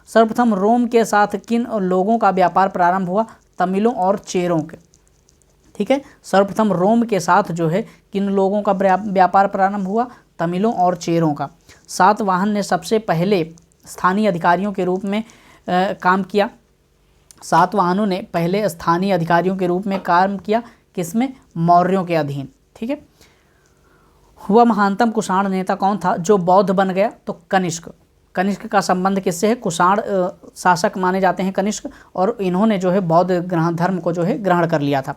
A: सर्वप्रथम रोम के साथ किन लोगों का व्यापार प्रारंभ हुआ, तमिलों और चेरों के। ठीक है, सर्वप्रथम रोम के साथ जो है किन लोगों का व्यापार प्रारंभ हुआ, तमिलों और चेरों का। सातवाहन ने सबसे पहले स्थानीय अधिकारियों के रूप में काम किया। सातवाहनों ने पहले स्थानीय अधिकारियों के रूप में काम किया किसमें, मौर्यों के अधीन। ठीक है, वह महानतम कुषाण नेता कौन था जो बौद्ध बन गया, तो कनिष्क। कनिष्क का संबंध किससे है, कुषाण शासक माने जाते हैं कनिष्क, और इन्होंने जो है बौद्ध धर्म को जो है ग्रहण कर लिया था।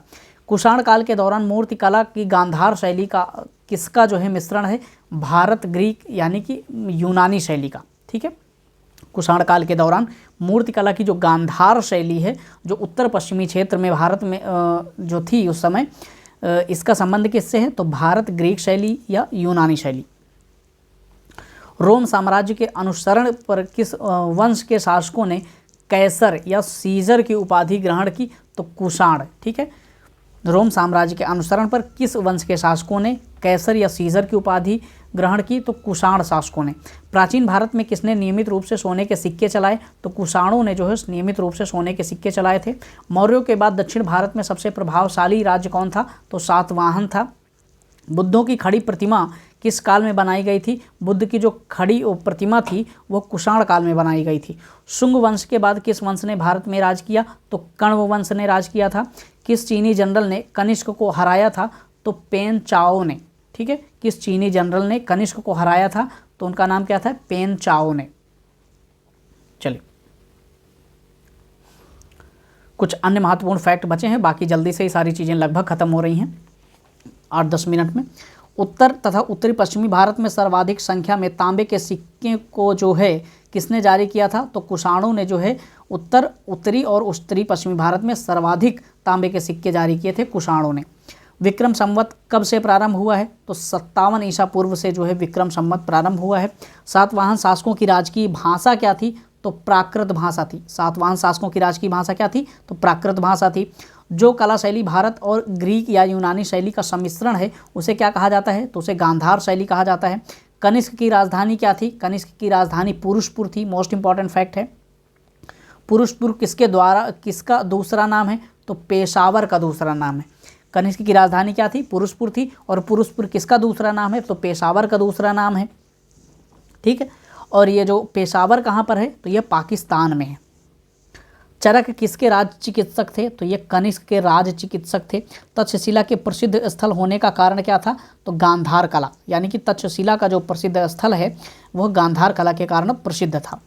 A: कुषाण काल के दौरान मूर्तिकला की गांधार शैली का किसका जो है मिश्रण है, भारत ग्रीक यानी कि यूनानी शैली का। ठीक है, कुषाण काल के दौरान मूर्तिकला की जो गांधार शैली है जो उत्तर पश्चिमी क्षेत्र में भारत में जो थी उस समय, इसका संबंध किससे है, तो भारत ग्रीक शैली या यूनानी शैली। रोम साम्राज्य के अनुसरण पर किस वंश के शासकों ने कैसर या सीजर की उपाधि ग्रहण की, तो कुषाण। ठीक है, रोम साम्राज्य के अनुसरण पर किस वंश के शासकों ने कैसर या सीजर की उपाधि ग्रहण की, तो कुषाण शासकों ने। प्राचीन भारत में किसने नियमित रूप से सोने के सिक्के चलाए, तो कुषाणों ने जो है नियमित रूप से सोने के सिक्के चलाए थे। मौर्यों के बाद दक्षिण भारत में सबसे प्रभावशाली राज्य कौन था, तो सातवाहन था। बुद्धों की खड़ी प्रतिमा किस काल में बनाई गई थी, बुद्ध की जो खड़ी प्रतिमा थी वो कुषाण काल में बनाई गई थी। शुंग वंश के बाद किस वंश ने भारत में राज किया, तो कण्व वंश ने राज किया था। किस चीनी जनरल ने कनिष्क को हराया था, तो पेन चाओ ने। ठीक है, किस चीनी जनरल ने कनिष्क को हराया था, तो उनका नाम क्या था, पेन चाओ ने। चलिए कुछ अन्य महत्वपूर्ण फैक्ट बचे हैं, बाकी जल्दी से ही सारी चीज़ें लगभग खत्म हो रही हैं 8-10 मिनट में। उत्तर तथा उत्तरी पश्चिमी भारत में सर्वाधिक संख्या में तांबे के सिक्के को जो है किसने जारी किया था? तो कुषाणों ने जो है उत्तरी और उत्तरी पश्चिमी भारत में सर्वाधिक तांबे के सिक्के जारी किए थे कुषाणों ने। विक्रम संवत कब से प्रारंभ हुआ है? तो 57 ईसा पूर्व से जो है विक्रम संवत प्रारंभ हुआ है। सातवाहन शासकों की राजकीय भाषा क्या थी? तो प्राकृत भाषा थी। सातवाहन शासकों की राजकीय भाषा क्या थी? तो प्राकृत भाषा थी। जो कला शैली भारत और ग्रीक या यूनानी शैली का सम्मिश्रण है उसे क्या कहा जाता है? तो उसे गांधार शैली कहा जाता है। कनिष्क की राजधानी क्या थी? कनिष्क की राजधानी पुरुषपुर थी। मोस्ट इंपॉर्टेंट फैक्ट है। पुरुषपुर किसका दूसरा नाम है? तो पेशावर का दूसरा नाम है। कनिष्क की राजधानी क्या थी? पुरुषपुर थी। और पुरुषपुर किसका दूसरा नाम है? तो पेशावर का दूसरा नाम है। ठीक है। और ये जो पेशावर कहाँ पर है? तो ये पाकिस्तान में है। चरक किसके राज चिकित्सक थे? तो ये कनिष्क के राज चिकित्सक थे। तक्षशिला के प्रसिद्ध स्थल होने का कारण क्या था? तो गांधार कला, यानी कि तक्षशिला का जो प्रसिद्ध स्थल है वह गांधार कला के कारण प्रसिद्ध था।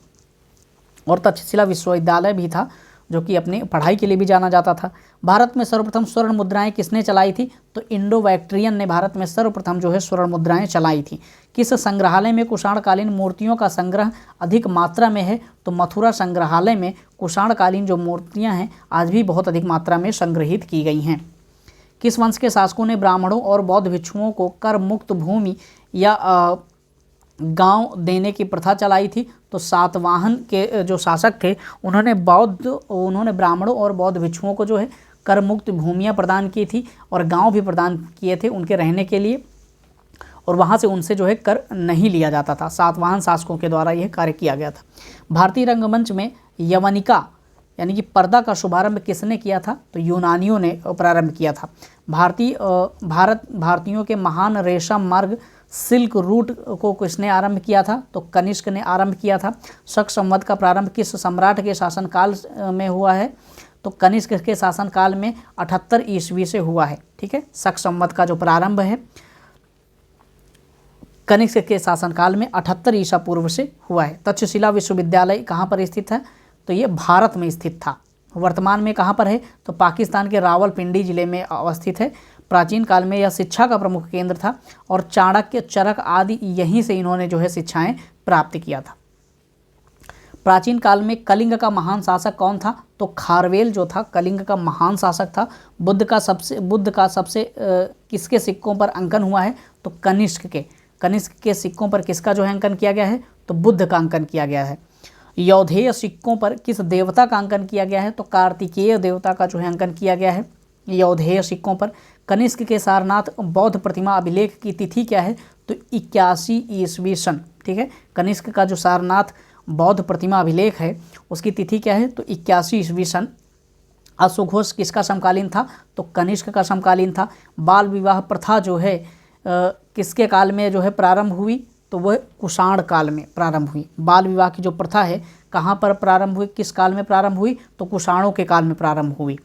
A: और तक्षशिला विश्वविद्यालय भी था जो कि अपनी पढ़ाई के लिए भी जाना जाता था। भारत में सर्वप्रथम स्वर्ण मुद्राएं किसने चलाई थी? तो इंडो बैक्ट्रियन ने भारत में सर्वप्रथम जो है स्वर्ण मुद्राएं चलाई थी। किस संग्रहालय में कुषाणकालीन मूर्तियों का संग्रह अधिक मात्रा में है? तो मथुरा संग्रहालय में कुषाणकालीन जो मूर्तियां हैं आज भी बहुत अधिक मात्रा में संग्रहित की गई हैं। किस वंश के शासकों ने ब्राह्मणों और बौद्ध भिक्षुओं को कर मुक्त भूमि या गांव देने की प्रथा चलाई थी? तो सातवाहन के जो शासक थे उन्होंने ब्राह्मणों और बौद्ध भिक्षुओं को जो है कर मुक्त भूमियाँ प्रदान की थी और गांव भी प्रदान किए थे उनके रहने के लिए, और वहाँ से उनसे जो है कर नहीं लिया जाता था। सातवाहन शासकों के द्वारा यह कार्य किया गया था। भारतीय रंगमंच में यवनिका यानी कि पर्दा का शुभारंभ किसने किया था? तो यूनानियों ने प्रारंभ किया था। भारतीयों के महान रेशम मार्ग सिल्क रूट को किसने आरंभ किया था? तो कनिष्क ने आरंभ किया था। शक संवत का प्रारंभ किस सम्राट के शासनकाल में हुआ है? तो कनिष्क के शासनकाल में 78 ईस्वी से हुआ है। ठीक है। शक संवत का जो प्रारंभ है कनिष्क के शासनकाल में 78 ईसा पूर्व से हुआ है। तक्षशिला विश्वविद्यालय कहाँ पर स्थित है? तो ये भारत में स्थित था। वर्तमान में कहाँ पर है? तो पाकिस्तान के रावलपिंडी जिले में अवस्थित है। प्राचीन काल में यह शिक्षा का प्रमुख केंद्र था और चाणक्य, चरक आदि यहीं से इन्होंने जो है शिक्षाएं प्राप्त किया था। प्राचीन काल में कलिंग का महान शासक कौन था? तो खारवेल जो था कलिंग का महान शासक था। बुद्ध का सबसे किसके सिक्कों पर अंकन हुआ है? तो कनिष्क के सिक्कों पर किसका जो है अंकन किया गया है? तो बुद्ध का अंकन किया गया है। यौधेय सिक्कों पर किस देवता का अंकन किया गया है? तो कार्तिकेय देवता का जो है अंकन किया गया है यौधेय सिक्कों पर। कनिष्क के सारनाथ बौद्ध प्रतिमा अभिलेख की तिथि क्या है? तो 81 ईस्वी सन। ठीक है। कनिष्क का जो सारनाथ बौद्ध प्रतिमा अभिलेख है उसकी तिथि क्या है? तो 81 ईस्वी सन। अश्वघोष किसका समकालीन था? तो कनिष्क का समकालीन था। बाल विवाह प्रथा जो है किसके काल में जो है प्रारंभ हुई? तो वह कुषाण काल में प्रारंभ हुई। बाल विवाह की जो प्रथा है कहाँ पर प्रारंभ हुई, किस काल में प्रारंभ हुई? तो कुषाणों के काल में प्रारंभ हुई।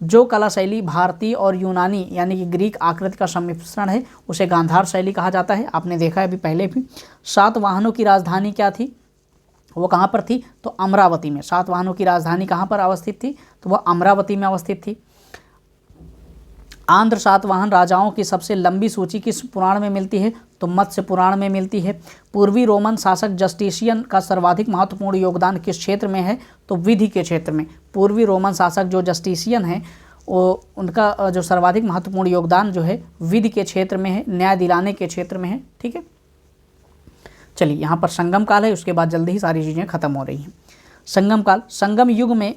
A: जो कला शैली भारतीय और यूनानी यानी कि ग्रीक आकृति का सम्मिश्रण है उसे गांधार शैली कहा जाता है। आपने देखा है अभी पहले भी। सातवाहनों की राजधानी क्या थी? वो कहाँ पर थी? तो अमरावती में। सातवाहनों की राजधानी कहाँ पर अवस्थित थी? तो वह अमरावती में अवस्थित थी। आंध्र सातवाहन राजाओं की सबसे लंबी सूची किस पुराण में मिलती है? तो मत्स्य पुराण में मिलती है। पूर्वी रोमन शासक जस्टिशियन का सर्वाधिक महत्वपूर्ण योगदान किस क्षेत्र में है? तो विधि के क्षेत्र में। पूर्वी रोमन शासक जो जस्टिशियन है उनका जो सर्वाधिक महत्वपूर्ण योगदान जो है विधि के क्षेत्र में है, न्याय दिलाने के क्षेत्र में है। ठीक है। चलिए यहाँ पर संगम काल है, उसके बाद जल्दी ही सारी चीज़ें खत्म हो रही हैं। संगम काल, संगम युग में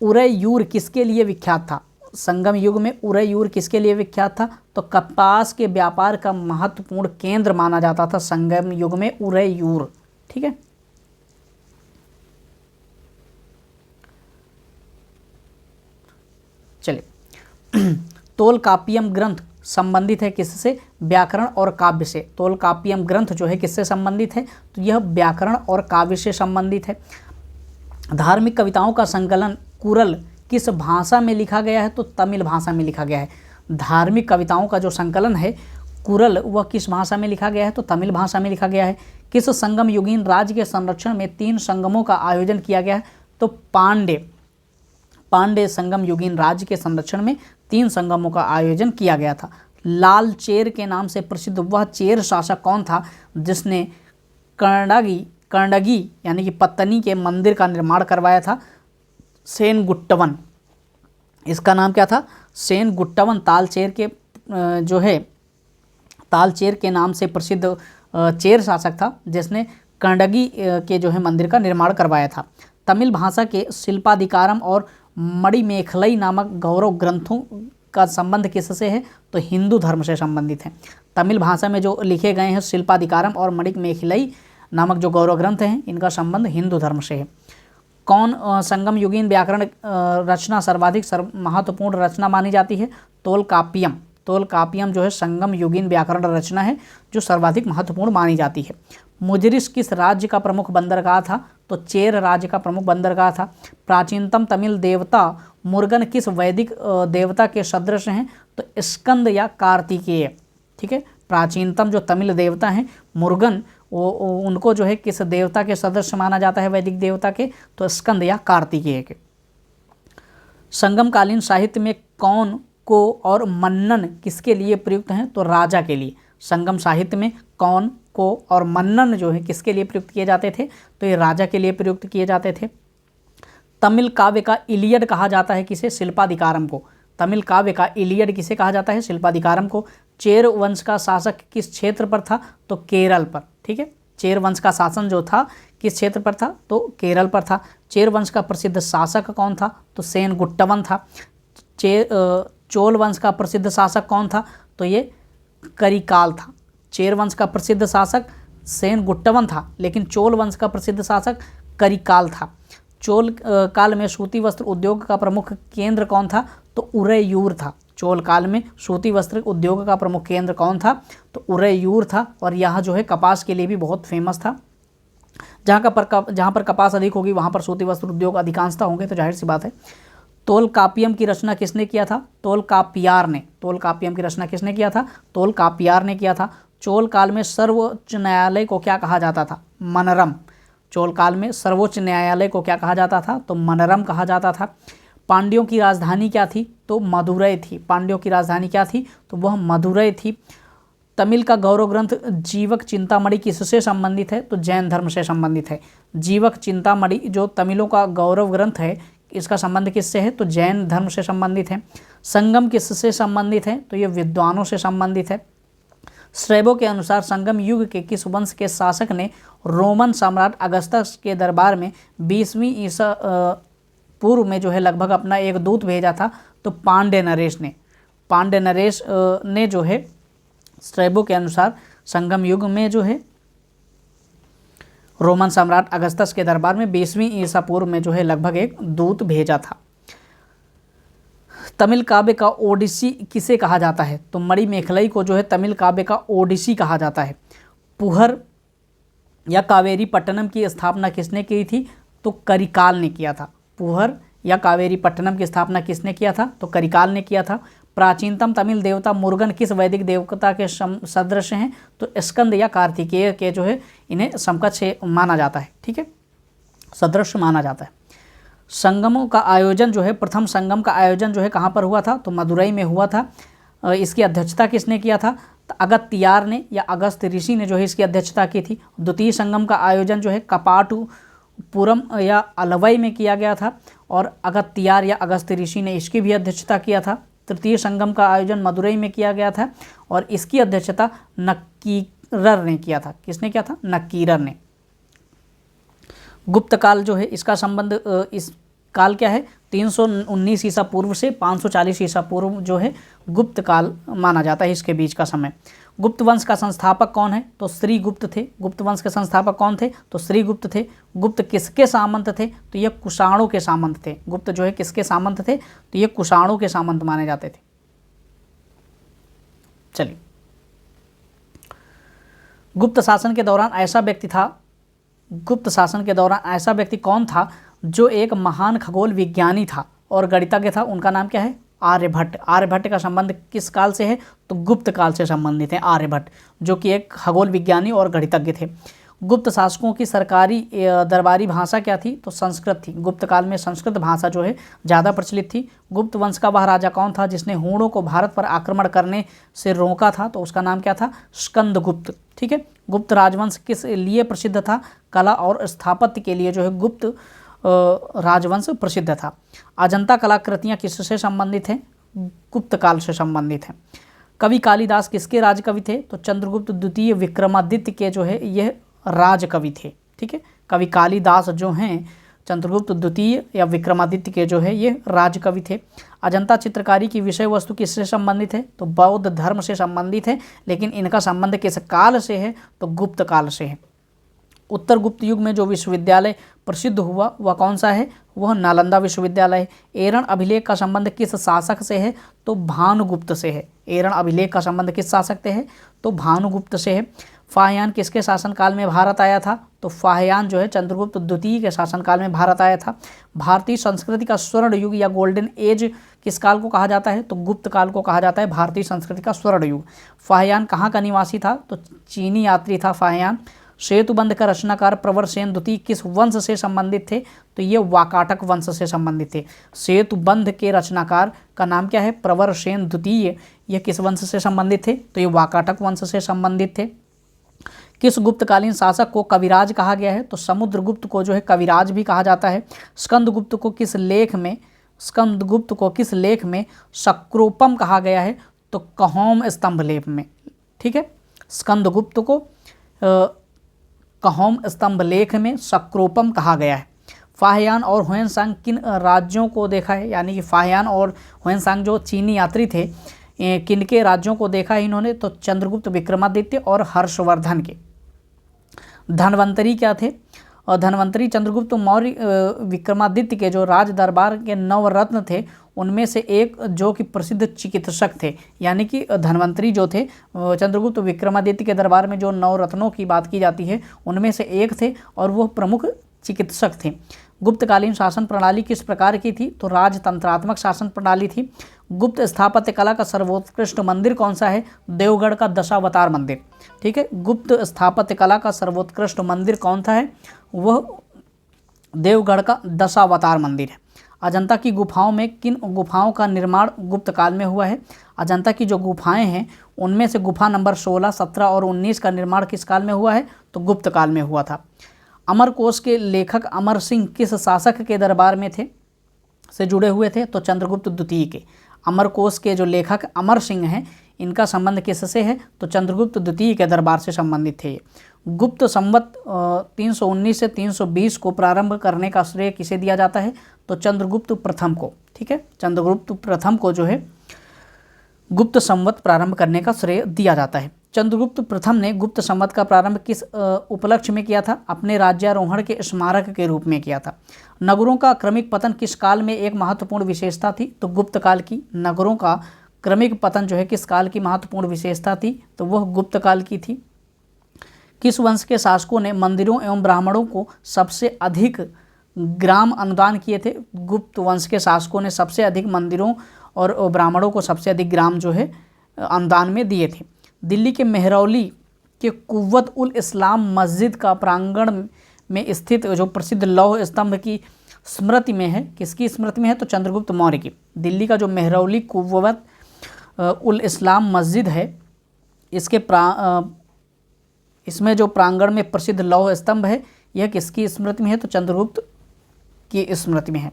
A: उरैयूर किसके लिए विख्यात था? संगम युग में उरैयूर किसके लिए विख्यात था? तो कपास के व्यापार का महत्वपूर्ण केंद्र माना जाता था संगम युग में उरैयूर। ठीक है। चलिए तोलकाप्पियम ग्रंथ संबंधित है किससे? व्याकरण और काव्य से। तोलकाप्पियम ग्रंथ जो है किससे संबंधित है? तो यह व्याकरण और काव्य से संबंधित है। धार्मिक कविताओं का संकलन कुरल किस भाषा में लिखा गया है? तो तमिल भाषा में लिखा गया है। धार्मिक कविताओं का जो संकलन है कुरल वह किस भाषा में लिखा गया है? तो तमिल भाषा में लिखा गया है। किस संगम युगीन राज्य के संरक्षण में 3 संगमों का आयोजन किया गया है? तो पांड्य संगम युगीन राज्य के संरक्षण में 3 संगमों का आयोजन किया गया था। लाल चेर के नाम से प्रसिद्ध वह चेर शासक कौन था जिसने कर्णगी यानी कि पत्तनी के मंदिर का निर्माण करवाया था? सेनगुट्टवन। इसका नाम क्या था? सेनगुट्टवन। तालचेर के नाम से प्रसिद्ध चेर शासक था जिसने कर्णगी के जो है मंदिर का निर्माण करवाया था। तमिल भाषा के शिल्पाधिकारम और मणिमेखलई नामक गौरव ग्रंथों का संबंध किससे है? तो हिंदू धर्म से संबंधित है। तमिल भाषा में जो लिखे गए हैं शिल्पाधिकारम और मणिमेखलई नामक जो गौरव ग्रंथ हैं, इनका संबंध हिंदू धर्म से है। कौन संगम युगीन व्याकरण रचना सर्वाधिक महत्वपूर्ण रचना मानी जाती है? तोलकाप्पियम। तोलकाप्पियम जो है संगम युगीन व्याकरण रचना है जो सर्वाधिक महत्वपूर्ण मानी जाती है। मुजरिस किस राज्य का प्रमुख बंदरगाह था? तो चेर राज्य का प्रमुख बंदरगाह था। प्राचीनतम तमिल देवता मुर्गन किस वैदिक देवता के सदृश हैं? तो स्कंद या कार्तिकेय। ठीक है, प्राचीनतम जो तमिल देवता हैं मुर्गन, वो उनको जो है किस देवता के सदृश माना जाता है वैदिक देवता के? तो स्कंद या कार्तिकेय के। संगमकालीन साहित्य में कौन को और मन्नन किसके लिए प्रयुक्त हैं? तो राजा के लिए। संगम साहित्य में कौन को और मन्नन जो है किसके लिए प्रयुक्त किए जाते थे? तो ये राजा के लिए प्रयुक्त किए जाते थे। तमिल काव्य का इलियड कहा जाता है किसे? शिल्पाधिकारम को। तमिल काव्य का इलियड किसे कहा जाता है? शिल्पाधिकारम को। चेर वंश का शासक किस क्षेत्र पर था? तो केरल पर। ठीक है, चेर वंश का शासन जो था किस क्षेत्र पर था? तो केरल पर था। चेर वंश का प्रसिद्ध शासक कौन था? तो सेनगुट्टवन था। चोल वंश का प्रसिद्ध शासक कौन था? तो ये करिकाल था। चेर वंश का प्रसिद्ध शासक सेनगुट्टवन था, लेकिन चोल वंश का प्रसिद्ध शासक करिकाल था। चोल काल में सूती वस्त्र उद्योग का प्रमुख केंद्र कौन था? तो उरैयूर था। चोल काल में सूती वस्त्र उद्योग का प्रमुख केंद्र कौन था? तो उरैयूर था। और यह जो है कपास के लिए भी बहुत फेमस था। जहाँ पर कपास अधिक होगी वहाँ पर सूती वस्त्र उद्योग अधिकांशता होंगे, तो जाहिर सी बात है। तोलकाप्पियम की रचना किसने किया था? तोलकाप्पियार ने। तोलकाप्पियम की रचना किसने किया था? तोलकाप्पियार ने किया था। चोल काल में सर्वोच्च न्यायालय को क्या कहा जाता था? मनरम। चोल काल में सर्वोच्च न्यायालय को क्या कहा जाता था? तो मनरम कहा जाता था। पांड्यों की राजधानी क्या थी? तो मदुरै थी। पांड्यों की राजधानी क्या थी? तो वह मदुरै थी। तमिल का गौरव ग्रंथ जीवक चिंतामणि किससे संबंधित है? तो जैन धर्म से संबंधित है। जीवक चिंतामणि जो तमिलों का गौरव ग्रंथ है, इसका संबंध किससे है? तो जैन धर्म से संबंधित है। संगम किससे संबंधित है? तो ये विद्वानों से संबंधित है। स्ट्रैबो के अनुसार संगम युग के किस वंश के शासक ने रोमन सम्राट अगस्तस के दरबार में 20वीं ईसा पूर्व में जो है लगभग अपना एक दूत भेजा था? तो पांड्य नरेश ने। पांड्य नरेश ने जो है स्ट्रैबो के अनुसार संगम युग में जो है रोमन सम्राट अगस्तस के दरबार में 20वीं ईसा पूर्व में जो है लगभग एक दूत भेजा था। तमिल काव्य का ओडिसी किसे कहा जाता है? तो मणिमेखलई को जो है तमिल काव्य का ओडिसी कहा जाता है। पुहर या कावेरी पट्टनम की स्थापना किसने की थी? तो करिकाल ने किया था। पुहर या कावेरी पट्टनम की स्थापना किसने किया था? तो करिकाल ने किया था। प्राचीनतम तमिल देवता मुर्गन किस वैदिक देवता के सदृश हैं? तो स्कंद या कार्तिकेय के जो है इन्हें समकक्ष माना जाता है। ठीक है, सदृश माना जाता है। संगमों का आयोजन जो है, प्रथम संगम का आयोजन जो है कहाँ पर हुआ था? तो मदुरै में हुआ था। इसकी अध्यक्षता किसने किया था? तो अगस्त्यार ने या अगस्त ऋषि ने जो है इसकी अध्यक्षता की थी। द्वितीय संगम का आयोजन जो है कपाटपुरम या अलवई में किया गया था और अगस्त्यार या अगस्त ऋषि ने इसकी भी अध्यक्षता किया था। तृतीय संगम का आयोजन मदुरै में किया गया था और इसकी अध्यक्षता नक्कीरर ने किया था। किसने किया था? नक्कीरर ने। गुप्त काल जो है इसका संबंध, इस काल क्या है? 319 ईसा पूर्व से 540 ईसा पूर्व जो है गुप्त काल माना जाता है, इसके बीच का समय। गुप्त वंश का संस्थापक कौन है? तो श्रीगुप्त थे। गुप्त वंश के संस्थापक कौन थे? तो श्रीगुप्त थे। गुप्त किसके सामंत थे? तो ये कुषाणों के सामंत थे। गुप्त जो है किसके सामंत थे? तो ये कुषाणों के सामंत माने जाते थे। चलिए, गुप्त शासन के दौरान ऐसा व्यक्ति कौन था जो एक महान खगोल विज्ञानी था और गणितज्ञ था? उनका नाम क्या है? आर्यभट्ट। आर्यभट्ट का संबंध किस काल से है? तो गुप्त काल से संबंधित है। आर्यभट्ट जो कि एक खगोल विज्ञानी और गणितज्ञ थे। गुप्त शासकों की सरकारी दरबारी भाषा क्या थी? तो संस्कृत थी। गुप्त काल में संस्कृत भाषा जो है ज़्यादा प्रचलित थी। गुप्त वंश का वह राजा कौन था जिसने हूणों को भारत पर आक्रमण करने से रोका था? तो उसका नाम क्या था? स्कंदगुप्त। ठीक है। गुप्त राजवंश किस लिए प्रसिद्ध था? कला और स्थापत्य के लिए जो है गुप्त राजवंश प्रसिद्ध था। अजंता कलाकृतियाँ किससे संबंधित हैं? गुप्त काल से संबंधित हैं। कवि कालिदास किसके राजकवि थे? तो चंद्रगुप्त द्वितीय विक्रमादित्य के जो है यह राजकवि थे। ठीक है। कवि कालिदास जो हैं चंद्रगुप्त द्वितीय या विक्रमादित्य के जो है ये राजकवि थे। अजंता चित्रकारी की विषय वस्तु किससे संबंधित है? तो बौद्ध धर्म से संबंधित है, लेकिन इनका संबंध किस काल से है? तो गुप्त काल से है। उत्तर गुप्त युग में जो विश्वविद्यालय प्रसिद्ध हुआ वह कौन सा है? वह नालंदा विश्वविद्यालय है। एरण अभिलेख का संबंध किस शासक से है? तो भानुगुप्त से है। एरण अभिलेख का संबंध किस शासक से है? तो भानुगुप्त से है। फाहियान किसके शासनकाल में भारत आया था? तो फाहियान जो है चंद्रगुप्त द्वितीय के शासनकाल में भारत आया था। भारतीय संस्कृति का स्वर्ण युग या गोल्डन एज किस काल को कहा जाता है? तो गुप्त काल को कहा जाता है भारतीय संस्कृति का स्वर्ण युग। फाहियान कहाँ का निवासी था? तो चीनी यात्री था फाहियान। सेतुबंध का रचनाकार प्रवर सेन द्वितीय किस वंश से संबंधित थे? तो ये वाकाटक वंश से संबंधित थे। सेतुबंध के रचनाकार का नाम क्या है? प्रवर सेन द्वितीय। यह किस वंश से संबंधित थे? तो ये वाकाटक वंश से संबंधित थे। किस गुप्तकालीन शासक को कविराज कहा गया है? तो समुद्रगुप्त को जो है कविराज भी कहा जाता है। स्कंदगुप्त को किस लेख में शक्रोपम कहा गया है? तो कहोम स्तंभ लेख में। ठीक है। स्कंदगुप्त को कहोम स्तंभ लेख में शक्रोपम कहा गया है। फाहियान और ह्वेनसांग किन राज्यों को देखा है? यानी कि फाहियान और ह्वेनसांग जो चीनी यात्री थे किन के राज्यों को देखा है इन्होंने? तो चंद्रगुप्त विक्रमादित्य और हर्षवर्धन के। धनवंतरी क्या थे? और धनवंतरी चंद्रगुप्त मौर्य विक्रमादित्य के जो राज दरबार के नवरत्न थे उनमें से एक जो कि प्रसिद्ध चिकित्सक थे। यानी कि धनवंतरी जो थे चंद्रगुप्त विक्रमादित्य के दरबार में जो नवरत्नों की बात की जाती है उनमें से एक थे और वह प्रमुख चिकित्सक थे। गुप्तकालीन शासन प्रणाली किस प्रकार की थी? तो राजतंत्रात्मक शासन प्रणाली थी। गुप्त स्थापत्य कला का सर्वोत्कृष्ट मंदिर कौन सा है? देवगढ़ का दशावतार मंदिर। ठीक है। गुप्त स्थापत्य कला का सर्वोत्कृष्ट मंदिर कौन सा है? वह देवगढ़ का दशावतार मंदिर है। अजंता की गुफाओं में किन गुफाओं का निर्माण गुप्त काल में हुआ है? अजंता की जो गुफाएं हैं उनमें से गुफा नंबर 16, 17 और 19 का निर्माण किस काल में हुआ है? तो गुप्त काल में हुआ था। अमरकोश के लेखक अमर सिंह किस शासक के दरबार में थे से जुड़े हुए थे? तो चंद्रगुप्त द्वितीय के। अमरकोश के जो लेखक अमर सिंह हैं इनका संबंध किससे है? तो चंद्रगुप्त द्वितीय के दरबार से संबंधित थे। गुप्त संवत 319 से 320 को प्रारंभ करने का श्रेय किसे दिया जाता है? तो चंद्रगुप्त प्रथम को। ठीक है। चंद्रगुप्त प्रथम को जो है गुप्त संवत प्रारंभ करने का श्रेय दिया जाता है। चंद्रगुप्त प्रथम ने गुप्त संवत का प्रारंभ किस उपलक्ष्य में किया था? अपने राज्यारोहण के स्मारक के रूप में किया था। नगरों का क्रमिक पतन किस काल में एक महत्वपूर्ण विशेषता थी? तो गुप्त काल की। नगरों का क्रमिक पतन जो है किस काल की महत्वपूर्ण विशेषता थी? तो वह गुप्त काल की थी। किस वंश के शासकों ने मंदिरों एवं ब्राह्मणों को सबसे अधिक ग्राम अनुदान किए थे? गुप्त वंश के शासकों ने सबसे अधिक मंदिरों और ब्राह्मणों को सबसे अधिक ग्राम जो है अनुदान में दिए थे। दिल्ली के मेहरौली के कुव्वत उल इस्लाम मस्जिद का प्रांगण में स्थित जो प्रसिद्ध लौह स्तंभ की स्मृति में है, किसकी स्मृति में है? तो चंद्रगुप्त मौर्य की। दिल्ली का जो मेहरौली कुव्वत उल इस्लाम मस्जिद है इसमें जो प्रांगण में प्रसिद्ध लौह स्तंभ है यह किसकी स्मृति में है? तो चंद्रगुप्त की स्मृति में है।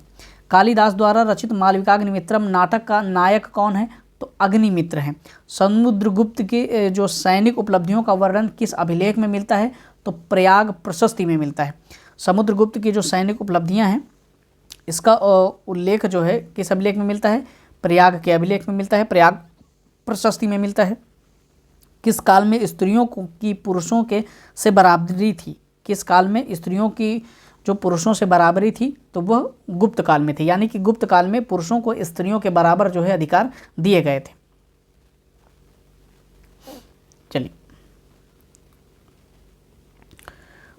A: कालिदास द्वारा रचित मालविकाग्निमित्रम नाटक का नायक कौन है? तो अग्निमित्र हैं। समुद्रगुप्त के जो सैनिक उपलब्धियों का वर्णन किस अभिलेख में मिलता है? तो प्रयाग प्रशस्ति में मिलता है। समुद्रगुप्त की जो सैनिक उपलब्धियां हैं इसका उल्लेख जो है किस अभिलेख में मिलता है? प्रयाग के अभिलेख में मिलता है, प्रयाग प्रशस्ति में मिलता है। किस काल में स्त्रियों की पुरुषों के से बराबरी थी? किस काल में स्त्रियों की जो पुरुषों से बराबरी थी? तो वह गुप्त काल में थी। यानी कि गुप्त काल में पुरुषों को स्त्रियों के बराबर जो है अधिकार दिए गए थे। चलिए,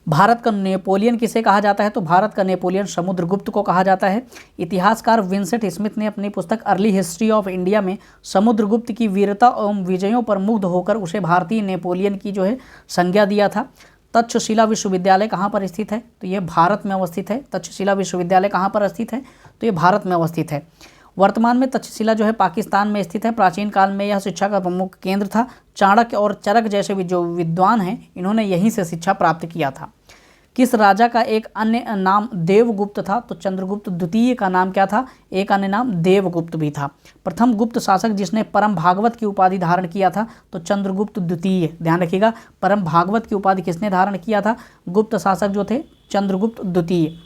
A: भारत का नेपोलियन किसे कहा जाता है? तो भारत का नेपोलियन समुद्रगुप्त को कहा जाता है। इतिहासकार विंसेंट स्मिथ ने अपनी पुस्तक अर्ली हिस्ट्री ऑफ इंडिया में समुद्रगुप्त की वीरता एवं विजयों पर मुग्ध होकर उसे भारतीय नेपोलियन की जो है संज्ञा दिया था। तक्षशिला विश्वविद्यालय कहाँ पर स्थित है? तो ये भारत में अवस्थित है। तक्षशिला विश्वविद्यालय कहाँ पर स्थित है? तो ये भारत में अवस्थित है। वर्तमान में तक्षशिला जो है पाकिस्तान में स्थित है। प्राचीन काल में यह शिक्षा का प्रमुख केंद्र था। चाणक्य और चरक जैसे भी जो विद्वान हैं इन्होंने यहीं से शिक्षा प्राप्त किया था। किस राजा का एक अन्य नाम देवगुप्त था? तो चंद्रगुप्त द्वितीय का नाम क्या था? एक अन्य नाम देवगुप्त भी था। प्रथम गुप्त शासक जिसने परम भागवत की उपाधि धारण किया था? तो चंद्रगुप्त द्वितीय। ध्यान रखिएगा, परम भागवत की उपाधि किसने धारण किया था? गुप्त शासक जो थे चंद्रगुप्त द्वितीय।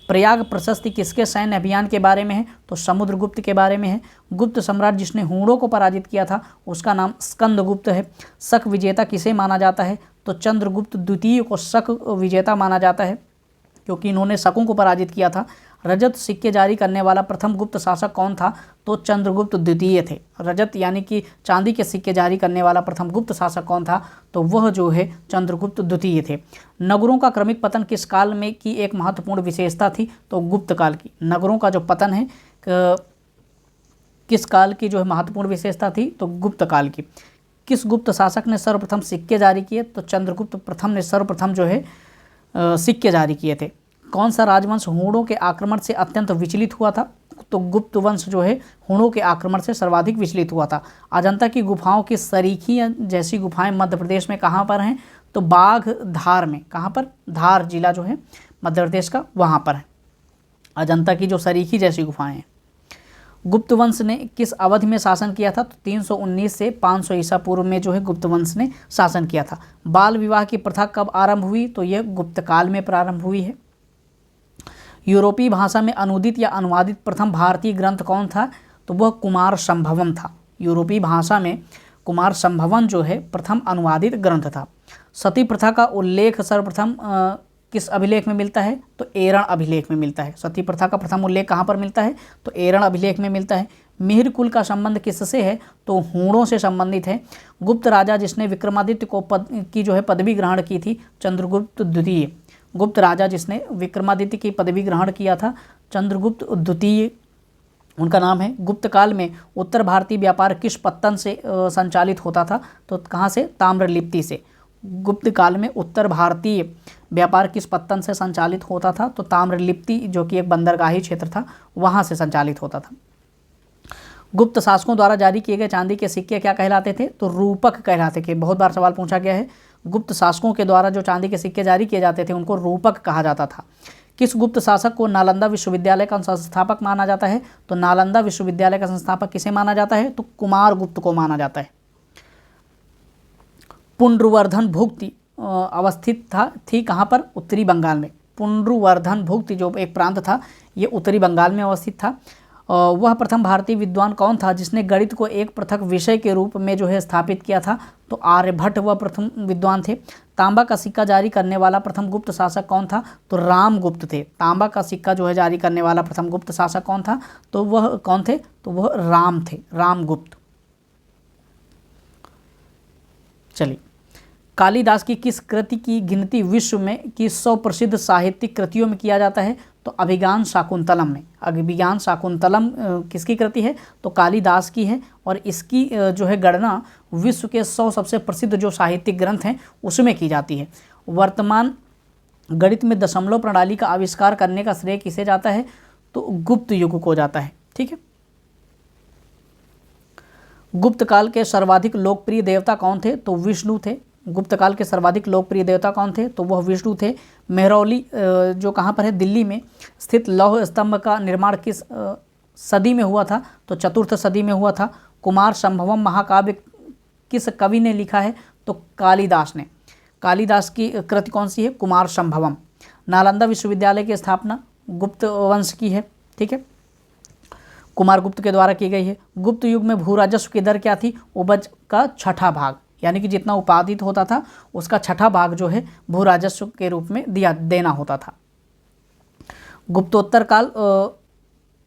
A: प्रयाग प्रशस्ति किसके सैन्य अभियान के बारे में है? तो समुद्रगुप्त के बारे में है। गुप्त सम्राट जिसने हूणों को पराजित किया था उसका नाम स्कंदगुप्त है। शक विजेता किसे माना जाता है? तो चंद्रगुप्त द्वितीय को शक विजेता माना जाता है क्योंकि इन्होंने शकों को पराजित किया था। रजत सिक्के जारी करने वाला प्रथम गुप्त शासक कौन था? तो चंद्रगुप्त द्वितीय थे। रजत यानी कि चांदी के सिक्के जारी करने वाला प्रथम गुप्त शासक कौन था? तो वह जो है चंद्रगुप्त द्वितीय थे। नगरों का क्रमिक पतन किस काल में की एक महत्वपूर्ण विशेषता थी? तो गुप्त काल की। नगरों का जो पतन है किस काल की जो है महत्वपूर्ण विशेषता थी? तो गुप्त काल की। किस गुप्त शासक ने सर्वप्रथम सिक्के जारी किए? तो चंद्रगुप्त प्रथम ने सर्वप्रथम जो है सिक्के जारी किए थे। कौन सा राजवंश हूणों के आक्रमण से अत्यंत विचलित हुआ था? तो गुप्त वंश जो है हूणों के आक्रमण से सर्वाधिक विचलित हुआ था। अजंता की गुफाओं की सरीखी जैसी गुफाएं मध्य प्रदेश में कहाँ पर हैं? तो बाघ धार में। कहाँ पर? धार जिला जो है मध्य प्रदेश का, वहाँ पर है अजंता की जो सरीखी जैसी गुफाएं हैं। गुप्त वंश ने किस अवधि में शासन किया था? तो 319 से 500 ईसा पूर्व में जो है गुप्त वंश ने शासन किया था। बाल विवाह की प्रथा कब आरंभ हुई? तो यह गुप्त काल में प्रारंभ हुई है। यूरोपीय भाषा में अनुदित या अनुवादित प्रथम भारतीय ग्रंथ कौन था? तो वह कुमार संभवम था। यूरोपीय भाषा में कुमार संभवम जो है प्रथम अनुवादित ग्रंथ था। सती प्रथा का उल्लेख सर्वप्रथम किस अभिलेख में मिलता है? तो एरण अभिलेख में मिलता है। सती प्रथा का प्रथम उल्लेख कहाँ पर मिलता है? तो एरण अभिलेख में मिलता है। मिहिर कुल का संबंध किससे है? तो हूणों से संबंधित है। गुप्त राजा जिसने विक्रमादित्य की जो है पदवी ग्रहण की थी? चंद्रगुप्त द्वितीय। गुप्त राजा जिसने विक्रमादित्य की पदवी ग्रहण किया था चंद्रगुप्त द्वितीय, उनका नाम है। गुप्त काल में उत्तर भारतीय व्यापार किस पत्तन से संचालित होता था? तो कहाँ से? ताम्रलिप्ति से। गुप्त काल में उत्तर भारतीय व्यापार किस पत्तन से संचालित होता था? तो ताम्रलिप्ति जो कि एक बंदरगाही क्षेत्र था वहाँ से संचालित होता था। गुप्त शासकों द्वारा जारी किए गए चांदी के सिक्के क्या कहलाते थे? तो रूपक कहलाते थे। बहुत बार सवाल पूछा गया है। गुप्त शासकों के द्वारा जो चांदी के सिक्के जारी किए जाते थे उनको रूपक कहा जाता था। किस गुप्त शासक को नालंदा विश्वविद्यालय का संस्थापक माना जाता है? तो नालंदा विश्वविद्यालय का संस्थापक किसे माना जाता है? तो कुमार गुप्त को माना जाता है। पुंड्रवर्धन भुक्ति अवस्थित थी कहाँ पर? उत्तरी बंगाल में। पुंड्रवर्धन भुक्ति जो एक प्रांत था ये उत्तरी बंगाल में अवस्थित था। वह प्रथम भारतीय विद्वान कौन था जिसने गणित को एक पृथक विषय के रूप में जो है स्थापित किया था? तो आर्यभट्ट वह प्रथम विद्वान थे। तांबा का सिक्का जारी करने वाला प्रथम गुप्त शासक कौन था? तो रामगुप्त थे। तांबा का सिक्का जो है जारी करने वाला प्रथम गुप्त शासक कौन था? तो वह कौन थे? तो वह राम थे, रामगुप्त। चलिए, कालिदास की किस कृति की गिनती विश्व में की 100 प्रसिद्ध साहित्यिक कृतियों में किया जाता है? तो अभिज्ञान शाकुंतलम में। अभिज्ञान शाकुंतलम किसकी कृति है? तो कालिदास की है। और इसकी जो है गणना विश्व के 100 सबसे प्रसिद्ध जो साहित्यिक ग्रंथ हैं उसमें की जाती है। वर्तमान गणित में दशमलव प्रणाली का आविष्कार करने का श्रेय किसे जाता है? तो गुप्त युग को जाता है। ठीक है। गुप्त काल के सर्वाधिक लोकप्रिय देवता कौन थे? तो विष्णु थे। गुप्त काल के सर्वाधिक लोकप्रिय देवता कौन थे? तो वह विष्णु थे। मेहरौली जो कहाँ पर है? दिल्ली में स्थित लौह स्तंभ का निर्माण किस सदी में हुआ था? तो चतुर्थ सदी में हुआ था। कुमार संभवम महाकाव्य किस कवि ने लिखा है? तो कालिदास ने। कालिदास की कृति कौन सी है? कुमार संभवम। नालंदा विश्वविद्यालय की स्थापना गुप्त वंश की है। ठीक है, कुमार गुप्त के द्वारा की गई है। गुप्त युग में भू राजस्व की दर क्या थी? उपज का छठा भाग, यानी कि जितना उत्पादित होता था उसका छठा भाग जो है भू राजस्व के रूप में देना होता था। गुप्तोत्तर काल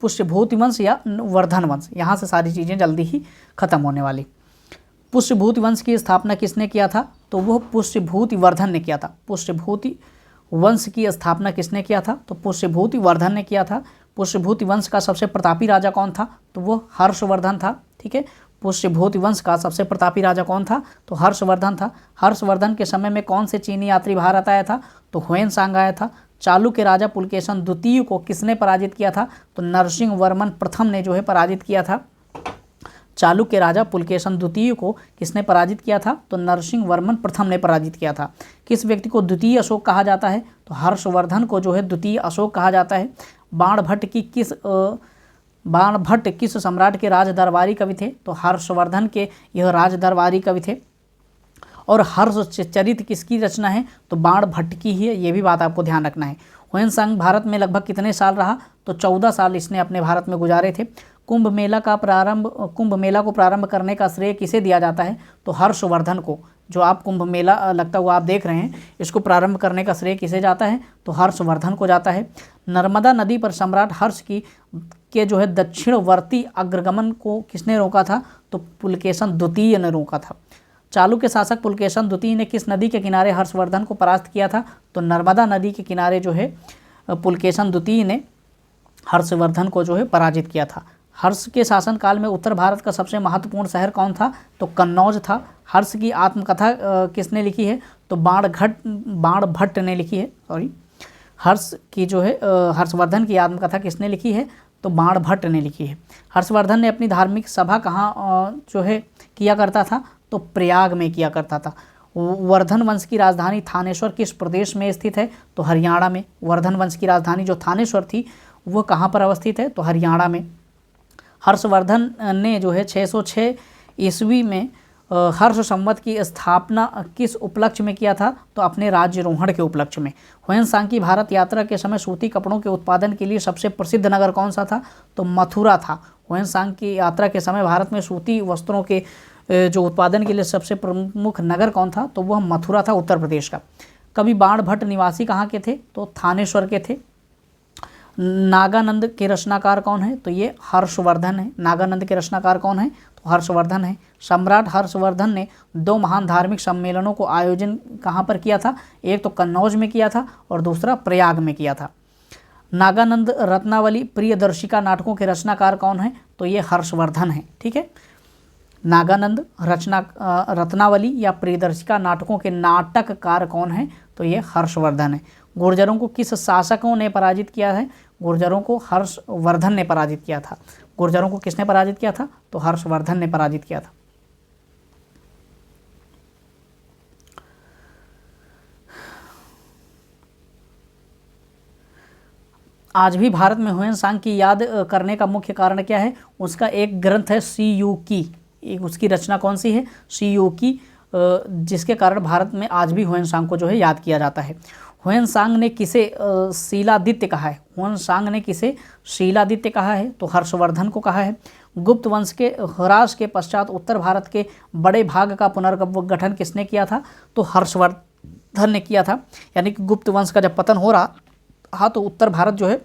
A: पुष्यभूति वंश या वर्धन वंश, यहाँ से सारी चीज़ें जल्दी ही खत्म होने वाली। पुष्यभूति वंश की स्थापना किसने किया था? तो वह पुष्यभूति वर्धन ने किया था। पुष्यभूति वंश की स्थापना किसने किया था? तो पुष्यभूति वर्धन ने किया था। पुष्यभूति वंश का सबसे प्रतापी राजा कौन था? तो वह हर्षवर्धन था। ठीक है, पुष्यभूति वंश का सबसे प्रतापी राजा कौन था? तो हर्षवर्धन था। हर्षवर्धन के समय में कौन से चीनी यात्री भारत आया था? तो ह्वेनसांग आया था। चालुक्य राजा पुलकेशन द्वितीय को किसने पराजित किया था? तो नरसिंह वर्मन प्रथम ने जो है पराजित किया था। चालुक्य राजा पुलकेशन द्वितीय को किसने पराजित किया था? तो नरसिंह वर्मन प्रथम ने पराजित किया था। किस व्यक्ति को द्वितीय अशोक कहा जाता है? तो हर्षवर्धन को जो है द्वितीय अशोक कहा जाता है। बाणभट्ट किस सम्राट के राज दरबारी कवि थे? तो हर्षवर्धन के यह राज दरबारी कवि थे। और हर्षचरित किसकी रचना है? तो बाणभट्ट की ही है, ये भी बात आपको ध्यान रखना है। ह्वेनसांग भारत में लगभग कितने साल रहा? तो 14 साल इसने अपने भारत में गुजारे थे। कुंभ मेला को प्रारंभ करने का श्रेय किसे दिया जाता है? तो हर्षवर्धन को। जो आप कुंभ मेला लगता हुआ आप देख रहे हैं, इसको प्रारंभ करने का श्रेय किसे जाता है? तो हर्षवर्धन को जाता है। नर्मदा नदी पर सम्राट हर्ष के जो है दक्षिणवर्ती अग्रगमन को किसने रोका था? तो पुलकेशन द्वितीय ने रोका था। चालुक्य शासक पुलकेशन द्वितीय ने किस नदी के किनारे हर्षवर्धन को परास्त किया था? तो नर्मदा नदी के किनारे जो है पुलकेशन द्वितीय ने हर्षवर्धन को जो है पराजित किया था। हर्ष के शासनकाल में उत्तर भारत का सबसे महत्वपूर्ण शहर कौन था? तो कन्नौज था। हर्ष की आत्मकथा किसने लिखी है? तो बाणभट्ट ने लिखी है। हर्ष की जो है हर्षवर्धन की आत्मकथा किसने लिखी है? तो बाणभट्ट ने लिखी है। हर्षवर्धन ने अपनी धार्मिक सभा कहाँ जो है किया करता था? तो प्रयाग में किया करता था। वर्धन वंश की राजधानी थानेश्वर किस प्रदेश में स्थित है? तो हरियाणा में। वर्धन वंश की राजधानी जो थानेश्वर थी वो कहाँ पर अवस्थित है? तो हरियाणा में। हर्षवर्धन ने जो है 606 ईस्वी में हर्ष संवत की स्थापना किस उपलक्ष्य में किया था? तो अपने राज्यारोहण के उपलक्ष्य में। ह्वेनसांग की भारत यात्रा के समय सूती कपड़ों के उत्पादन के लिए सबसे प्रसिद्ध नगर कौन सा था? तो मथुरा था। ह्वेनसांग की यात्रा के समय भारत में सूती वस्त्रों के जो उत्पादन के लिए सबसे प्रमुख नगर कौन था? तो वह मथुरा था, उत्तर प्रदेश का। कवि बाणभट्ट निवासी कहाँ के थे? तो थानेश्वर के थे। नागानंद के रचनाकार कौन है? तो ये हर्षवर्धन है। नागानंद के रचनाकार कौन है? तो हर्षवर्धन है। सम्राट हर्षवर्धन ने 2 महान धार्मिक सम्मेलनों को आयोजन कहाँ पर किया था? एक तो कन्नौज में किया था और दूसरा प्रयाग में किया था। नागानंद रत्नावली प्रियदर्शिका नाटकों के रचनाकार कौन है? तो ये हर्षवर्धन है। ठीक है, नागानंद रत्नावली या प्रियदर्शिका नाटकों के नाटककार कौन है? तो ये हर्षवर्धन है। गुर्जरों को किस शासकों ने पराजित किया है? गुर्जरों को हर्षवर्धन ने पराजित किया था। गुर्जरों को किसने पराजित किया था? तो हर्षवर्धन ने पराजित किया था। आज भी भारत में ह्वेनसांग की याद करने का मुख्य कारण क्या है? उसका एक ग्रंथ है सीयूकी। उसकी रचना कौन सी है? सीयूकी, जिसके कारण भारत में आज भी ह्वेनसांग को जो है याद किया जाता है। ह्वेनसांग ने किसे शीलादित्य कहा है? ह्वेनसांग ने किसे शीलादित्य कहा है? तो हर्षवर्धन को कहा है। गुप्त वंश के ह्रास के पश्चात उत्तर भारत के बड़े भाग का पुनर्गठन किसने किया था? तो हर्षवर्धन ने किया था। यानी कि गुप्त वंश का जब पतन हो रहा तो उत्तर भारत जो है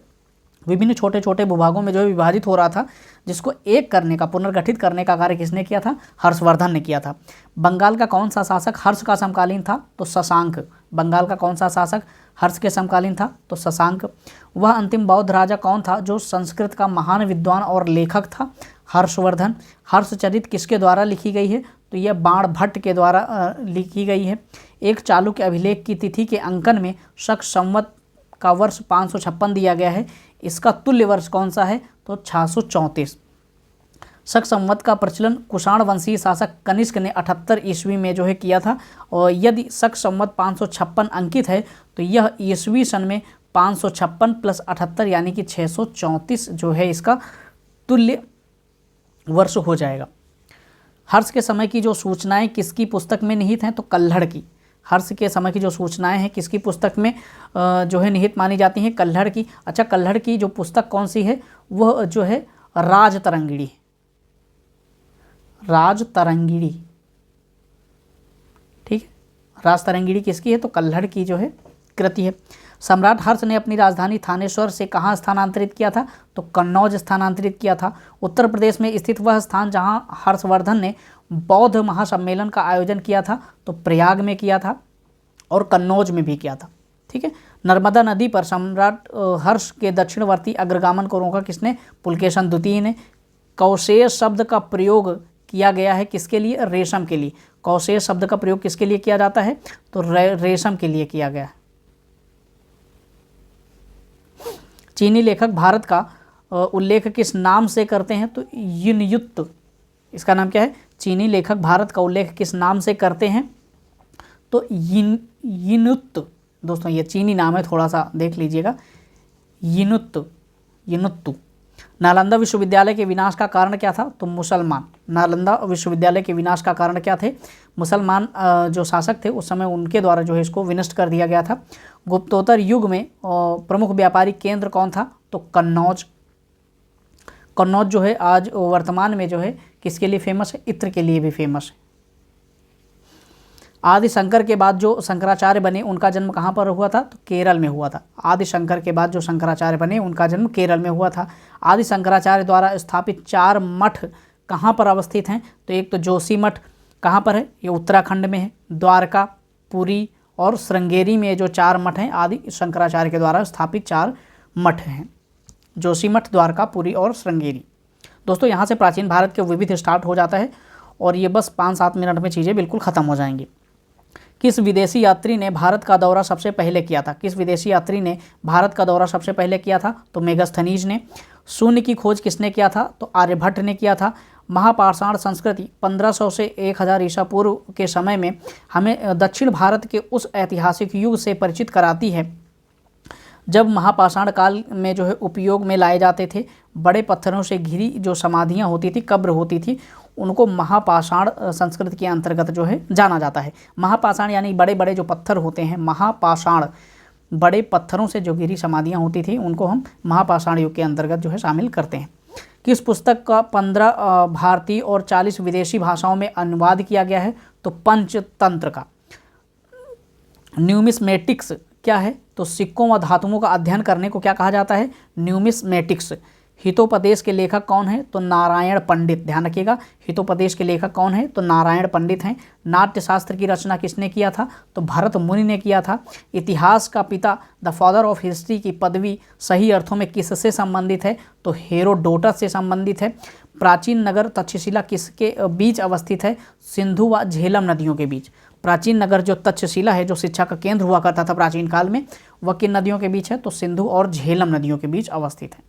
A: विभिन्न छोटे छोटे भूभागों में जो है विभाजित हो रहा था, जिसको एक करने का, पुनर्गठित करने का कार्य किसने किया था? हर्षवर्धन ने किया था। बंगाल का कौन सा शासक हर्ष का समकालीन था? तो शशांक। बंगाल का कौन सा शासक हर्ष के समकालीन था? तो शशांक। वह अंतिम बौद्ध राजा कौन था जो संस्कृत का महान विद्वान और लेखक था? हर्षवर्धन। हर्षचरित किसके द्वारा लिखी गई है? तो यह बाणभट्ट के द्वारा लिखी गई है। एक चालुक्य अभिलेख की तिथि के अंकन में शक संवत का वर्ष 556 दिया गया है। इसका तुल्य वर्ष कौन सा है? तो 634। शक संवत का प्रचलन कुषाण वंशीय शासक कनिष्क ने 78 ईस्वी में जो है किया था। और यदि शक संवत 556 अंकित है तो यह ईस्वी सन में 556 + 78 यानी कि 634 जो है इसका तुल्य वर्ष हो जाएगा। हर्ष के समय की जो सूचनाएं किसकी पुस्तक में निहित हैं? तो कल्हड़ की। हर्ष के समय की जो सूचनाएं हैं किसकी पुस्तक में जो है निहित मानी जाती हैं? कल्हड़ की। अच्छा, कल्हड़ की जो पुस्तक कौन सी है? वह जो है राजतरंगिणी। राजतरंगिणी, ठीक है। राजतरंगिणी किसकी है? तो कल्हड़ की जो है कृति है। सम्राट हर्ष ने अपनी राजधानी थानेश्वर से कहाँ स्थानांतरित किया था? तो कन्नौज स्थानांतरित किया था। उत्तर प्रदेश में स्थित वह स्थान जहाँ हर्षवर्धन ने बौद्ध महासम्मेलन का आयोजन किया था तो प्रयाग में किया था और कन्नौज में भी किया था। ठीक है। नर्मदा नदी पर सम्राट हर्ष के दक्षिणवर्ती अग्रगामन को रोका किसने? पुलकेशन द्वितीय ने। कौशेय शब्द का प्रयोग किया गया है किसके लिए? रेशम के लिए। कौशेय शब्द का प्रयोग किसके लिए किया जाता है? तो रेशम के लिए किया गया है। चीनी लेखक भारत का उल्लेख किस नाम से करते हैं? तो यिनयुत। इसका नाम क्या है? चीनी लेखक भारत का उल्लेख किस नाम से करते हैं? तो यिनुत। दोस्तों ये चीनी नाम है, थोड़ा सा देख लीजिएगा। यिनुत्तु। नालंदा विश्वविद्यालय के विनाश का कारण क्या था? तो मुसलमान। नालंदा विश्वविद्यालय के विनाश का कारण क्या थे? मुसलमान जो शासक थे उस समय उनके द्वारा जो है इसको विनष्ट कर दिया गया था। गुप्तोत्तर युग में प्रमुख व्यापारिक केंद्र कौन था? तो कन्नौज। कन्नौज जो है आज वर्तमान में जो है किसके लिए फेमस है? इत्र के लिए भी फेमस है। आदि शंकर के बाद जो शंकराचार्य बने उनका जन्म कहाँ पर हुआ था? तो केरल में हुआ था। आदि शंकर के बाद जो शंकराचार्य बने उनका जन्म केरल में हुआ था। आदि शंकराचार्य द्वारा स्थापित 4 मठ कहाँ पर अवस्थित हैं? तो एक तो जोशी मठ कहाँ पर है? ये उत्तराखंड में है। द्वारका, पुरी और श्रृंगेरी में जो 4 मठ हैं आदि शंकराचार्य के द्वारा स्थापित 4 मठ हैं। जोशी मठ, द्वारका, पुरी और श्रृंगेरी। दोस्तों यहाँ से प्राचीन भारत के विविध स्टार्ट हो जाता है और ये बस 5-7 मिनट में चीज़ें बिल्कुल ख़त्म हो जाएंगी। किस विदेशी यात्री ने भारत का दौरा सबसे पहले किया था? किस विदेशी यात्री ने भारत का दौरा सबसे पहले किया था? तो मेगास्थनीज ने। शून्य की खोज किसने किया था? तो आर्यभट्ट ने किया था। महापाषाण संस्कृति 1500 से 1000 ईसा पूर्व के समय में हमें दक्षिण भारत के उस ऐतिहासिक युग से परिचित कराती है जब महापाषाण काल में जो है उपयोग में लाए जाते थे बड़े पत्थरों से घिरी जो समाधियाँ होती थी, कब्र होती थी, उनको महापाषाण संस्कृति के अंतर्गत जो है जाना जाता है। महापाषाण यानी बड़े बड़े जो पत्थर होते हैं, महापाषाण बड़े पत्थरों से जो घिरी समाधियाँ होती थी उनको हम महापाषाण युग के अंतर्गत जो है शामिल करते हैं। किस पुस्तक का 15 भारतीय और 40 विदेशी भाषाओं में अनुवाद किया गया है? तो पंचतंत्र का। न्यूमिस्मेटिक्स क्या है? तो सिक्कों व धातुओं का अध्ययन करने को क्या कहा जाता है? न्यूमिस्मेटिक्स। हितोपदेश के लेखक कौन है? तो नारायण पंडित। ध्यान रखिएगा, हितोपदेश के लेखक कौन है? तो नारायण पंडित हैं। नाट्यशास्त्र की रचना किसने किया था? तो भरत मुनि ने किया था। इतिहास का पिता द फादर ऑफ हिस्ट्री की पदवी सही अर्थों में किससे संबंधित है? तो हेरोडोटस से संबंधित है। प्राचीन नगर तक्षशिला किसके बीच अवस्थित है? सिंधु व झेलम नदियों के बीच। प्राचीन नगर जो तक्षशिला है, जो शिक्षा का केंद्र हुआ करता था प्राचीन काल में, वह किन नदियों के बीच है? तो सिंधु और झेलम नदियों के बीच अवस्थित है।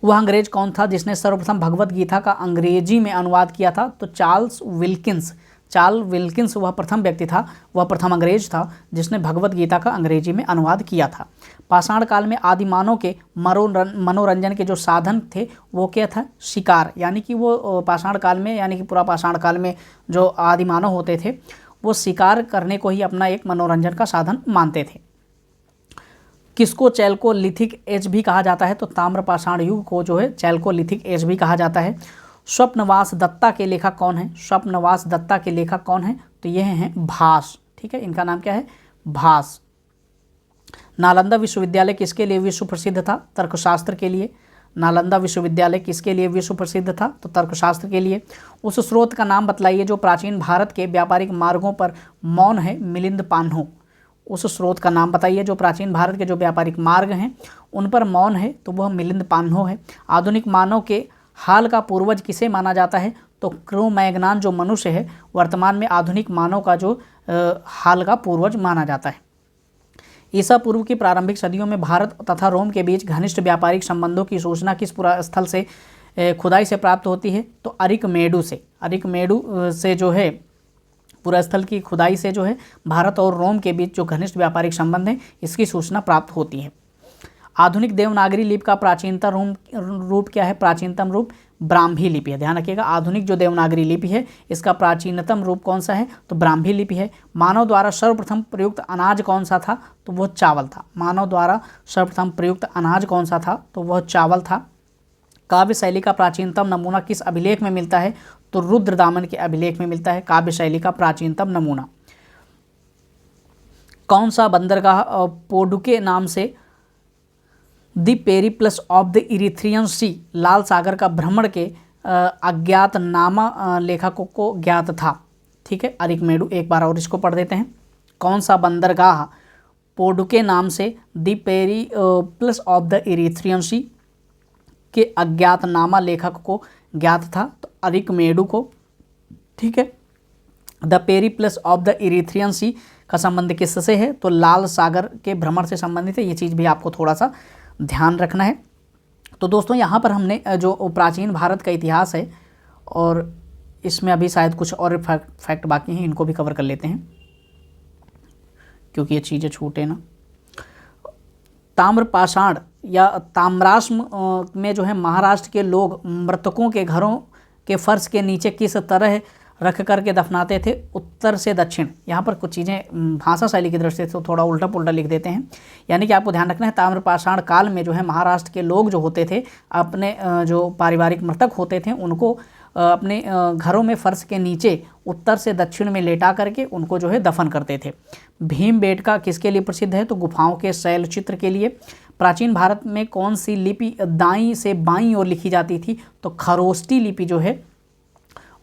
A: वह अंग्रेज कौन था जिसने सर्वप्रथम भगवत गीता का अंग्रेजी में अनुवाद किया था? तो चार्ल्स विल्किंस। चार्ल्स विल्किंस वह प्रथम व्यक्ति था, वह प्रथम अंग्रेज था जिसने भगवत गीता का अंग्रेजी में अनुवाद किया था। पाषाण काल में आदिमानव के मनोरंजन के जो साधन थे वो क्या था? शिकार। यानी कि वो पाषाण काल में, यानी कि पूरा पाषाण काल में जो आदिमानव होते थे वो शिकार करने को ही अपना एक मनोरंजन का साधन मानते थे। किसको चैल्कोलिथिक एज भी कहा जाता है? तो ताम्रपाषाण युग को जो है चैल्कोलिथिक एज भी कहा जाता है। स्वप्नवास दत्ता के लेखक कौन है? स्वप्नवास दत्ता के लेखक कौन है? तो यह हैं भास। ठीक है, इनका नाम क्या है? भास। नालंदा विश्वविद्यालय किसके लिए विश्व प्रसिद्ध था? तर्कशास्त्र के लिए। नालंदा विश्वविद्यालय किसके लिए विश्व प्रसिद्ध था? तो तर्कशास्त्र के लिए। उस स्रोत का नाम बतलाइए जो प्राचीन भारत के व्यापारिक मार्गों पर मौन है। मिलिंद पान्हो। उस स्रोत का नाम बताइए जो प्राचीन भारत के जो व्यापारिक मार्ग हैं उन पर मौन है, तो वह मिलिंद पान्हो है। आधुनिक मानव के हाल का पूर्वज किसे माना जाता है? तो क्रो-मैग्नान जो मनुष्य है वर्तमान में आधुनिक मानव का जो हाल का पूर्वज माना जाता है। ईसा पूर्व की प्रारंभिक सदियों में भारत तथा रोम के बीच घनिष्ठ व्यापारिक संबंधों की सूचना किस पुरास्थल से खुदाई से प्राप्त होती है? तो अरिकमेडु से। अरिकमेडु से जो है पुरास्थल की खुदाई से जो है भारत और रोम के बीच जो घनिष्ठ व्यापारिक संबंध है इसकी सूचना प्राप्त होती है। आधुनिक देवनागरी लिपि का प्राचीनतम रूप क्या है? प्राचीनतम रूप ब्राह्मी लिपि है। ध्यान रखिएगा, आधुनिक जो देवनागरी लिपि है इसका प्राचीनतम रूप कौन सा है? तो ब्राह्मी लिपि है। मानव द्वारा सर्वप्रथम प्रयुक्त अनाज कौन सा था? तो वह चावल था। मानव द्वारा सर्वप्रथम प्रयुक्त अनाज कौन सा था? तो वह चावल था। काव्य शैली का प्राचीनतम नमूना किस अभिलेख में मिलता है? तो रुद्रदामन के अभिलेख में मिलता है काव्य शैली का प्राचीनतम नमूना। कौन सा बंदरगाह पोडुके नाम से the Periplus of the Erythraean Sea, लाल सागर का भ्रमण के अज्ञातनामा लेखकों को ज्ञात था? ठीक है, अरिकमेडु। एक बार और इसको पढ़ देते हैं। कौन सा बंदरगाह पोडुके नाम से the Periplus of the Erythraean Sea, के अज्ञातनामा लेखक को ज्ञात था? तो अरिकमेडू को। ठीक है। The Periplus of the Erythraean Sea का संबंध किससे है? तो लाल सागर के भ्रमण से संबंधित है। ये चीज़ भी आपको थोड़ा सा ध्यान रखना है। तो दोस्तों यहाँ पर हमने जो प्राचीन भारत का इतिहास है, और इसमें अभी शायद कुछ और फैक्ट बाकी हैं, इनको भी कवर कर लेते हैं क्योंकि ये चीज़ें छूटे ना। ताम्रपाषाण या ताम्राश्म में जो है महाराष्ट्र के लोग मृतकों के घरों के फर्श के नीचे किस तरह रख करके दफनाते थे? उत्तर से दक्षिण। यहाँ पर कुछ चीज़ें भाषा शैली की दृष्टि से थोड़ा उल्टा पुल्टा लिख देते हैं, यानी कि आपको ध्यान रखना है ताम्रपाषाण काल में जो है महाराष्ट्र के लोग जो होते थे अपने जो पारिवारिक मृतक होते थे उनको अपने घरों में फर्श के नीचे उत्तर से दक्षिण में लेटा करके उनको जो है दफन करते थे। भीमबेटका किसके लिए प्रसिद्ध है? तो गुफाओं के शैल चित्र के लिए। प्राचीन भारत में कौन सी लिपि दाईं से बाईं ओर लिखी जाती थी? तो खरोष्टी लिपि जो है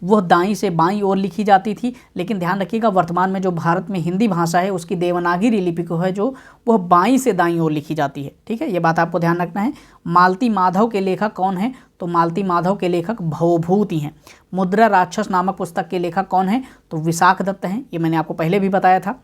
A: वह दाईं से बाईं ओर लिखी जाती थी, लेकिन ध्यान रखिएगा वर्तमान में जो भारत में हिंदी भाषा है उसकी देवनागरी लिपि को है जो वह बाईं से दाईं ओर लिखी जाती है। ठीक है, ये बात आपको ध्यान रखना है। मालती माधव के लेखक कौन है? तो मालती माधव के लेखक भवभूति हैं। मुद्रा राक्षस नामक पुस्तक के लेखक कौन है? तो विशाख दत्त हैं। ये मैंने आपको पहले भी बताया था।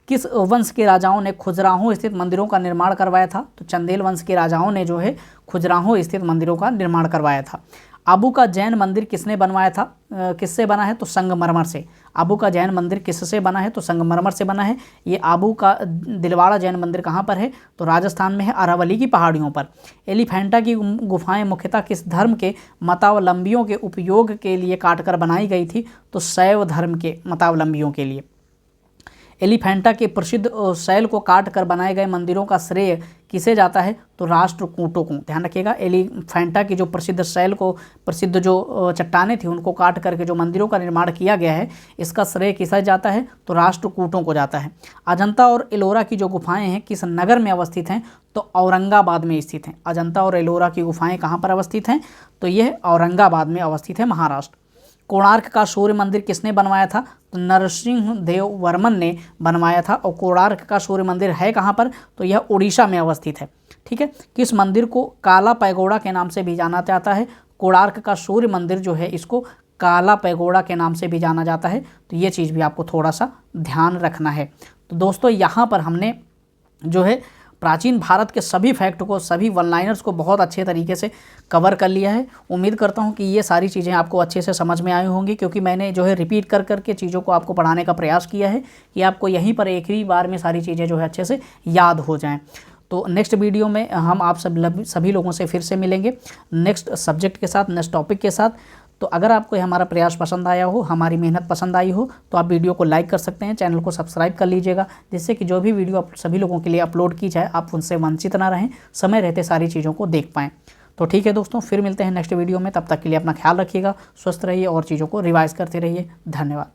A: किस वंश के राजाओं ने खुजराहो स्थित मंदिरों का निर्माण करवाया था? तो चंदेल वंश के राजाओं ने जो है खुजराहो स्थित मंदिरों का निर्माण करवाया था। आबू का जैन मंदिर किसने बनवाया था? किससे बना है? तो संगमरमर से। आबू का जैन मंदिर किससे बना है? तो संगमरमर से बना है। ये आबू का दिलवाड़ा जैन मंदिर कहाँ पर है? तो राजस्थान में है, अरावली की पहाड़ियों पर। एलिफेंटा की गुफाएं मुख्यतः किस धर्म के मतावलंबियों के उपयोग के लिए काटकर बनाई गई थी? तो शैव धर्म के मतावलंबियों के लिए। एलिफेंटा के प्रसिद्ध शैल को काट कर बनाए गए मंदिरों का श्रेय किसे जाता है? तो राष्ट्रकूटों को। ध्यान रखिएगा, एलिफेंटा की जो प्रसिद्ध शैल को, प्रसिद्ध जो चट्टानें थी उनको काट करके जो मंदिरों का निर्माण किया गया है, इसका श्रेय किसे जाता है? तो राष्ट्रकूटों को जाता है। अजंता और एलोरा की जो गुफाएं हैं किस नगर में अवस्थित हैं? तो औरंगाबाद में स्थित हैं। अजंता और एलोरा की गुफाएं कहाँ पर अवस्थित हैं? तो यह औरंगाबाद में अवस्थित है, महाराष्ट्र। कोणार्क का सूर्य मंदिर किसने बनवाया था? तो नरसिंह देव वर्मन ने बनवाया था। और कोणार्क का सूर्य मंदिर है कहाँ पर? तो यह उड़ीसा में अवस्थित है। ठीक है। किस मंदिर को काला पैगोडा के नाम से भी जाना जाता है? कोणार्क का सूर्य मंदिर जो है इसको काला पैगोडा के नाम से भी जाना जाता है। तो ये चीज़ भी आपको थोड़ा सा ध्यान रखना है। तो दोस्तों यहाँ पर हमने जो है प्राचीन भारत के सभी फैक्ट को, सभी वन लाइनर्स को बहुत अच्छे तरीके से कवर कर लिया है। उम्मीद करता हूँ कि ये सारी चीज़ें आपको अच्छे से समझ में आई होंगी, क्योंकि मैंने जो है रिपीट कर करके चीज़ों को आपको पढ़ाने का प्रयास किया है कि आपको यहीं पर एक ही बार में सारी चीज़ें जो है अच्छे से याद हो जाएँ। तो नेक्स्ट वीडियो में हम आप सभी लोगों से फिर से मिलेंगे नेक्स्ट सब्जेक्ट के साथ, नेक्स्ट टॉपिक के साथ। तो अगर आपको हमारा प्रयास पसंद आया हो, हमारी मेहनत पसंद आई हो, तो आप वीडियो को लाइक कर सकते हैं, चैनल को सब्सक्राइब कर लीजिएगा, जिससे कि जो भी वीडियो आप सभी लोगों के लिए अपलोड की जाए आप उनसे वंचित ना रहें, समय रहते सारी चीज़ों को देख पाएँ। तो ठीक है दोस्तों, फिर मिलते हैं नेक्स्ट वीडियो में। तब तक के लिए अपना ख्याल रखिएगा, स्वस्थ रहिए और चीज़ों को रिवाइज करते रहिए। धन्यवाद।